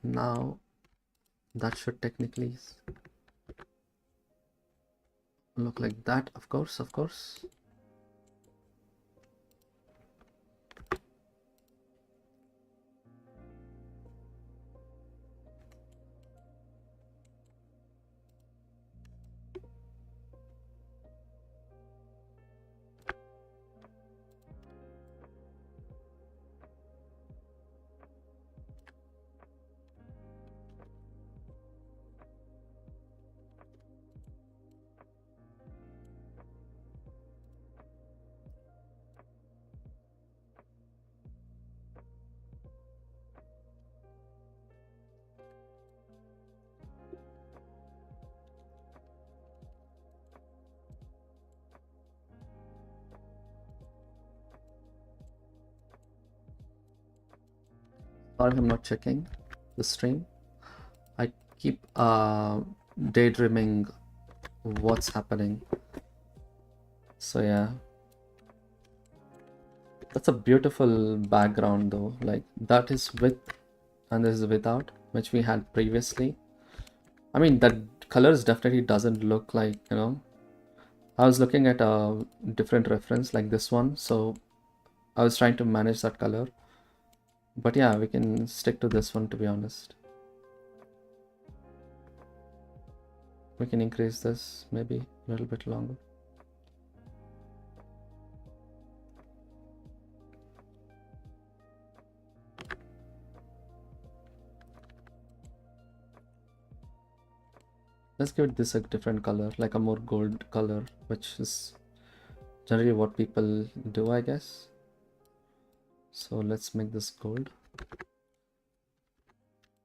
Now that should technically look like that, of course, of course. Sorry, I'm not checking the stream. I keep daydreaming what's happening. So yeah, that's a beautiful background though. Like that is with and this is without, which we had previously. I mean, that colors definitely doesn't look like, you know, I was looking at a different reference like this one, so I was trying to manage that color. But yeah, we can stick to this one, to be honest. We can increase this maybe a little bit longer. Let's give this a different color, like a more gold color, which is generally what people do, I guess. So let's make this gold.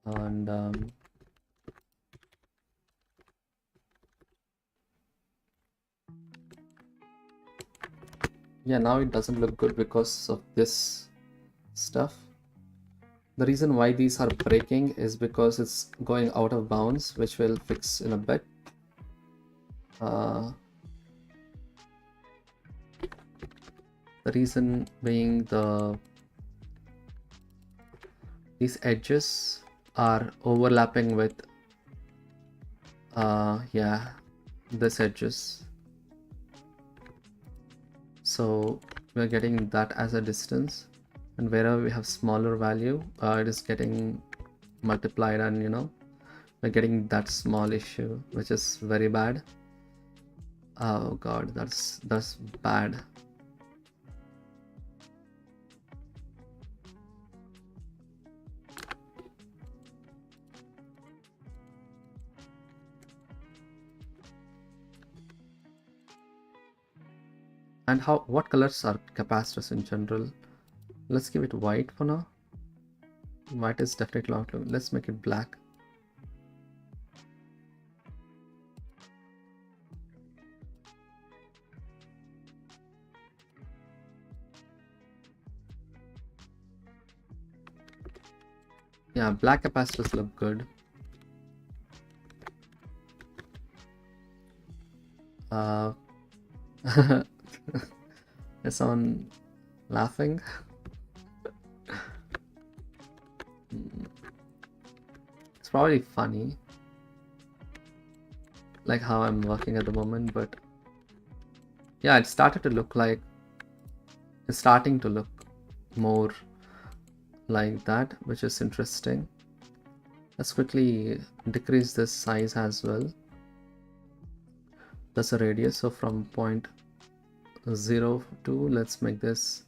And yeah, now it doesn't look good because of this stuff. The reason why these are breaking is because it's going out of bounds, which we'll fix in a bit. The reason being these edges are overlapping with yeah, this edges. So we're getting that as a distance, and wherever we have smaller value, it is getting multiplied, and you know, we're getting that small issue, which is very bad. Oh god, that's bad. And what colors are capacitors in general? Let's give it white for now. White is definitely not. Let's make it black. Yeah, black capacitors look good. Is someone laughing? It's probably funny, like how I'm working at the moment, but yeah, it started to look like, it's starting to look more like that, which is interesting. Let's quickly decrease this size as well. That's a radius, so from 0.02, let's make this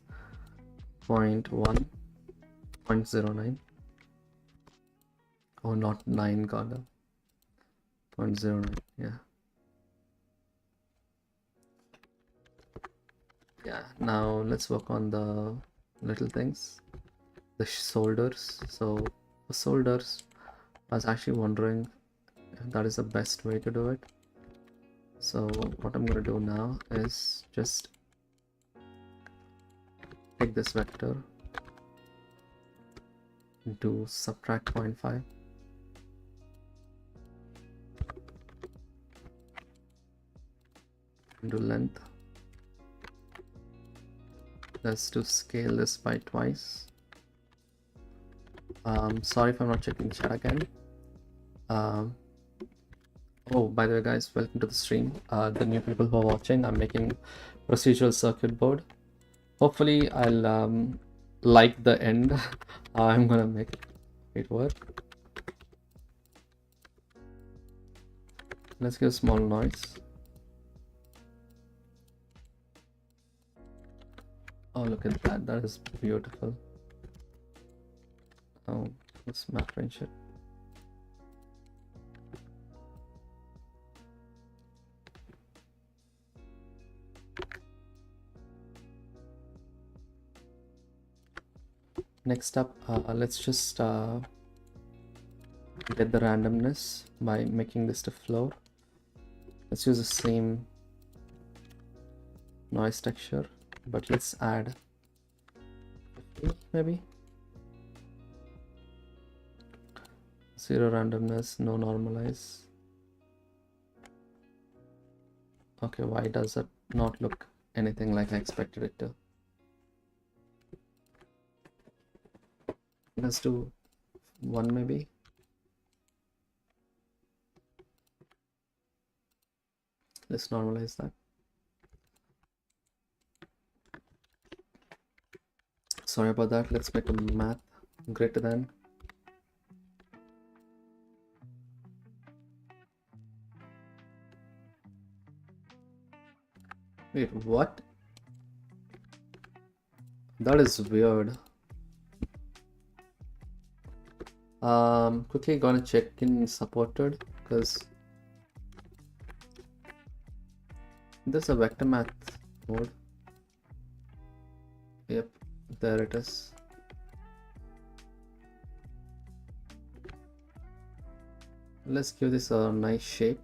0.1, 0.09. Oh, not 9, got a 0.09. Yeah, now let's work on the little things, the shoulders. So the shoulders, I was actually wondering if that is the best way to do it. So what I'm going to do now is just take this vector, do subtract 0.5, do length. Let's do scale this by twice. Sorry if I'm not checking chat again. Oh, by the way, guys, welcome to the stream. The new people who are watching, I'm making procedural circuit board. Hopefully, I'll like the end. I'm gonna make it work. Let's give a small noise. Oh, look at that. That is beautiful. Oh, let's map range it. Next up, let's just get the randomness by making this to floor. Let's use the same noise texture, but let's add 50 maybe. 0 randomness, no normalize. Okay, why does it not look anything like I expected it to? Let's do 1 maybe. Let's normalize that. Sorry about that. Let's make a math greater than. Wait, what? That is weird. Quickly gonna check in supported because there's a vector math mode. Yep, there it is. Let's give this a nice shape.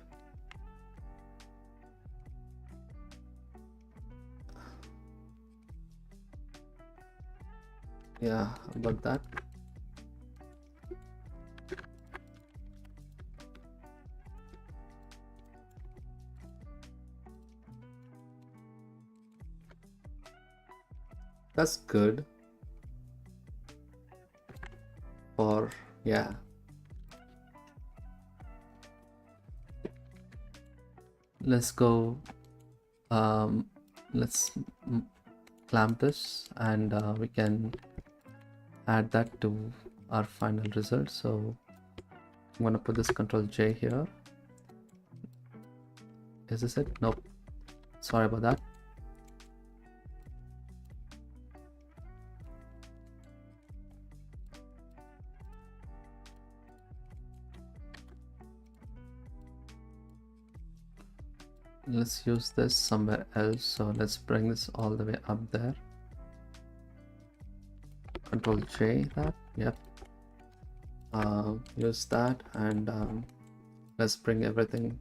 Yeah, about that. That's good. For, yeah. Let's go, let's clamp this and we can add that to our final result. So I'm gonna put this Control J here. Is this it? Nope. Sorry about that. Let's use this somewhere else. So let's bring this all the way up there. Control J that. Yep. Use that and let's bring everything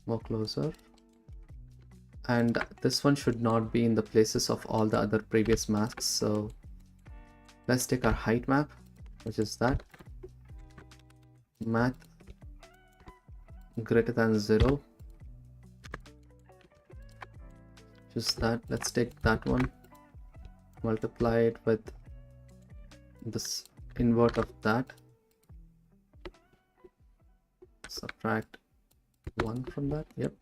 more closer. And this one should not be in the places of all the other previous masks. So let's take our height map, which is that math greater than 0. Just that. Let's take that one, multiply it with this invert of that, subtract 1 from that. Yep,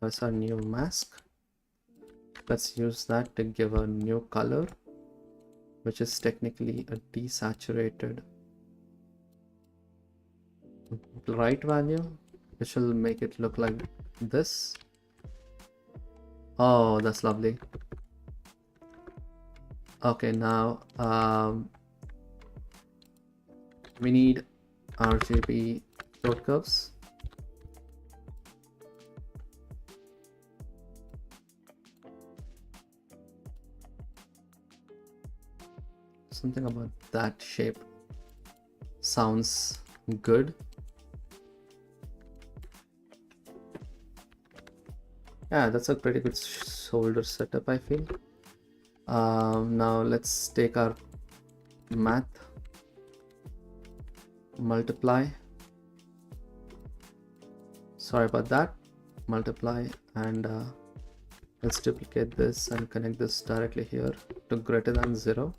that's our new mask. Let's use that to give a new color, which is technically a desaturated bright value, which will make it look like this. Oh, that's lovely. Okay, now We need RGB float curves. Something about that shape sounds good. Yeah, that's a pretty good solder setup, I feel. Now let's take our math, multiply. Sorry about that. Multiply, and let's duplicate this and connect this directly here to greater than 0.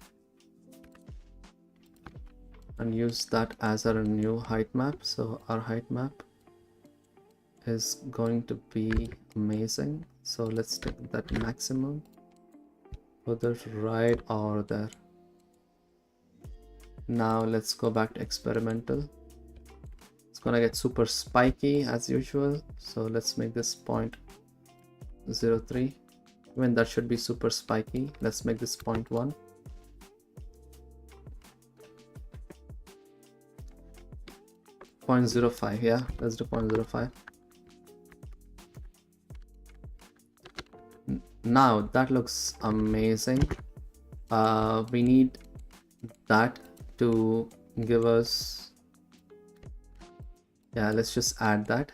And use that as our new height map. So our height map is going to be amazing. So let's take that maximum, put it right over there. Now let's go back to experimental. It's gonna get super spiky as usual. So let's make this 0.03. Even that should be super spiky. Let's make this 0.1. .05, yeah, let's do 0.05. Now that looks amazing. We need that to give us, yeah, let's just add that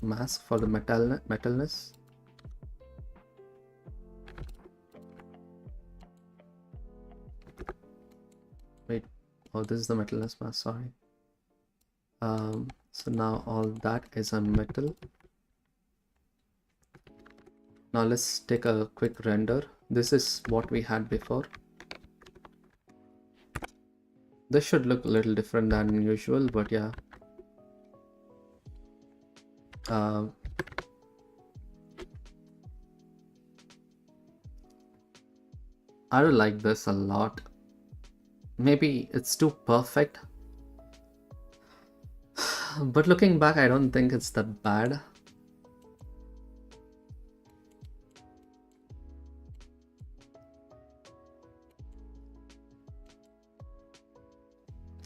mask for the metalness. Wait, oh, this is the metalness mask, sorry. So now all that is a metal. Now let's take a quick render. This is what we had before. This should look a little different than usual, but yeah. I don't like this a lot. Maybe it's too perfect. But looking back, I don't think it's that bad.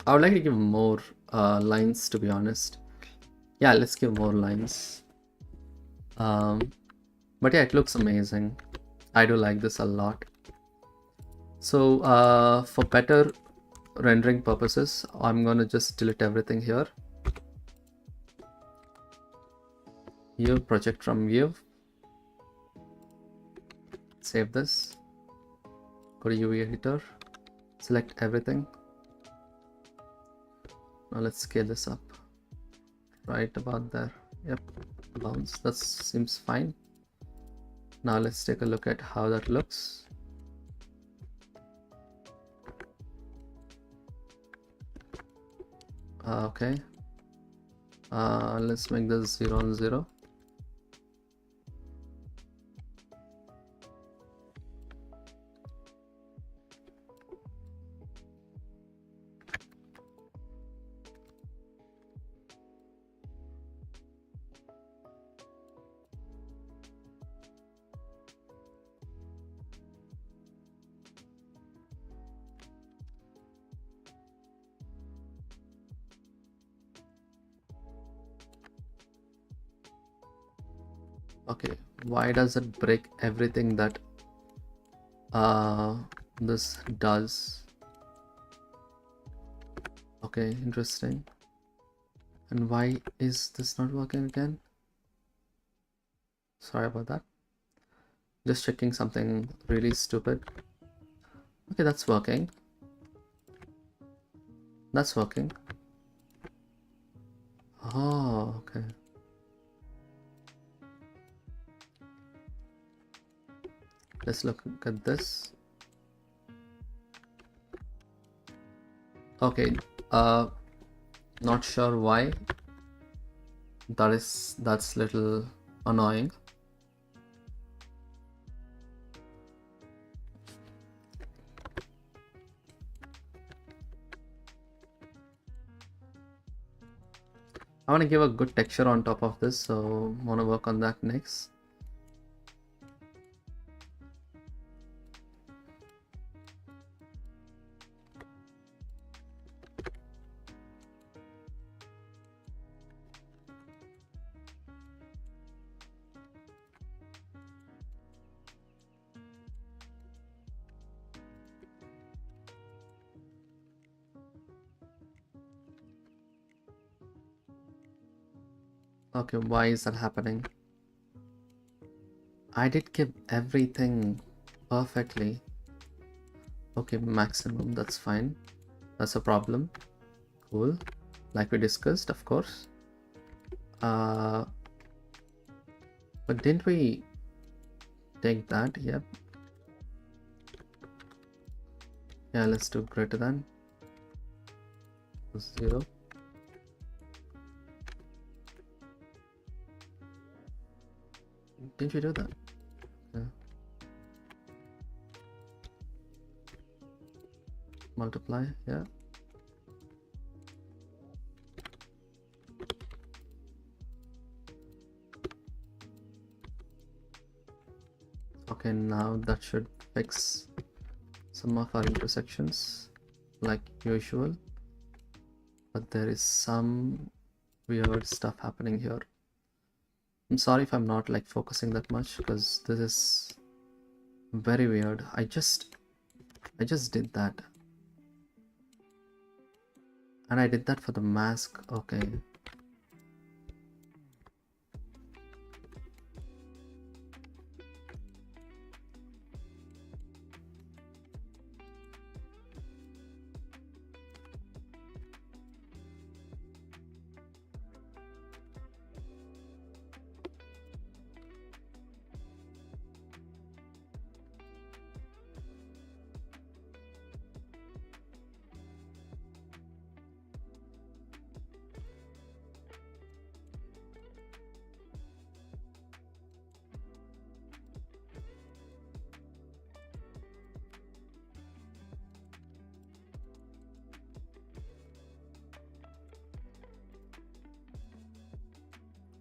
I would like to give more lines, to be honest. Yeah, let's give more lines. But yeah, it looks amazing. I do like this a lot. So for better rendering purposes, I'm gonna just delete everything here. View, project from view. Save this. Go to UV editor. Select everything. Now let's scale this up. Right about there. Yep, bounce. That seems fine. Now let's take a look at how that looks. Okay. Let's make this 0 on 0. Okay, why does it break everything that this does? Okay, interesting. And why is this not working again? Sorry about that. Just checking something really stupid. Okay, that's working. That's working. Oh, okay. Let's look at this. Okay, not sure why. That's little annoying. I want to give a good texture on top of this, so I want to work on that next. Okay, why is that happening? I did give everything perfectly. Okay, maximum, that's fine. That's a problem. Cool. Like we discussed, of course. But didn't we take that? Yep. Yeah, let's do greater than 0. Didn't we do that? Yeah. Multiply, yeah. Okay, now that should fix some of our intersections like usual, but there is some weird stuff happening here. I'm sorry if I'm not like focusing that much because this is very weird. I just did that, and I did that for the mask. Okay.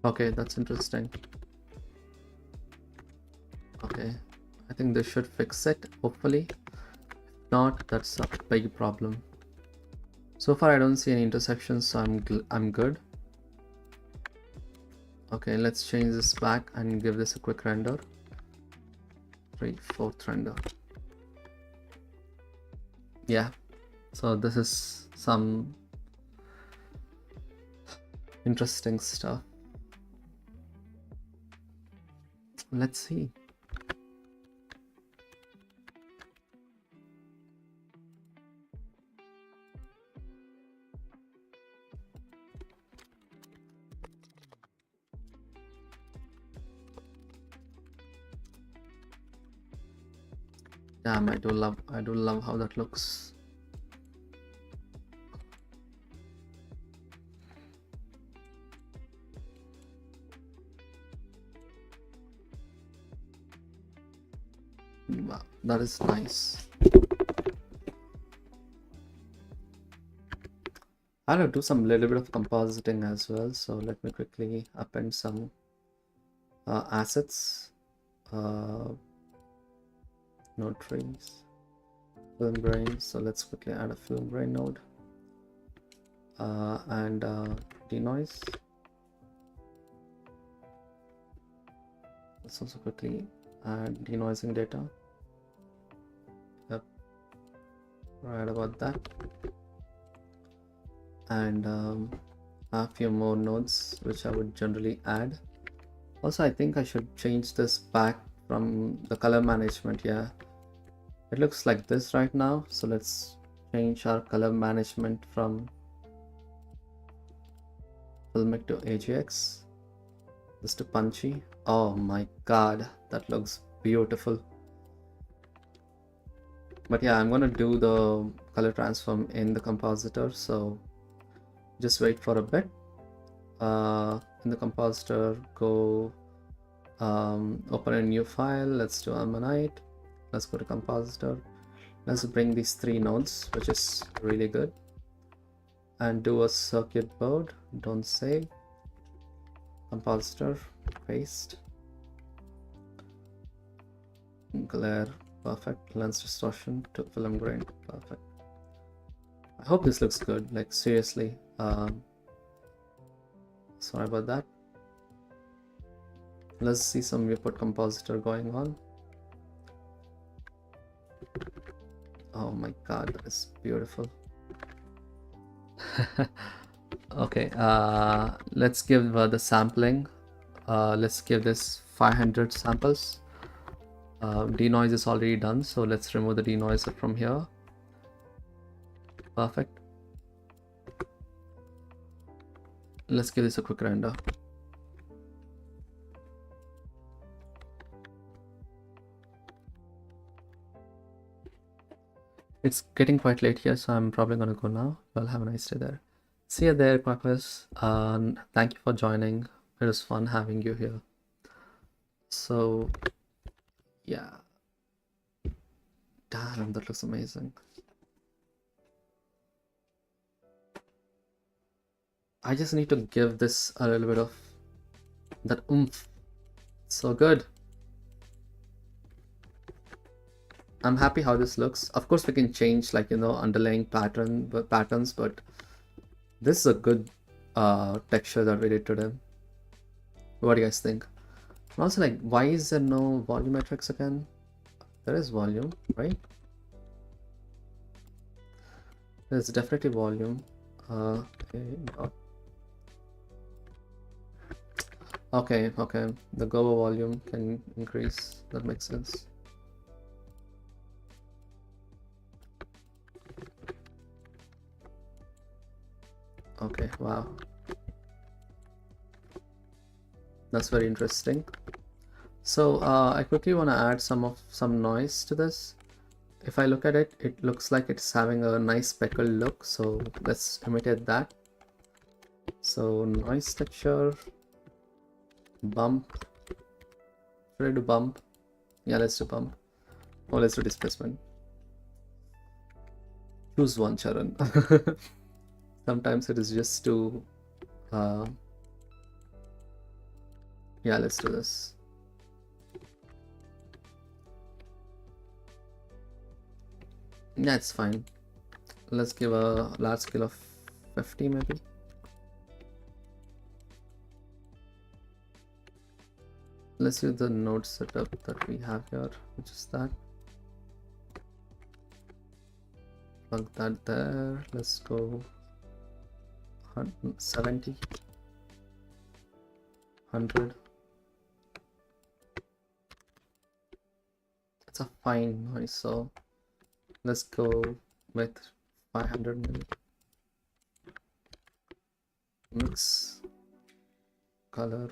Okay, that's interesting. Okay, I think this should fix it, hopefully. If not, that's a big problem. So far I don't see any intersections, so I'm good. Okay, let's change this back and give this a quick render. 3/4 render. Yeah, so this is some interesting stuff. Let's see. Damn, I do love how that looks. Wow, that is nice. I'm gonna do some little bit of compositing as well, so let me quickly append some assets. Node trees, film grain. So let's quickly add a film grain node and denoise. Let's also quickly add denoising data. Yep, right about that. And a few more nodes which I would generally add. Also, I think I should change this back from the color management. Yeah, it looks like this right now, so let's change our color management from Filmic to AGX. This to punchy. Oh my god, that looks beautiful. But yeah, I'm gonna do the color transform in the compositor, so just wait for a bit. In the compositor, go open a new file. Let's do ammonite. Let's go to compositor. Let's bring these 3 nodes, which is really good, and do a circuit board. Don't save. Compositor, paste, glare, perfect. Lens distortion to film grain, perfect. I hope this looks good, like seriously. Sorry about that. Let's see some viewport compositor going on. Oh my god, that is beautiful. Okay, let's give the sampling. Let's give this 500 samples. Denoise is already done, so let's remove the denoiser from here. Perfect. Let's give this a quick render. It's getting quite late here, so I'm probably gonna go now. Well, have a nice day there. See you there, Quackers. Thank you for joining. It was fun having you here. So, yeah. Damn, that looks amazing. I just need to give this a little bit of that oomph. So good. I'm happy how this looks. Of course, we can change, like, you know, underlying patterns, but this is a good texture that we did today. What do you guys think? And also, like, why is there no volumetrics again? There is volume, right? There's definitely volume. Okay, okay. The global volume can increase. That makes sense. Okay, wow. That's very interesting. So I quickly want to add some noise to this. If I look at it, it looks like it's having a nice speckled look. So let's imitate that. So noise texture, bump. Should I do bump? Yeah, let's do bump. Oh, let's do displacement. Choose one, Charan. Sometimes it is just to yeah, let's do this. Yeah, it's fine. Let's give a large scale of 50 maybe. Let's use the node setup that we have here, which is that. Plug that there. Let's go 70, 100. It's a fine noise, so let's go with 500 maybe. Mix color.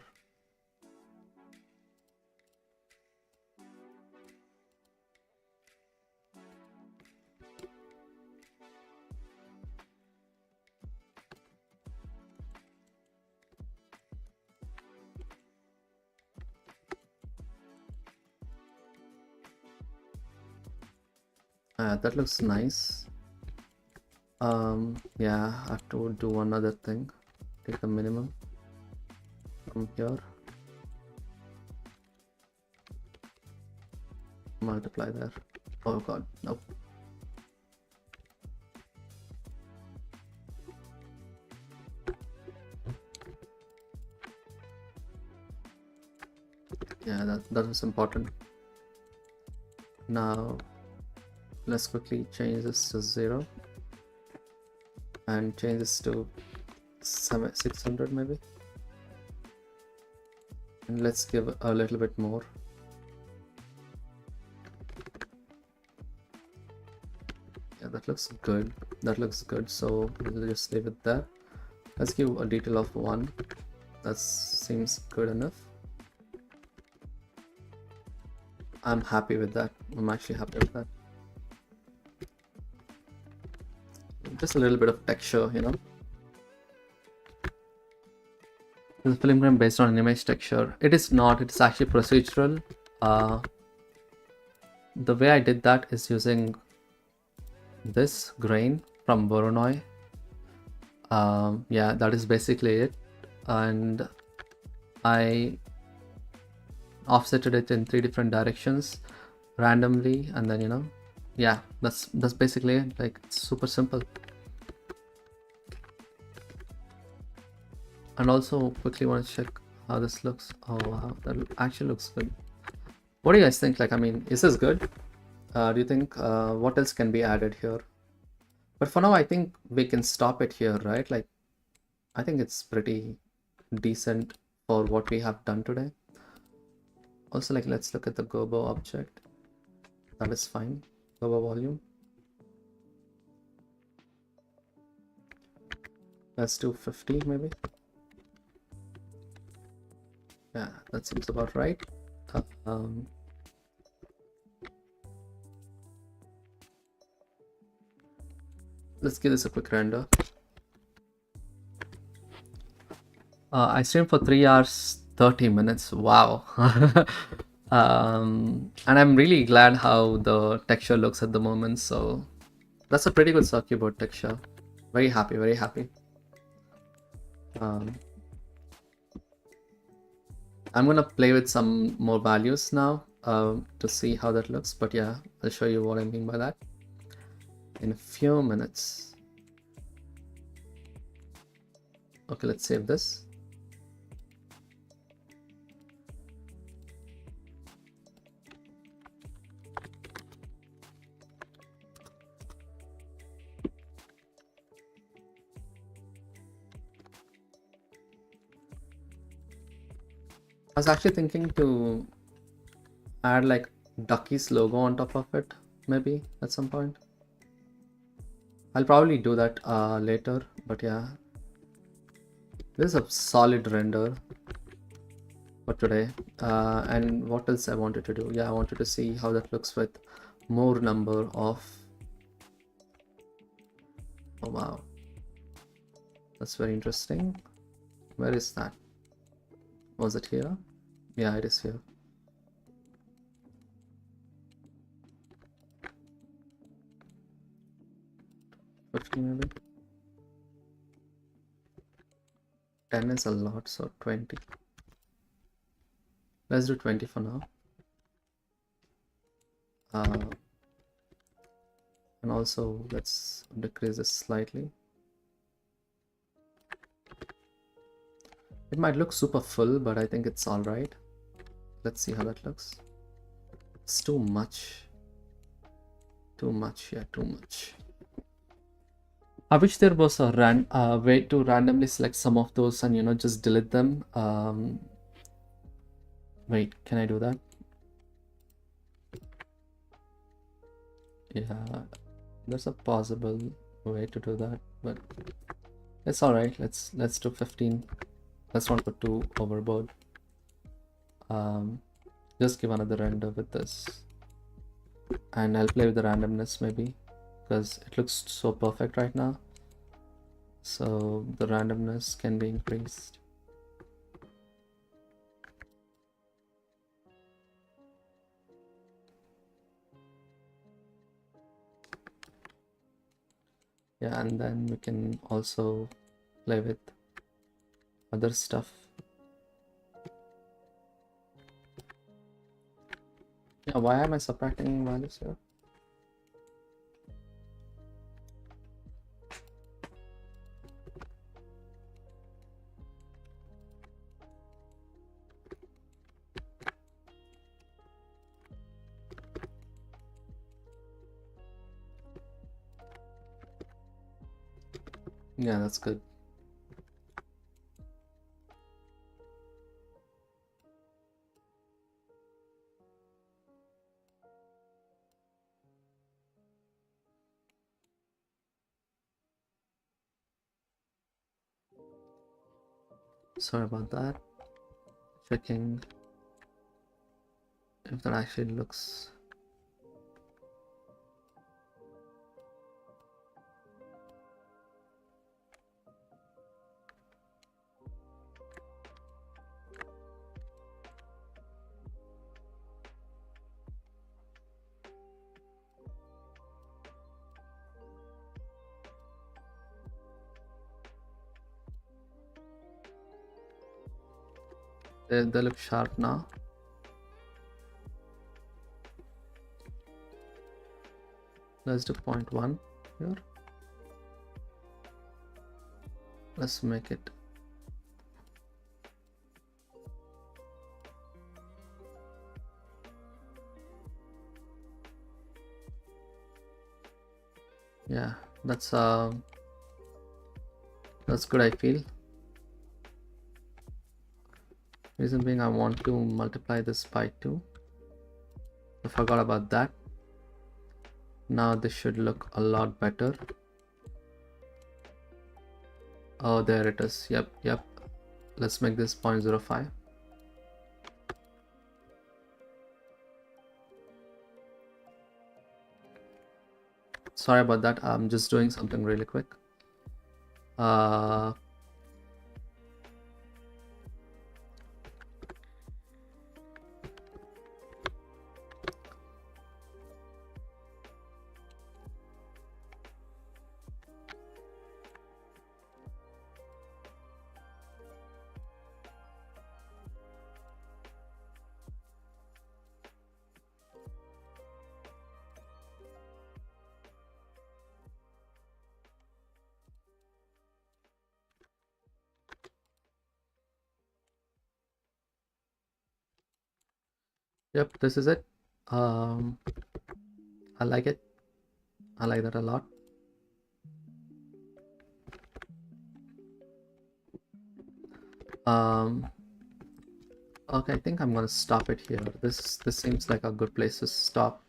That looks nice. Yeah, I have to do one other thing. Take the minimum from here. Multiply there. Oh god, nope. Yeah, that was important. Now let's quickly change this to 0 and change this to 600 maybe, and let's give a little bit more. Yeah, that looks good. That looks good, so we'll just leave it there. Let's give a detail of 1. That seems good enough. I'm happy with that. I'm actually happy with that. Just a little bit of texture, you know. This film frame based on an image texture. It is not. It's actually procedural. The way I did that is using this grain from Voronoi. Yeah, that is basically it. And I offsetted it in 3 different directions randomly, and then, you know, yeah, that's basically it. Like, it's super simple. And also quickly want to check how this looks. Oh wow, that actually looks good. What do you guys think? Like, I mean, is this good? Do you think what else can be added here? But for now, I think we can stop it here, right? Like, I think it's pretty decent for what we have done today. Also, like, let's look at the Gobo object. That is fine. Gobo volume. Let's do 50 maybe. Yeah, that seems about right. Um, let's give this a quick render. I streamed for 3 hours 30 minutes. Wow. And I'm really glad how the texture looks at the moment. So that's a pretty good circuit board texture. Very happy, very happy. I'm gonna play with some more values now to see how that looks. But yeah, I'll show you what I mean by that in a few minutes. Okay, let's save this. I was actually thinking to add like Ducky's logo on top of it, maybe at some point. I'll probably do that later, but yeah. This is a solid render for today. And what else I wanted to do? Yeah, I wanted to see how that looks with more number of... Oh wow. That's very interesting. Where is that? Was it here? Yeah, it is here. Maybe 10 is a lot, so 20. Let's do 20 for now. And also let's decrease this slightly. It might look super full, but I think it's all right. Let's see how that looks. It's too much. Too much, yeah, too much. I wish there was a way to randomly select some of those and, you know, just delete them. Wait, can I do that? Yeah, there's a possible way to do that, but it's all right. Let's do 15. Let's not go too overboard. Just give another render with this, and I'll play with the randomness maybe, because it looks so perfect right now. So the randomness can be increased. Yeah, and then we can also play with other stuff. Yeah, why am I subtracting values here? Yeah, that's good. Sorry about that. Checking if that actually looks... They look sharp now. Let's do 0.1 here. Let's make it... Yeah, that's good, I feel. Reason being, I want to multiply this by 2. I forgot about that. Now this should look a lot better. Oh, there it is. Yep. Let's make this 0.05. Sorry about that. I'm just doing something really quick. Yep, this is it. I like it. I like that a lot. Okay, I think I'm gonna stop it here. This seems like a good place to stop.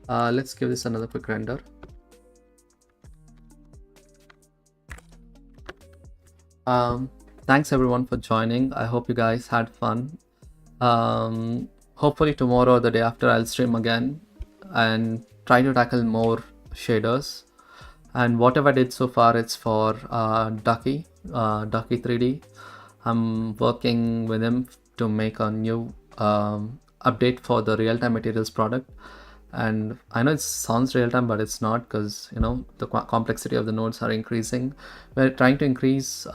Let's give this another quick render. Thanks everyone for joining. I hope you guys had fun. Hopefully tomorrow or the day after I'll stream again and try to tackle more shaders. And whatever I did so far, it's for Ducky 3D. I'm working with him to make a new update for the Realtime Materials product. And I know it sounds real time, but it's not, because the complexity of the nodes are increasing. We're trying to increase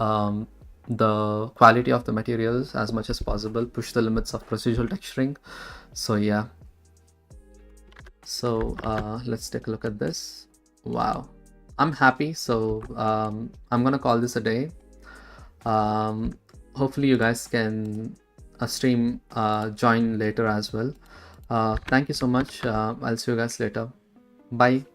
the quality of the materials as much as possible, push the limits of procedural texturing. So yeah, so let's take a look at this. Wow, I'm happy. So I'm gonna call this a day. Hopefully you guys can stream join later as well. Thank you so much. I'll see you guys later. Bye.